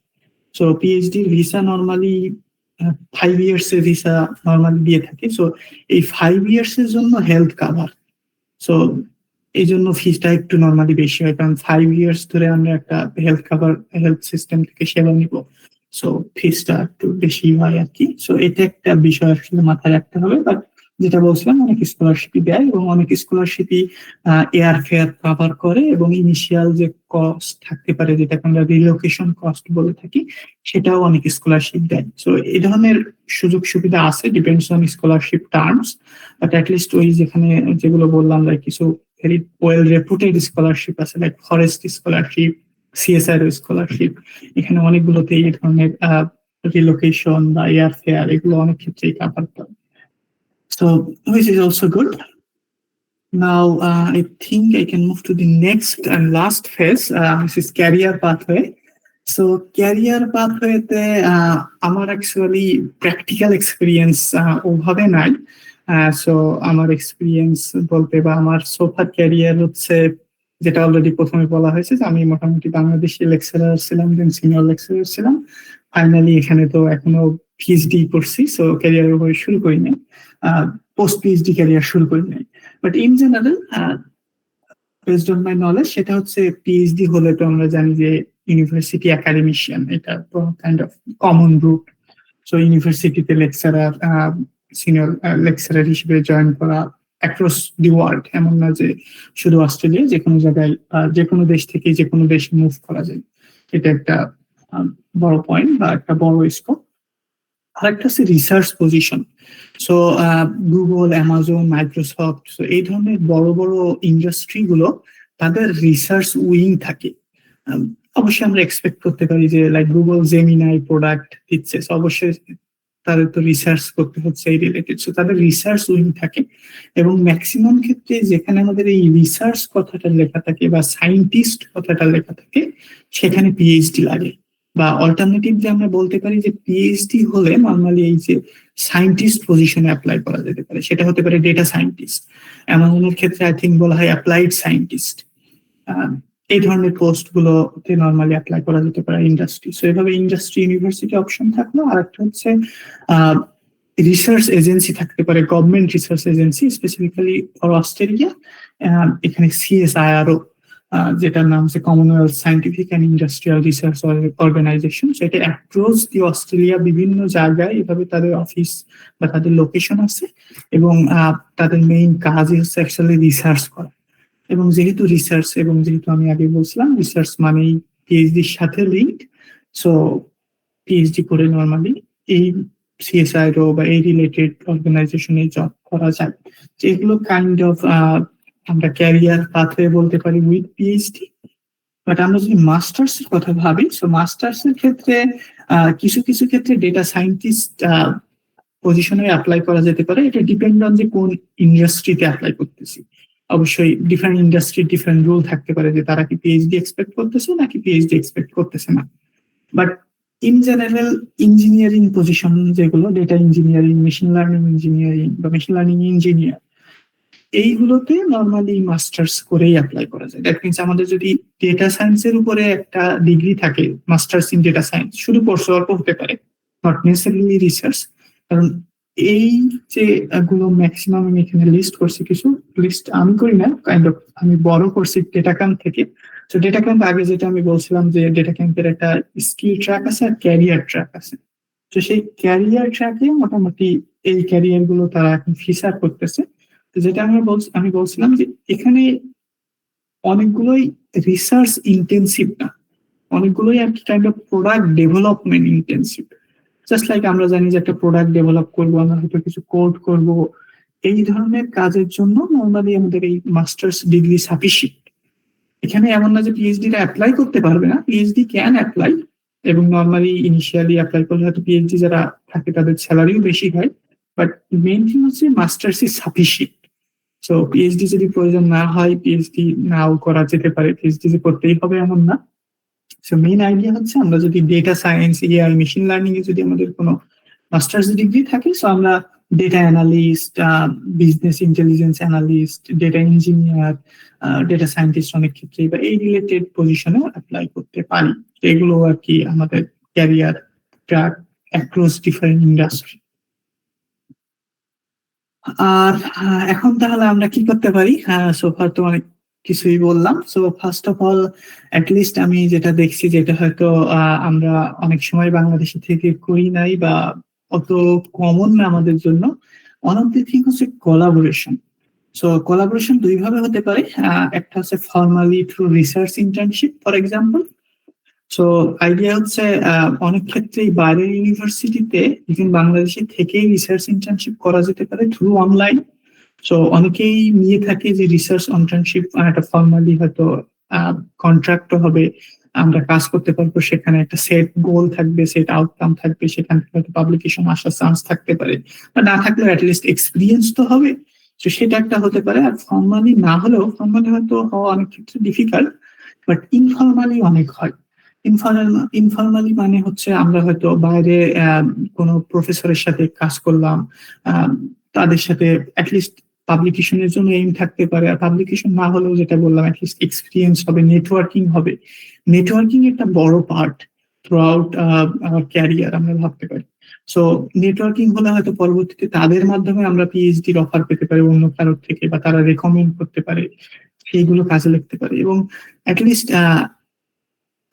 So PhD visa normally 5 years এর ভিসা নর্মালি দিয়ে থাকে। সো এই 5 ইয়ার্স এর জন্য হেলথ কাভার, সো এই জন্য ফিসটা একটু নর্মালি বেশি হয়, কারণ 5 ইয়ার্স ধরে আমরা একটা হেলথ কাভার হেলথ সিস্টেম থেকে সেবা নিব, সো ফিসটা একটু বেশি হয় আর কি। সো এটা একটা বিষয় আসলে মাথায় রাখতে হবে। বাট যেটা বলছিলাম, অনেক স্কলারশিপই দেয়, এবং অনেক স্কলারশিপই এয়ার ফেয়ার কভার করে, এবং ইনিশিয়াল যে কস্ট থাকতে পারে যেটাকে আমরা রিলোকেশন কস্ট বলে থাকি, সেটাও অনেক স্কলারশিপ দেয়। সো এই ধরনের সুযোগ সুবিধা আছে, depends on scholarship terms. But at least ওই যেখানে যেগুলো বললাম, লাইক কিছু ভেরি ওয়েল রেপুটেড স্কলারশিপ আছে, লাইক ফরেস্ট স্কলারশিপ, সিএসআরও স্কলারশিপ, এখানে অনেকগুলোতে এই ধরনের রিলোকেশন বা এয়ার ফেয়ার এগুলো অনেক ক্ষেত্রেই কাভার করে। So which is also good. Now I think I can move to the next and last phase, which is career pathway. So career pathway তে আমার অ্যাকচুয়ালি প্র্যাকটিক্যাল এক্সপিরিয়েন্স ওভাবে নাই। So আমার experience বলতে বা আমার সোফার ক্যারিয়ার হচ্ছে, যেটা অলরেডি প্রথমে বলা হয়েছে, যে আমি মোটামুটি বাংলাদেশি লেকচারার ছিলাম, দেন সিনিয়র লেকচারার ছিলাম। ফাইনালি এখানে তো এখনো পিএইচডি করছি, সো ক্যারিয়ারের উপরে শুরু করি নাই, পোস্ট পিএইচডি ক্যারিয়ার শুরু করি নাই। But in general based on my knowledge, সেটা হচ্ছে পিএইচডি হলে তো আমরা জানি যে ইউনিভার্সিটি একাডেমিশিয়ান, এটা তো kind of common route. So ইউনিভার্সিটিতে লেকচারার, সিনিয়র লেকচারার হিসেবে জয়েন করা অ্যাক্রস দি ওয়ার্ল্ড, এমন না যে শুধু অস্ট্রেলিয়া, যে কোনো জায়গায় যে কোনো দেশ থেকে যে কোনো দেশে মুভ করা যায়। এটা একটা বড় পয়েন্ট বা একটা বড় স্কোপ। আরেকটা হচ্ছে research position. So Google, Amazon, Microsoft, so এই ধরনের বড় বড় ইন্ডাস্ট্রি গুলো, তাদের রিসার্চ উইং থাকে। অবশ্যই আমরা এক্সপেক্ট করতে পারি যে লাইক গুগল জেমিনাই প্রোডাক্ট দিচ্ছে, অবশ্যই তাদের তো রিসার্চ করতে হচ্ছে এই রিলেটেড। সো তাদের রিসার্চ উইং থাকে, এবং ম্যাক্সিমাম ক্ষেত্রে যেখানে আমাদের এই রিসার্চ কথাটা লেখা থাকে বা সায়েন্টিস্ট কথাটা লেখা থাকে, সেখানে পিএইচডি লাগে। বা অল্টারনেটিভলি আমরা বলতে পারি যে পিএইচডি হলে নর্মালি এই যে সায়েন্টিস্ট পজিশনে অ্যাপ্লাই করা যেতে পারে, সেটা হতে পারে ডেটা সায়েন্টিস্ট। অ্যামাজনের ক্ষেত্রে আই থিঙ্ক বলা হয় অ্যাপ্লাইড সায়েন্টিস্ট। এই ধরনের পোস্ট গুলোতে নর্মালি অ্যাপ্লাই করা যেতে পারে ইন্ডাস্ট্রি। সো এভাবে ইন্ডাস্ট্রি ইউনিভার্সিটি অপশন থাকলো। আর একটা হচ্ছে রিসার্চ এজেন্সি থাকতে পারে, government research agency specifically for Australia. এখানে সিএসআইআরও, যেটার নাম হচ্ছে Commonwealth Scientific and Industrial Research Organisation. সেটা অ্যাক্রস দি অস্ট্রেলিয়া বিভিন্ন জায়গায় এভাবে তাদের অফিস বা তাদের লোকেশন আছে, এবং তাদের মেইন কাজই হচ্ছে অ্যাকচুয়ালি রিসার্চ করা। এবং যেহেতু রিসার্চ, এবং যেহেতু আমি আগে বলছিলাম রিসার্চ মানেই পিএইচডির সাথে লিঙ্ক, সো পিএইচডি করে নর্মালি এই সিএসআইরও বা এই রিলেটেড অর্গানাইজেশনে জব করা যায়। যেগুলো কাইন্ড অফ আমরা ক্যারিয়ার পাথওয়ে বলতে পারি উইথ পিএইচডি। বাট আমরা যদি মাস্টার্স এর কথা ভাবি, সো মাস্টার্স এর ক্ষেত্রে কিছু কিছু ক্ষেত্রে ডেটা সায়েন্টিস্ট পজিশনে অ্যাপ্লাই করা যেতে পারে। এটা ডিপেন্ড অন যে কোন ইন্ডাস্ট্রিতে অ্যাপ্লাই করতেছি। অবশ্যই ডিফারেন্ট ইন্ডাস্ট্রির ডিফারেন্ট রুল থাকতে পারে যে তারা কি পিএইচডি এক্সপেক্ট করতেছে নাকি পিএইচডি এক্সপেক্ট করতেছে না। But in general engineering position যেগুলো, data engineering, machine learning engineering বা মেশিন লার্নিং ইঞ্জিনিয়ার, এইগুলোতে নর্মালি মাস্টার্স করেই অ্যাপ্লাই করা যায়। দ্যাট মিনস আমাদের যদি ডেটা সায়েন্সের উপরে একটা ডিগ্রি থাকে, মাস্টার্স ইন ডেটা সায়েন্স, শুধু কোর্স অল্প হতে পারে, নট নেসেসারিলি রিসার্চ। কারণ এই যে গুলো ম্যাক্সিমাম আমি এখানে লিস্ট করছি, কিছু লিস্ট আমি করি না, কাইন্ড অফ আমি বড় করছি ডেটা ক্যাম্প থেকে। তো ডেটা ক্যাম্প আগে যেটা আমি বলছিলাম যে ডেটা ক্যাম্পের একটা স্কিল ট্র্যাক আছে আর ক্যারিয়ার ট্র্যাক আছে। তো সেই ক্যারিয়ার ট্র্যাকে মোটামুটি এই ক্যারিয়ার গুলো তারা এখন ফিচার করতেছে। তো যেটা আমি বলছিলাম যে এখানে অনেকগুলোই রিসার্চ ইন্টেন্সিভ না, অনেকগুলোই আর কি kind of product development intensive. Just like আমরা জানি যে একটা প্রোডাক্ট ডেভেলপ করবো, আমরা হয়তো কিছু কোড করব, এই ধরনের কাজের জন্য নর্মালি আমাদের এই মাস্টার্স ডিগ্রি সাফিসিয়েন্ট। এখানে এমন না যে পিএইচডিটা অ্যাপ্লাই করতে পারবে না, পিএইচডি ক্যান অ্যাপ্লাই, এবং নর্মালি ইনিশিয়ালি অ্যাপ্লাই করলে হয়তো পিএইচডি যারা থাকে তাদের স্যালারিও বেশি হয়। বাট মেইন থিং হচ্ছে masters is sufficient. So PhD যদি প্রয়োজন না হয়, পিএইচডি নাও করা যেতে পারে, পিএইচডি যে করতেই হবে এমন না। সো মেইন আইডিয়া হচ্ছে আমরা যদি data science, AI, machine learning এ যদি আমাদের কোনো মাস্টার্স ডিগ্রি থাকে, সো আমরা data analyst, business intelligence analyst, data engineer, data scientist অনেক ক্ষেত্রে বা এই রিলেটেড পজিশনে অ্যাপ্লাই করতে পারি। এগুলো আর কি আমাদের career track across different industry. আর এখন তাহলে আমরা কি করতে পারি? সোফার তো অনেক কিছুই বললাম। So first of all, at least আমি যেটা দেখছি, যেটা হয়তো আমরা অনেক সময় বাংলাদেশে থেকে করি নাই বা অত কমন না আমাদের জন্য, ওয়ান অফ দি থিং হচ্ছে কোলাবোরেশন। সো কোলাবোরেশন দুই ভাবে হতে পারে। একটা হচ্ছে formally through research internship for example. So idea হচ্ছে অনেক ক্ষেত্রেই বাইরের ইউনিভার্সিটিতে ইভেন বাংলাদেশে থেকেই রিসার্চ ইন্টার্নশিপ করা যেতে পারে থ্রু অনলাইন। সো অনেকেই নিয়ে থাকে যে রিসার্চ ইন্টার্নশিপ একটা ফর্মালি হয়তো কন্ট্রাক্ট হবে, আমরা কাজ করতে পারবো, সেখানে একটা সেট গোল থাকবে, সেট আউটকাম থাকবে, সেখান থেকে হয়তো পাবলিকেশন আসার চান্স থাকতে পারে, বা না থাকলেও অ্যাটলিস্ট এক্সপিরিয়েন্স তো হবে। তো সেটা একটা হতে পারে। আর ফর্মালি না হলেও, ফর্মালি হয়তো হওয়া অনেক ক্ষেত্রে ডিফিকাল্ট, বাট ইনফর্মালি অনেক হয়। ইনফর্মালি মানে হচ্ছে আমরা হয়তো বাইরে কোনো প্রফেসরের সাথে কাজ করলাম, তাদের সাথে অ্যাটলিস্ট পাবলিকেশনের জন্য এইম থাকতে পারে। আর পাবলিকেশন না হলেও যেটা বললাম, অ্যাটলিস্ট এক্সপিরিয়েন্স হবে, নেটওয়ার্কিং হবে। নেটওয়ার্কিং একটা বড় part through out our career আমরা ভাবতে পারি। সো নেটওয়ার্কিং হলে হয়তো পরবর্তীতে তাদের মাধ্যমে আমরা পিএইচডির অফার পেতে পারি অন্য কারোর থেকে, বা তারা রেকমেন্ড করতে পারে, সেইগুলো কাজে লাগতে পারে। এবং অ্যাটলিস্ট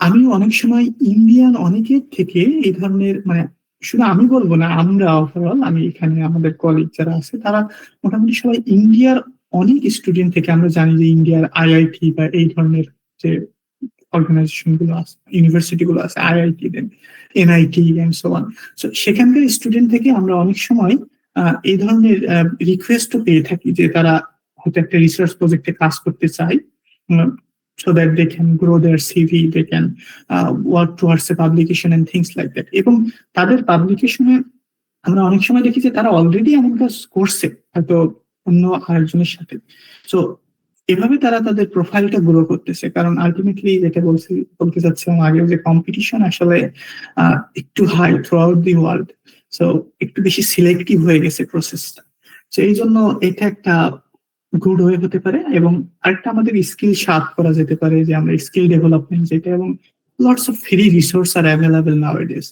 আমি অনেক সময় ইন্ডিয়ান অনেকের থেকে এই ধরনের, মানে শুধু আমি বলবো না, আমরা ওভারঅল, আমি এখানে আমাদের কলিগ যারা আছে তারা মোটামুটি সবাই ইন্ডিয়ার অনেক স্টুডেন্ট থেকে, আমরা জানি যে ইন্ডিয়ার আইআইটি বা এই ধরনের যে অর্গানাইজেশন গুলো আছে, ইউনিভার্সিটি গুলো আছে, IIT then NIT and so on, so সেখানকার স্টুডেন্ট থেকে আমরা অনেক সময় এই ধরনের রিকোয়েস্টও পেয়ে থাকি যে তারা হয়তো একটা রিসার্চ প্রজেক্টে কাজ করতে চায়, so that they can grow their CV, they can work towards a publication and things like that. এবং তাদের পাবলিকেশনে আমরা অনেক সময় দেখি যে তারা অলরেডি এমন কাজ করছে হয়তো অন্য আরেকজনের সাথে। সো এভাবে তারা তাদের প্রোফাইলটা গ্রো করতেছে। কারণ আলটিমেটলি যেটা বলতে চাচ্ছিলাম আগেও, যে কম্পিটিশন আসলে একটু high throughout the world. So একটু বেশি সিলেক্টিভ হয়ে গেছে প্রসেসটা। তো এই জন্য এটা একটা গুড ওয়ে হতে পারে। এবং আরেকটা আমাদের স্কিল শার্প করা যেতে পারে, যে আমরা স্কিল ডেভেলপমেন্ট যেটা, এবং lots of free resource are available nowadays.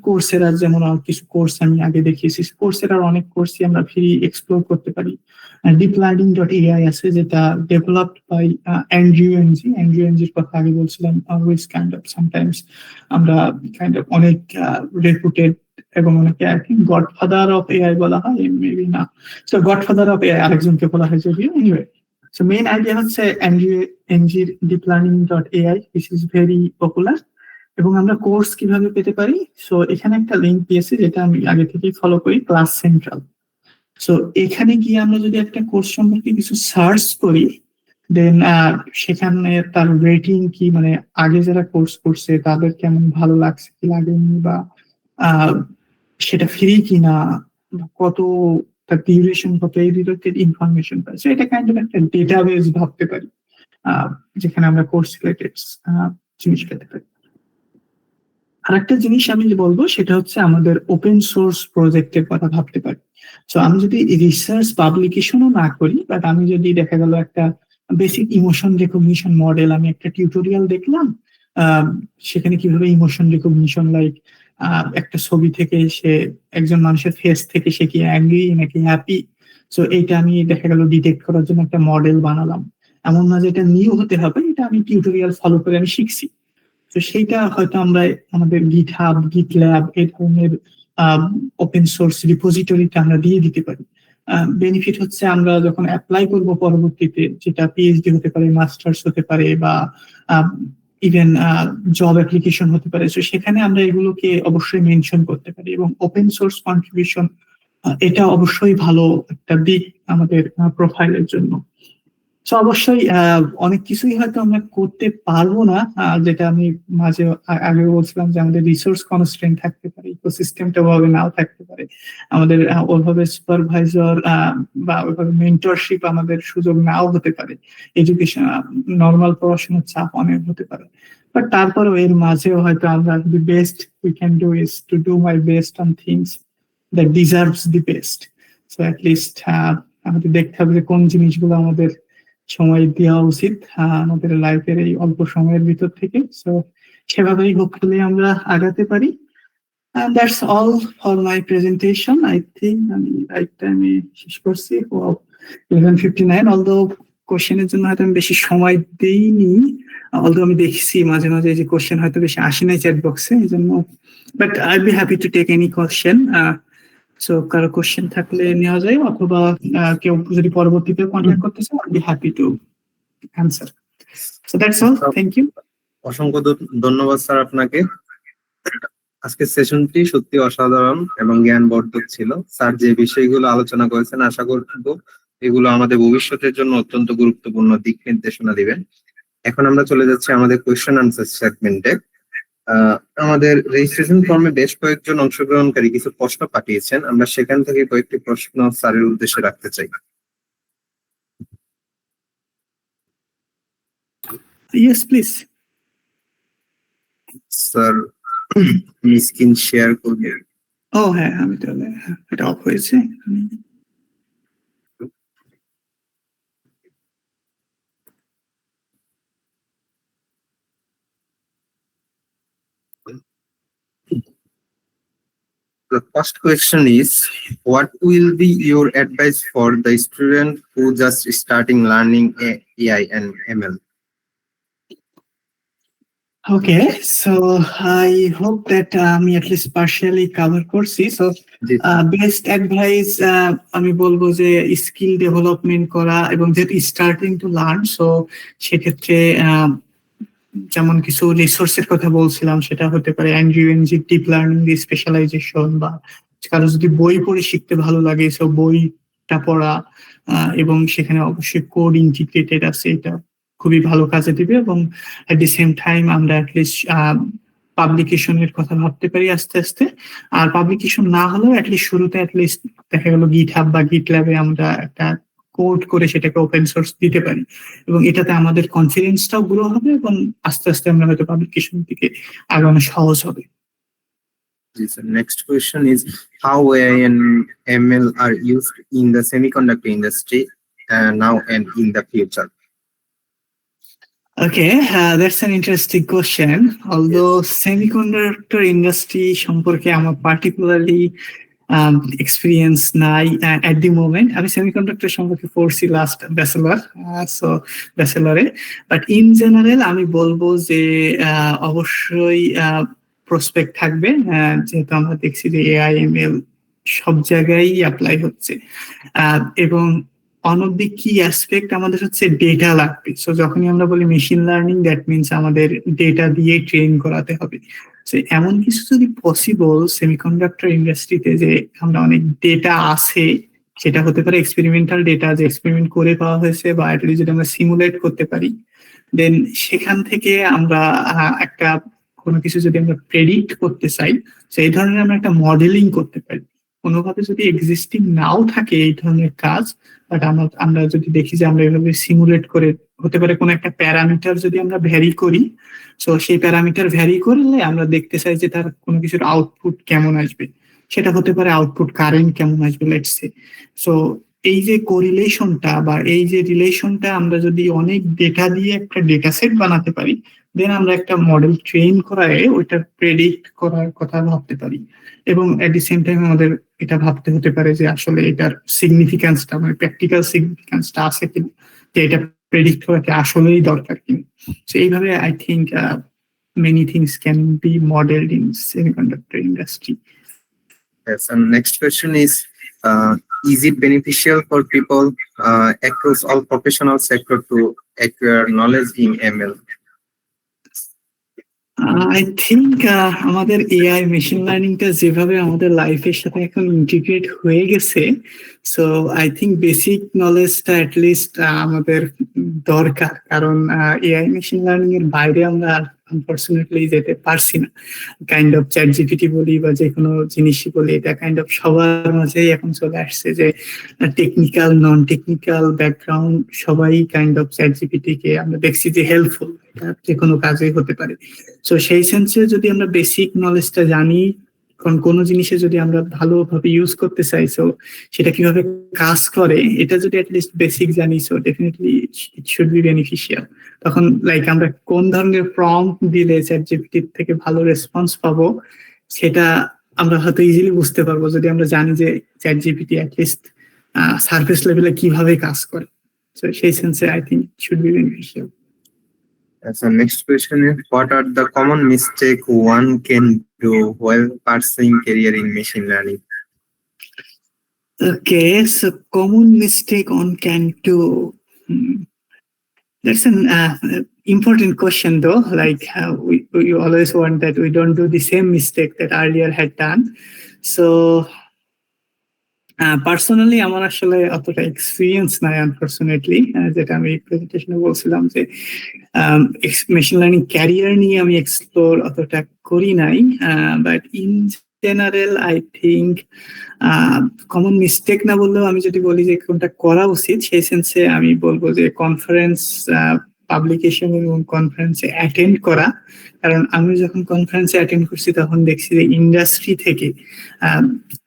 Coursera যেমন কিছু কোর্স আমি আগে দেখিয়েছি, কোর্সেরার অনেক কোর্সই আমরা ফ্রি এক্সপ্লোর করতে পারি। deeplearning.ai আছে, যেটা ডেভেলপড বাই এনজিওএনজি। এনজিওএনজির কথা আগে বলছিলাম, উইচ কাইন্ড অফ সামটাইমস আমরা কাইন্ড অফ অনেক রেপুটেড এবং অনেকে I think godfather of AI বলা হয়, মেবি না, সো গডফাদার অফ এআই আরেকজনকে বলা হয় যদিও। এনিওয়ে, সো মেইন আইডিয়া হচ্ছে এনজিওএনজির deeplearning.ai, which is very popular. এবং আমরা কোর্স কিভাবে পেতে পারি, সো এখানে একটা লিঙ্ক দিয়েছি যেটা আমি আগে থেকেই ফলো করি, ক্লাস সেন্ট্রাল। সো এখানে গিয়ে আমরা যদি একটা কোর্স সম্পর্কে কিছু সার্চ করি, দেন সেখানে তার রেটিং কি, মানে আগে যারা কোর্স করছে তাদের কেমন ভালো লাগছে কি লাগেনি, বা সেটা ফ্রি কিনা, কত তার ডিউরেশন কত, এই রিলেটেড ইনফরমেশন পাই। সো এটা কাইন্ড অফ একটা ডেটাবেস ভাবতে পারি, যেখানে আমরা কোর্স রিলেটেড জিনিস পেতে পারি। আরেকটা জিনিস আমি যে বলবো সেটা হচ্ছে আমাদের ওপেন সোর্স প্রজেক্টের কথা ভাবতে পারি। তো আমি যদি রিসার্চ পাবলিকেশনও না করি, বাট আমি যদি দেখা গেল একটা বেসিক ইমোশন রেকগনিশন মডেল, আমি একটা টিউটোরিয়াল দেখলাম, সেখানে কিভাবে ইমোশন রেকগনিশন, লাইক একটা ছবি থেকে সে একজন মানুষের ফেস থেকে সে কি অ্যাংরি নাকি হ্যাপি, সো এইটা আমি দেখা গেল ডিটেক্ট করার জন্য একটা মডেল বানালাম। এমন না যে এটা নিউ হতে হবে, এটা আমি টিউটোরিয়াল ফলো করে আমি শিখছি। তো সেইটা হয়তো আমরা আমাদের গিটহাব, গিটল্যাব এই ধরনের ওপেন সোর্স রিপোজিটরিতে আমরা দিয়ে দিতে পারি। বেনিফিট হচ্ছে আমরা যখন অ্যাপ্লাই করব পরবর্তীতে, যেটা পিএইচডি হতে পারে, মাস্টার্স হতে পারে, বা ইভেন জব অ্যাপ্লিকেশন হতে পারে, তো সেখানে আমরা এগুলোকে অবশ্যই মেনশন করতে পারি। এবং ওপেন সোর্স কন্ট্রিবিউশন এটা অবশ্যই ভালো একটা দিক আমাদের প্রোফাইলের জন্য। তো অবশ্যই অনেক কিছুই হয়তো আমরা করতে পারবো না, যেটা আমি মাঝে আগে বলছিলাম যে আমাদের রিসোর্স কনস্ট্রেন্ট থাকতে পারে, ইকোসিস্টেমটা ওভাবে নাও থাকতে পারে, আমাদের ওইভাবে সুপারভাইজার বা ওইভাবে মেন্টরশিপ আমাদের সুযোগ নাও হতে পারে, এডুকেশন নর্মাল পড়াশোনার চাপ অনেক হতে পারে। বাট তারপরেও এর মাঝেও হয়তো আমরা the best we can do is to do my best on things that deserves the best. So at least আমাদের দেখতে হবে যে কোন জিনিসগুলো আমাদের সময় দেওয়া উচিত আমাদের লাইফের এই অল্প সময়ের ভিতর থেকে। সো সেভাবেই হোপফুলি আমরা আগাতে পারি। And that's all for my presentation. I think আমি রাইট টাইমে শেষ করছি, 11:59, although কোশ্চেনের জন্য হয়তো আমি বেশি সময় দেইনি, although আমি দেখছি মাঝে মাঝে যে কোশ্চেন হয়তো বেশি আসে নাই চ্যাট বক্সে, এই জন্য, but I be happy to take any question. So কারো কোশ্চেন থাকলে নেওয়া যায়, অথবা কেউ যদি পরবর্তীতে কন্ট্যাক্ট করতে চায়, I be happy to answer. So that's all, thank you. অসংখ্য ধন্যবাদ স্যার আপনাকে। আজকের সেশনটি সত্যি অসাধারণ এবং জ্ঞানবর্ধক ছিল। স্যার যে বিষয়গুলো আলোচনা করেছেন, আশা করব এগুলো আমাদের ভবিষ্যতের জন্য অত্যন্ত গুরুত্বপূর্ণ দিক নির্দেশনা দিবেন। এখন আমরা চলে যাচ্ছি আমাদের কোয়েশ্চেন আনসার সেগমেন্টে। আমাদের রেজিস্ট্রেশন ফর্মে বেশ কয়েকজন অংশগ্রহণকারী কিছু প্রশ্ন পাঠিয়েছেন, আমরা সেখান থেকে কয়েকটি প্রশ্ন স্যারের উদ্দেশ্যে রাখতে চাই। Yes please. Sir screen share করবেন? ও হ্যাঁ, আমি তাহলে এটা অফ হয়েছে। The first question is, what will be your advice for the student who just starting learning AI and ML? Okay, so I hope that আমি at least partially cover করছি। So best advice আমি বলবো যে skill development করা, এবং যেহেতু starting to learn, so সেক্ষেত্রে যেমন কিছু রিসোর্সের কথা বলছিলাম, সেটা হতে পারে এনজিওএনজি ডিপ লার্নিং স্পেশালাইজেশন, বা কারো যদি বই পড়ে শিখতে ভালো লাগে, সো বইটা পড়া, এবং সেখানে অবশ্যই কোড ইন্টিগ্রেটেড আছে, এটা খুবই ভালো কাজে দিবে। এবং এট দি সেম টাইম আমরা অ্যাটলিস্ট পাবলিকেশনের কথা ভাবতে পারি আস্তে আস্তে। আর পাবলিকেশন না হলেও অ্যাটলিস্ট শুরুতে অ্যাটলিস্ট দেখা গেল গিটহাব বা গিটল্যাবে আমরা একটা কোড করে সেটাকে ওপেন সোর্স দিতে পারি, এবং এটাতে আমাদের কনফিডেন্সটাও গ্রো হবে, এবং আস্তে আস্তে আমরা হয়তো পাবলিকেশন দিকে আগানো সহজ হবে। Next question is, how AI and ML are used in the semiconductor industry, now and in the future? Okay, that's an interesting question. Although semiconductor industry সম্পর্কে আমার particularly experience নাই at the moment. আমি semiconductor সম্পর্কে পড়ছি last ব্যাচেলরে, but in general আমি বলবো যে অবশ্যই প্রসপেক্ট থাকবে, যেহেতু আমরা দেখছি যে এআই এমএল সব জায়গায় অ্যাপ্লাই হচ্ছে, এবং ওয়ান অফ দি কি অ্যাসপেক্ট আমাদের হচ্ছে ডেটা লাগবে। সো যখনই আমরা বলি মেশিন লার্নিং, দ্যাট মিনস আমাদের ডেটা দিয়ে ট্রেন করাতে হবে। তো এমন কিছু যদি পসিবল সেমিকন্ডাক্টর ইন্ডাস্ট্রিতে, যে আমরা অনেক ডেটা আছে, সেটা হতে পারে এক্সপেরিমেন্টাল ডেটা, যে এক্সপেরিমেন্ট করে পাওয়া হয়েছে, বা অ্যাটলিস্ট যদি আমরা সিমুলেট করতে পারি, দেন সেখান থেকে আমরা একটা কোনো কিছু যদি আমরা প্রেডিক্ট করতে চাই, সেই ধরনের আমরা একটা মডেলিং করতে পারি। কোনোভাবে যদি এক্সিস্টিং নাও থাকে এই ধরনের কাজ, বাট আমরা যদি দেখি যে আমরা এভাবে সিমুলেট করে, হতে পারে কোনো একটা প্যারামিটার যদি আমরা ভ্যারি করি, সো সেই প্যারামিটার ভ্যারি করলে আমরা দেখতে চাই যে তার কোনো কিছুর আউটপুট কেমন আসবে, সেটা হতে পারে আউটপুট কারেন্ট কেমন আসবে, লেটস সে। সো এই যে কোরিলেশনটা বা এই যে রিলেশনটা, আমরা যদি অনেক ডেটা দিয়ে একটা ডেটা সেট বানাতে পারি, দেন আমরা একটা মডেল ট্রেন করায় ওইটার প্রেডিক্ট করার কথা ভাবতে পারি। এবং এট দি সেম টাইম আমাদের এটা ভাবতে হতে পারে যে আসলে এটার সিগনিফিকেন্সটা, মানে প্র্যাকটিক্যাল সিগনিফিকেন্সটা আছে কিনা, যে এটা প্রেডিক্ট করা কি আসলেই দরকার কিনা। সো এইভাবে I think many things can be modeled in semiconductor industry. Yes, and next question is it beneficial for people across all professional sector to acquire knowledge in ML? I think আমাদের AI machine লার্নিংটা যেভাবে আমাদের লাইফের সাথে এখন integrate হয়ে গেছে, so I think basic নলেজটা অ্যাটলিস্ট আমাদের দরকার, কারণ এআই মেশিন লার্নিং এর বাইরে আমরা আনফরচুনেটলি যেতে পারছি না। কাইন্ড অফ চ্যাট জিপিটি বলি বা যে কোনো জিনিসই বলি, এটা কাইন্ড অফ সবার মাঝেই এখন চলে আসছে, যে টেকনিক্যাল নন টেকনিক্যাল ব্যাকগ্রাউন্ড সবাই কাইন্ড অফ চ্যাট জিপিটি কে আমরা দেখছি যে হেল্পফুল, এটা যে কোনো কাজেই হতে পারে। সো সেই সেন্সে যদি আমরা বেসিক নলেজটা জানি, কারণ কোনো জিনিসে যদি আমরা ভালোভাবে ইউজ করতে চাই, সো সেটা কিভাবে কাজ করে, এটা যদি অ্যাটলিস্ট বেসিক জানি, so definitely it should be beneficial. তখন লাইক আমরা কোন ধরনের প্রম্পট দিলে চ্যাট জিপিটি থেকে ভালো রেসপন্স পাবো, সেটা আমরা হয়তো ইজিলি বুঝতে পারবো যদি আমরা জানি যে চ্যাট জিপিটি অ্যাটলিস্ট সারফেস লেভেলে কিভাবে কাজ করে। সো সেই সেন্সে I think it should be beneficial. So next question is, what are the common mistake one can do while pursuing career in machine learning? Okay, so common mistake one can do. That's an important question, though. Like we always want that we don't do the same mistake that earlier had done. So personally আমার আসলে অতটা experience নাই unfortunately, যেটা আমি প্রেজেন্টেশনে বলছিলাম যে machine learning career নিয়ে আমি এক্সপ্লোর অতটা করি নাই, but in general I think common mistake না বললেও আমি যদি বলি যে কোনটা করা উচিত, সেই সেন্সে আমি বলবো যে কনফারেন্স পাবলিকেশন এবং কনফারেন্সে অ্যাটেন্ড করা। কারণ আমি যখন কনফারেন্সে অ্যাটেন্ড করছি তখন দেখছি যে ইন্ডাস্ট্রি থেকে,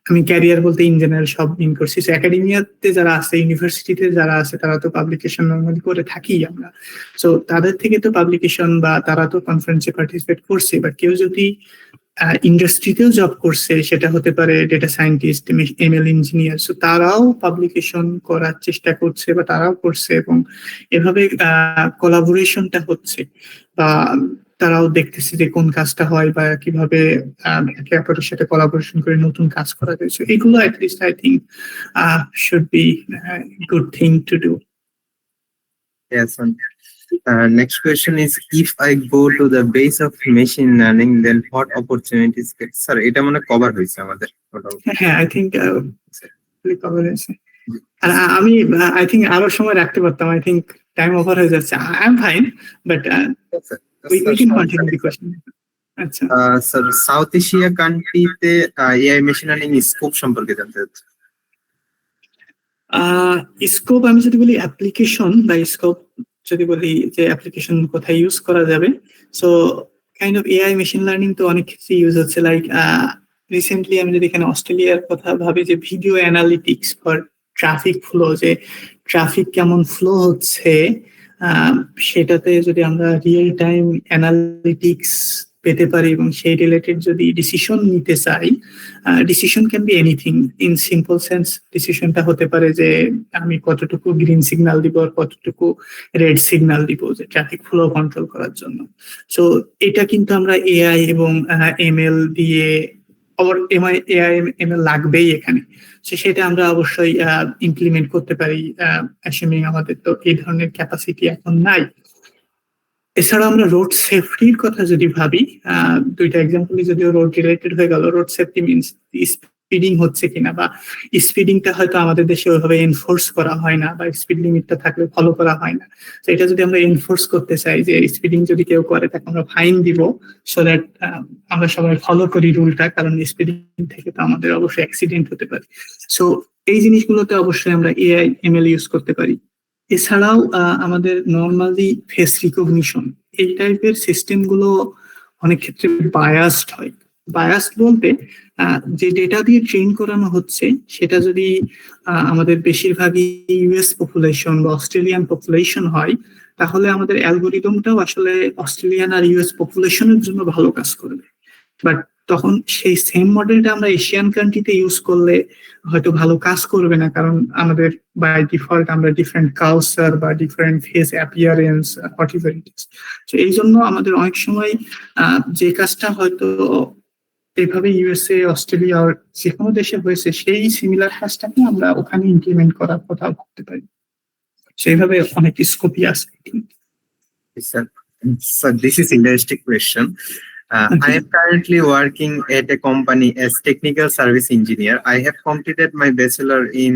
আমি ক্যারিয়ার বলতে ইন জেনারেল সব মিন করছি, একাডেমিয়াতে যারা আছে, ইউনিভার্সিটিতে যারা আছে, তারা তো পাবলিকেশন নর্মালি করে থাকি আমরা। সো তাদের থেকে তো পাবলিকেশন বা তারা তো কনফারেন্সে পার্টিসিপেট করছে, বা কেউ যদি ইন্ডাস্ট্রিতেও জব করছে, সেটা হতে পারে data scientist, ML engineer, so তারাও পাবলিকেশন করার চেষ্টা করছে বা তারাও করছে, এবং এভাবে কোলাবোরেশনটা হচ্ছে, বা তারাও দেখতেছে যে কোন কাজটা হয় বা কিভাবে একে অপরের সাথে কোলাবোরেশন করে নতুন কাজ করা যায়। এগুলো at least I think should be good thing to do. Yes, and next question is, if I go to the base of machine learning, then what opportunities get? Sir, এটা মানে কভার হয়েছে আমাদের। হ্যাঁ, আই থিঙ্ক কভার হয়েছে। আর আমি I think আরো সময় রাখতে পারতাম, আই থিঙ্ক টাইম ওভার হয়ে যাচ্ছে। I am fine, but we can continue the question. আচ্ছা স্যার, সাউথ এশিয়া কান্ট্রিতে এআই মেশিন লার্নিং স্কোপ সম্পর্কে জানতে চাচ্ছি। স্কোপ আমি যদি বলি অ্যাপ্লিকেশন, বা স্কোপ যদি বলি যে অ্যাপ্লিকেশন কোথায় ইউজ করা যাবে, so kind of AI machine learning তো অনেক কিছু ইউজ হচ্ছে। লাইক রিসেন্টলি আমি যদি এখানে অস্ট্রেলিয়ার কথা ভাবি, যে video analytics for traffic flow, যে ট্রাফিক কেমন ফ্লো হচ্ছে, সেটাতে যদি আমরা রিয়েল টাইম অ্যানালিটিক্স পেতে পারি এবং সেই রিলেটেড যদি ডিসিশন নিতে চাই, decision can be anything. In simple sense ডিসিশনটা হতে পারে যে আমি কতটুকু গ্রিন সিগন্যাল দিব আর কতটুকু রেড সিগন্যাল দিব যে ট্রাফিক ফ্লো কন্ট্রোল করার জন্য। সো এটা কিন্তু আমরা এআই এবং এমএল দিয়ে, আবার এআই এমএল লাগবেই এখানে, সেটা আমরা অবশ্যই ইমপ্লিমেন্ট করতে পারি, অ্যাসিউমিং আমাদের তো এই ধরনের ক্যাপাসিটি এখন নাই। এছাড়া আমরা রোড সেফটির কথা যদি ভাবি, দুইটা এক্সাম্পলই যদিও রোড রিলেটেড হয়ে গেল, রোড সেফটি মিনস স্পিডিং হচ্ছে কিনা, বা স্পিডিংটা হয়তো আমাদের দেশে ওইভাবে এনফোর্স করা হয় না, বা স্পিড লিমিটটা থাকলে ফলো করা হয় না। তো এটা যদি আমরা এনফোর্স করতে চাই যে স্পিডিং যদি কেউ করে তাকে আমরা ফাইন দিব, সো দ্যাট আমরা সবাই ফলো করি রুলটা, কারণ স্পিডিং থেকে তো আমাদের অবশ্যই অ্যাক্সিডেন্ট হতে পারে। সো এই জিনিসগুলোতে অবশ্যই আমরা এআই এমএল ইউজ করতে পারি। এছাড়াও আমাদের নর্মালি ফেস রিকগনিশন এই টাইপের সিস্টেম গুলো অনেক ক্ষেত্রে বায়াসড হয়। বায়াসড বলতে যে ডেটা দিয়ে ট্রেন করানো হচ্ছে সেটা যদি আমাদের বেশিরভাগই ইউএস পপুলেশন বা অস্ট্রেলিয়ান পপুলেশন হয়, তাহলে আমাদের অ্যালগোরিদমটাও আসলে অস্ট্রেলিয়ান আর ইউএস পপুলেশনের জন্য ভালো কাজ করবে। বাট তখন সেই সেম মডেলটা আমরা এশিয়ান কান্ট্রিতে ইউজ করলে হয়তো ভালো কাজ করবে না, কারণ আমাদের বাই ডিফল্ট আমরা ডিফারেন্ট কালচার বা different face appearance whatever it is. তো এই জন্য আমাদের অনেক সময় যে কাজটা হয়তো এইভাবে ইউএসএ অস্ট্রেলিয়া যে কোনো দেশে হয়েছে, সেই সিমিলার কাজটাকে আমরা ওখানে ইমপ্লিমেন্ট করার কথা ভাবতে পারি। সেইভাবে অনেক স্কোপই আছে। So this is interesting question. I am currently working at a company as technical service engineer. I have completed my bachelor in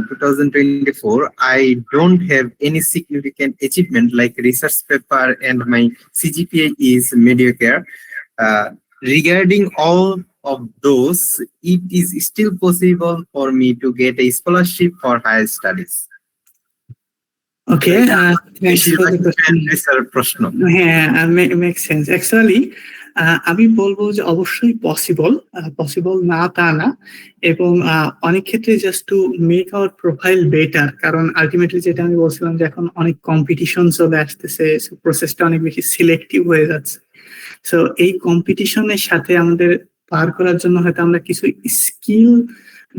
2024. I don't have any significant achievement like research paper and my CGPA is mediocre. Regarding all of those, it is still possible for me to get a scholarship for higher studies. Okay, thanks for the question. প্রশ্ন হ্যাঁ, make sense. Actually আমি বলবো যে অবশ্যই possible না তা না, এবং অনেক ক্ষেত্রে just to make our profile better, কারণ আলটিমেটলি যেটা আমি বলছিলাম যে এখন অনেক কম্পিটিশন চলে আসতেছে, প্রসেসটা অনেক বেশি সিলেক্টিভ হয়ে যাচ্ছে। সো এই কম্পিটিশনের সাথে আমাদের পার করার জন্য হয়তো আমরা কিছু স্কিল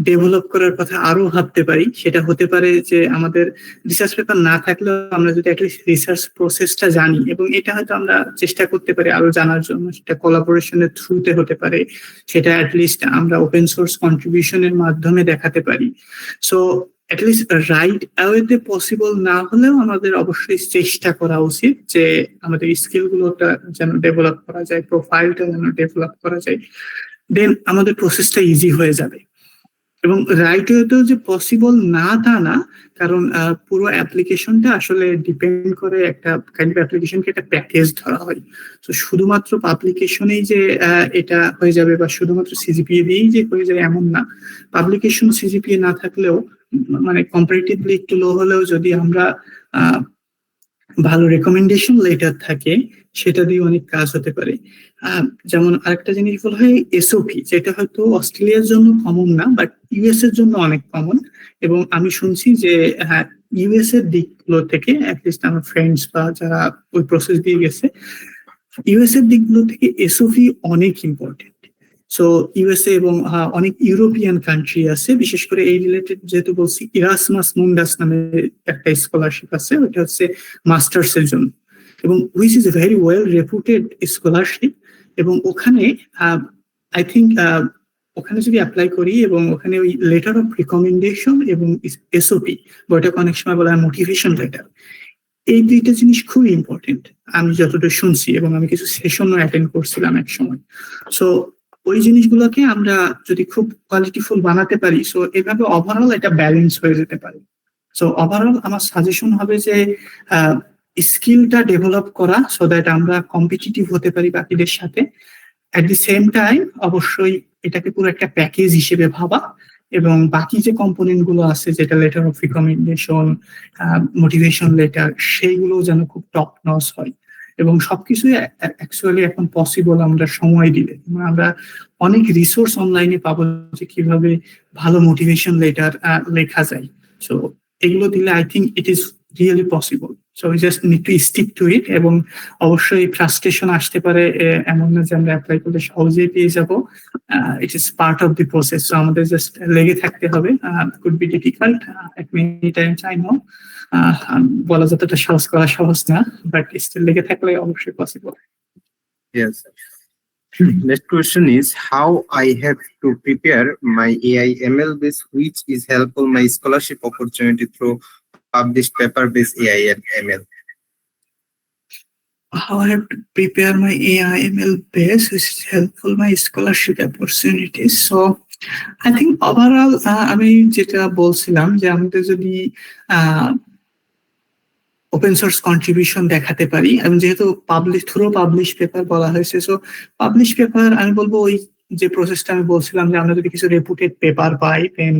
ডেভেলপ করার কথা আরো ভাবতে পারি। সেটা হতে পারে যে আমাদের রিসার্চ পেপার না থাকলেও আমরা যদি অ্যাটলিস্ট রিসার্চ প্রসেসটা জানি, এবং এটা হয়তো আমরা চেষ্টা করতে পারি আরো জানার জন্য, সেটা কোলাবোরেশনের থ্রুতে হতে পারে, সেটা অ্যাটলিস্ট আমরা ওপেন সোর্স কন্ট্রিবিউশনের মাধ্যমে দেখাতে পারি। সো অ্যাটলিস্ট রাইট ওয়েতে পসিবল না হলেও আমাদের অবশ্যই চেষ্টা করা উচিত যে আমাদের স্কিলগুলোটা যেন ডেভেলপ করা যায়, প্রোফাইলটা যেন ডেভেলপ করা যায়, দেন আমাদের প্রসেসটা ইজি হয়ে যাবে। এবং রাইট ওয়েতেও যে পসিবল না তা না, কারণ পুরো অ্যাপ্লিকেশনটা আসলে ডিপেন্ড করে একটা কাইন্ড অফ অ্যাপ্লিকেশনকে একটা প্যাকেজ ধরা হয়। তো শুধুমাত্র পাবলিকেশনেই যে এটা হয়ে যাবে বা শুধুমাত্র সিজিপিএ দিয়েই যে হয়ে যায় এমন না। পাবলিকেশন সিজিপিএ না থাকলেও, মানে কম্পারেটিভলি একটু লো হলেও যদি আমরা ভালো রেকমেন্ডেশন লেটার থাকে, সেটা দিয়ে অনেক কাজ হতে পারে। যেমন আরেকটা জিনিস বলা হয় এসওপি, যেটা হয়তো অস্ট্রেলিয়ার জন্য কমন না, বাট ইউএস এর জন্য অনেক কমন। এবং আমি শুনছি যে ইউএস এর দিকগুলো থেকে, অ্যাটলিস্ট আমার ফ্রেন্ডস বা যারা ওই প্রসেস দিয়ে গেছে, ইউএস এর দিকগুলো থেকে এসওপি অনেক ইম্পর্টেন্ট। সো ইউএসএ এবং অনেক ইউরোপিয়ান কান্ট্রি আছে, বিশেষ করে এই রিলেটেড যেহেতু বলছি, ইরাসমাস মুন্ডাস নামে একটা স্কলারশিপ আছে, ওটা হচ্ছে মাস্টার্স এর জন্য, এবং which is a very well রেপুটেড scholarship. এবং ওখানে আই থিঙ্ক ওখানে যদি অ্যাপ্লাই করি এবং ওখানে ওই লেটার অফ রিকমেন্ডেশন এবং এসওপি, বা ওটাকে অনেক সময় বলা হয় মোটিভেশন লেটার, এই দুইটা জিনিস খুবই ইম্পর্টেন্ট আমি যতটুকু শুনছি, এবং আমি কিছু সেশনও অ্যাটেন্ড করছিলাম এক সময়। সো ওই জিনিসগুলোকে আমরা যদি খুব কোয়ালিটিফুল বানাতে পারি, সো এভাবে ওভারঅল এটা ব্যালেন্স হয়ে যেতে পারে। সো ওভারঅল আমার সাজেশন হবে যে স্কিলটা ডেভেলপ করা, সো দ্যাট আমরা কম্পিটিটিভ হতে পারি বাকিদের সাথে। অ্যাট দি সেম টাইম অবশ্যই এটাকে পুরো একটা প্যাকেজ হিসেবে ভাবা, এবং বাকি যে কম্পোনেন্ট গুলো আছে, যেটা letter of recommendation, motivation letter, সেইগুলো যেন খুব টপ নচ হয়। এবং সবকিছুই অ্যাকচুয়ালি এখন পসিবল আমরা সময় দিলে। আমরা অনেক রিসোর্স অনলাইনে পাবো যে কিভাবে ভালো মোটিভেশন লেটার লেখা যায়। সো এগুলো দিলে I think it is really possible. So we just need to stick to it, এবং অবশ্যই ফ্রাস্ট্রেশন আসতে পারে, এমন না যে আমরা অ্যাপ্লাই করলে সহজেই পেয়ে যাবো। It is part of the process. So আমাদের জাস্ট লেগে থাকতে হবে। Could be difficult at many Times, I know. বলা যতটা সহজ করা সহজ না, বাট স্টিল লেগে থাকলে অবশ্যই possible. Yes. Next question is how I have to prepare my AI ML base, which is helpful my scholarship opportunity through published paper based AI and ML. How I have to prepare my AI ML base which is helpful my scholarship opportunities. So I think overall আমি যেটা বলছিলাম যে আমাদের যদি open source contribution দেখাতে পারি, এবং যেহেতু পাবলিশ পেপার বলা হয়েছে, সো পাবলিশ পেপার আমি বলবো ওই যে প্রসেসটা আমি বলছিলাম যে আমরা যদি কিছু রেপুটেড পেপার পাই, দেন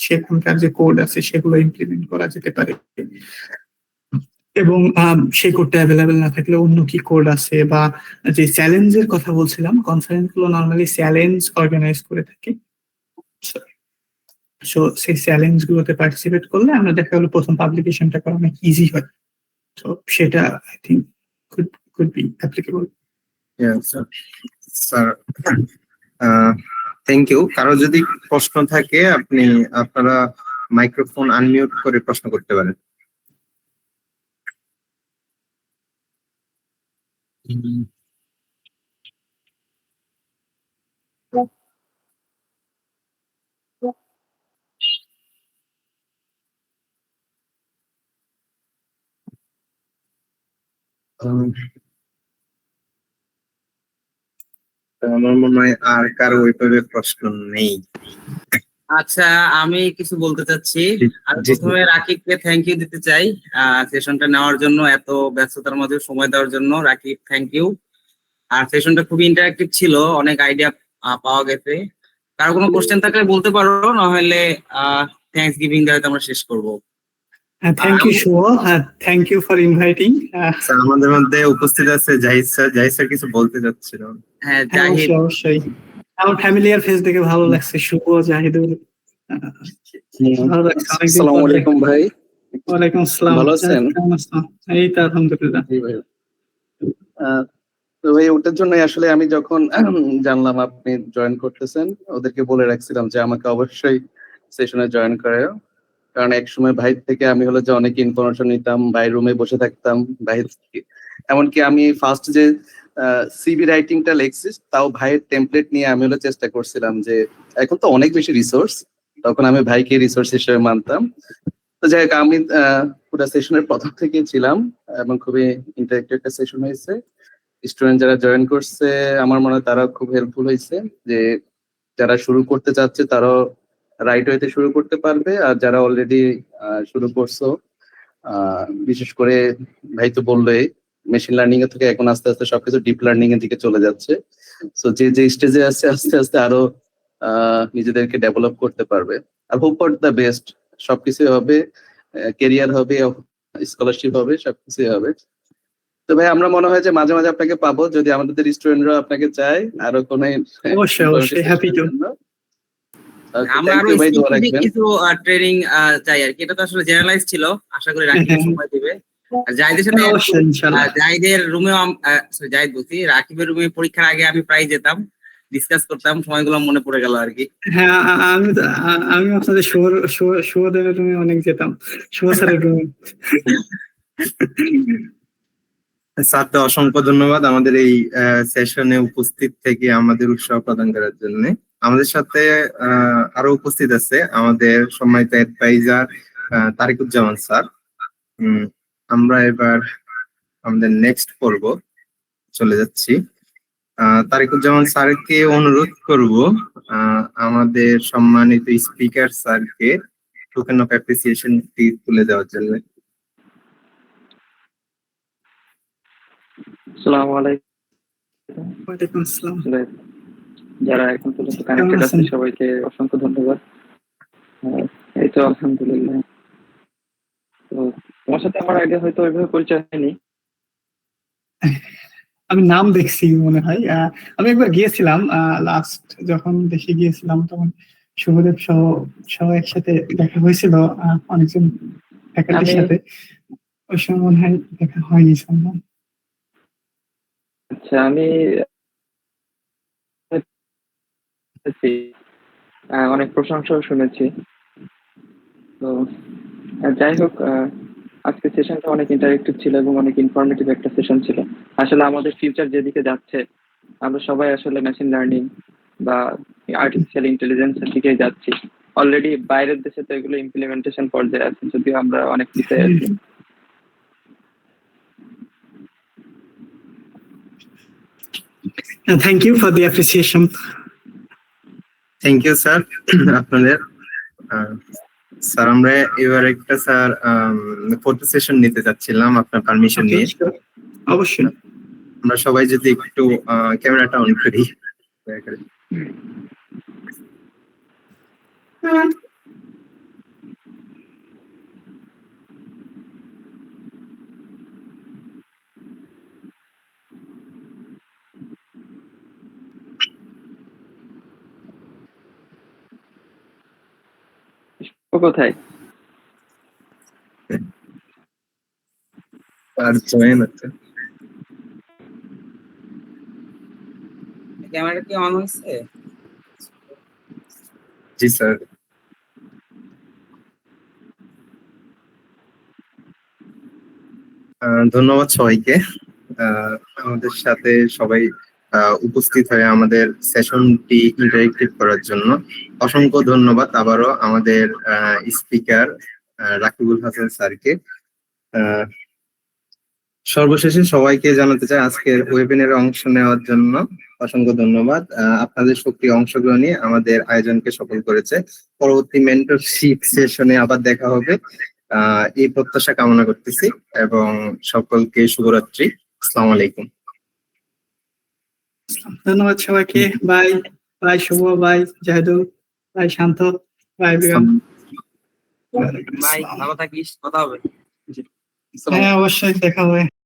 সেখানকার যে কোড আছে সেগুলো ইমপ্লিমেন্ট করা যেতে পারে। এবং সেই কোডটা অ্যাভেলেবেল না থাকলে অন্য কি কোড আছে, বা যে চ্যালেঞ্জের কথা বলছিলাম, কনফারেন্স গুলো নর্মালি চ্যালেঞ্জ অর্গানাইজ করে থাকে। সো সেই চ্যালেঞ্জ গুলোতে পার্টিসিপেট করলে আমরা দেখা গেলো প্রথম পাবলিকেশনটা করা অনেক ইজি হয়। তো সেটা I think could be applicable. Sir thank you. কারো যদি প্রশ্ন থাকে আপনারা মাইক্রোফোন আনমিউট করে প্রশ্ন করতে পারেন। আমার মনে হয় আর কারো ওইভাবে প্রশ্ন নেই। আচ্ছা, আমি কিছু বলতে চাচ্ছি। আমি জি, প্রথমে রাকিবকে থ্যাংক ইউ দিতে চাই সেশনটা নেওয়ার জন্য, এত ব্যস্ততার মধ্যে সময় দেওয়ার জন্য। Rakib, thank you. আর সেশনটা খুবই ইন্টারেক্টিভ ছিল, অনেক আইডিয়া পাওয়া গেছে। কারো কোনো কোশ্চেন থাকলে বলতে পারো, না হলে থ্যাঙ্কস গিভিং দিয়ে হয়তো আমরা শেষ করবো। Thank you Shuvo, thank you for inviting. Sir আমাদের মধ্যে উপস্থিত আছে জাহিদ স্যার। জাহিদ স্যার কিছু বলতে চাচ্ছিল। হ্যাঁ, জাহিদ। অবশ্যই আমার ফ্যামিলিয়ার ফেস দেখে ভালো লাগছে, শুভ জাহিদুল। ভালো লাগছে, অনেকদিন পর আসসালামু আলাইকুম ভাই। ওয়ালাইকুম আসসালাম। ভালো আছেন? কেমন আছেন? এই তো আলহামদুলিল্লাহ। জি ভাই। তো ভাই ওটার জন্য আসলে আমি যখন জানলাম আপনি জয়েন করতেছেন, ওদেরকে বলে রাখছিলাম যে আমাকে অবশ্যই সেশনে জয়েন করে, কারণ এক সময় ভাই থেকে আমি হলো যে অনেক ইনফরমেশন নিতাম, ভাই রুমে বসে থাকতাম, ভাই এমনকি আমি ফার্স্ট যে সিভি রাইটিংটা লিখছি তাও ভাইয়ের টেমপ্লেট নিয়ে আমি হলো চেষ্টা করছিলাম। যে এখন তো অনেক বেশি রিসোর্স, তখন আমি ভাইকে রিসোর্স হিসেবে মানতাম। তো যাই হোক, আমি পুরো সেশনের প্রথম থেকে ছিলাম এবং খুবই ইন্টারেক্টিভ একটা সেশন হয়েছে। স্টুডেন্ট যারা জয়েন করছে আমার মনে হয় তারা খুব হেল্পফুল হয়েছে, যে যারা শুরু করতে চাচ্ছে তারাও রাইট ওয়েতে শুরু করতে পারবে, আর যারা অলরেডি শুরু করছো, বিশেষ করে ভাই তো বললোই মেশিন লার্নিং এর থেকে এখন আস্তে আস্তে সবকিছু ডিপ লার্নিং এর দিকে চলে যাচ্ছে। সো যে যে স্টেজে আছে আস্তে আস্তে আরো নিজেদেরকে ডেভেলপ করতে পারবে। আর হোপ ফর দ্য বেস্ট, সবকিছু হবে, কেরিয়ার হবে, স্কলারশিপ হবে, সবকিছু হবে। তো ভাই আমরা মনে হয় যে মাঝে মাঝে আপনাকে পাবো, যদি আমাদের স্টুডেন্টরা আপনাকে চায় আরো কোনো অবশ্যই হ্যাপি টু। আমরা আরো স্পেসিফিক কিছু ট্রেনিং চাই আর কি। এটা তো আসলে জেনারেলাইজ ছিল, আশা করি রাকিবের সময় দিবে। আর জাহিদের সাথে অবশ্যই ইনশাআল্লাহ। জাহিদের রুমেও জাহিদ বলছি, রাকিবের রুমে পরীক্ষার আগে আমি প্রায় যেতাম, ডিসকাস করতাম, সময়গুলো মনে পড়ে গেল আর কি। হ্যাঁ, আমি আপনাদের শুভদেবের রুমে অনেক যেতাম, শুভ স্যারের রুমে। স্যারকে অসংখ্য ধন্যবাদ আমাদের এই সেশনে উপস্থিত থেকে আমাদের উৎসাহ প্রদান করার জন্য। আমাদের সাথে আরো উপস্থিত আছে আমাদের সম্মানিত অ্যাডভাইজার তারিকুজ্জামান স্যার। আমরা এবার আমাদের নেক্সট পর্ব চলে যাচ্ছি। তারিকুজ্জামান স্যারকে অনুরোধ করব আমাদের সম্মানিত স্পিকার স্যারকে টোকেন অফ অ্যাপ্রিসিয়েশন তুলে দেওয়ার জন্য। আসসালামু আলাইকুম। ওয়ালাইকুম আসসালাম। যারা এখন পর্যন্ত কানেক্টেড আছে সবাইকে অসংখ্য ধন্যবাদ। এই তো আলহামদুলিল্লাহ। তো তোমার সাথে আমার আগে হয়তো ওইভাবে পরিচয় হয়নি। আমি নাম দেখছি মনে হয়। আমি একবার গিয়েছিলাম, লাস্ট যখন দেশে গিয়েছিলাম তখন শুভদেব সহ সহ একসাথে দেখা হয়েছিল অনেকজন ফ্যাকাল্টির আমি- সাথে, ওই সময় মনে হয় দেখা হয়নি সম্ভব। আচ্ছা, আমি অনেক প্রশংসাও শুনেছি। তো যাই হোক, আজকে সেশনটা অনেক ইন্টারেক্টিভ ছিল এবং অনেক ইনফরমেটিভ একটা সেশন ছিল। আসলে আমাদের ফিউচার যেদিকে যাচ্ছে, আমরা সবাই আসলে মেশিন লার্নিং বা আর্টিফিশিয়াল ইন্টেলিজেন্সের দিকে যাচ্ছি। অলরেডি বাইরের দেশে তো এগুলো ইমপ্লিমেন্টেশন পর্যায়ে আছে, যদিও আমরা অনেক পিছিয়ে আছি। Thank you for the appreciation. Thank you sir আপনাদের। স্যার আমরা এবার একটা স্যার ফটো সেশন নিতে যাচ্ছিলাম আপনার পারমিশন নিয়ে। অবশ্যই। আমরা সবাই যদি একটু ক্যামেরাটা অন করি দয়া করে। ও কোথায়? আর জয়েন হচ্ছে। ক্যামেরা কি অন হয়েছে? জি স্যার। ধন্যবাদ সবাইকে আমাদের সাথে সবাই উপস্থিত হয়ে আমাদের সেশনটি ইন্টারেক্টিভ করার জন্য অসংখ্য ধন্যবাদ আবারও আমাদের স্পিকার রাকিবুল হাসান স্যারকে। সর্বশেষে সবাইকে জানাতে চাই আজকের ওয়েবিনারে অংশ নেওয়ার জন্য অসংখ্য ধন্যবাদ। আপনাদের সক্রিয় অংশগ্রহণই আমাদের আয়োজনকে সফল করেছে। পরবর্তী মেন্টরশিপ সেশনে আবার দেখা হবে এই প্রত্যাশা কামনা করতেছি এবং সকলকে শুভরাত্রি। আসসালামু আলাইকুম। ধন্যবাদ সবাইকে। Bye bye Shuvo, bye Zahidul, bye Shanto, bye everyone. ভাই ভালো থাকিস, কথা হবে। হ্যাঁ অবশ্যই দেখা হবে।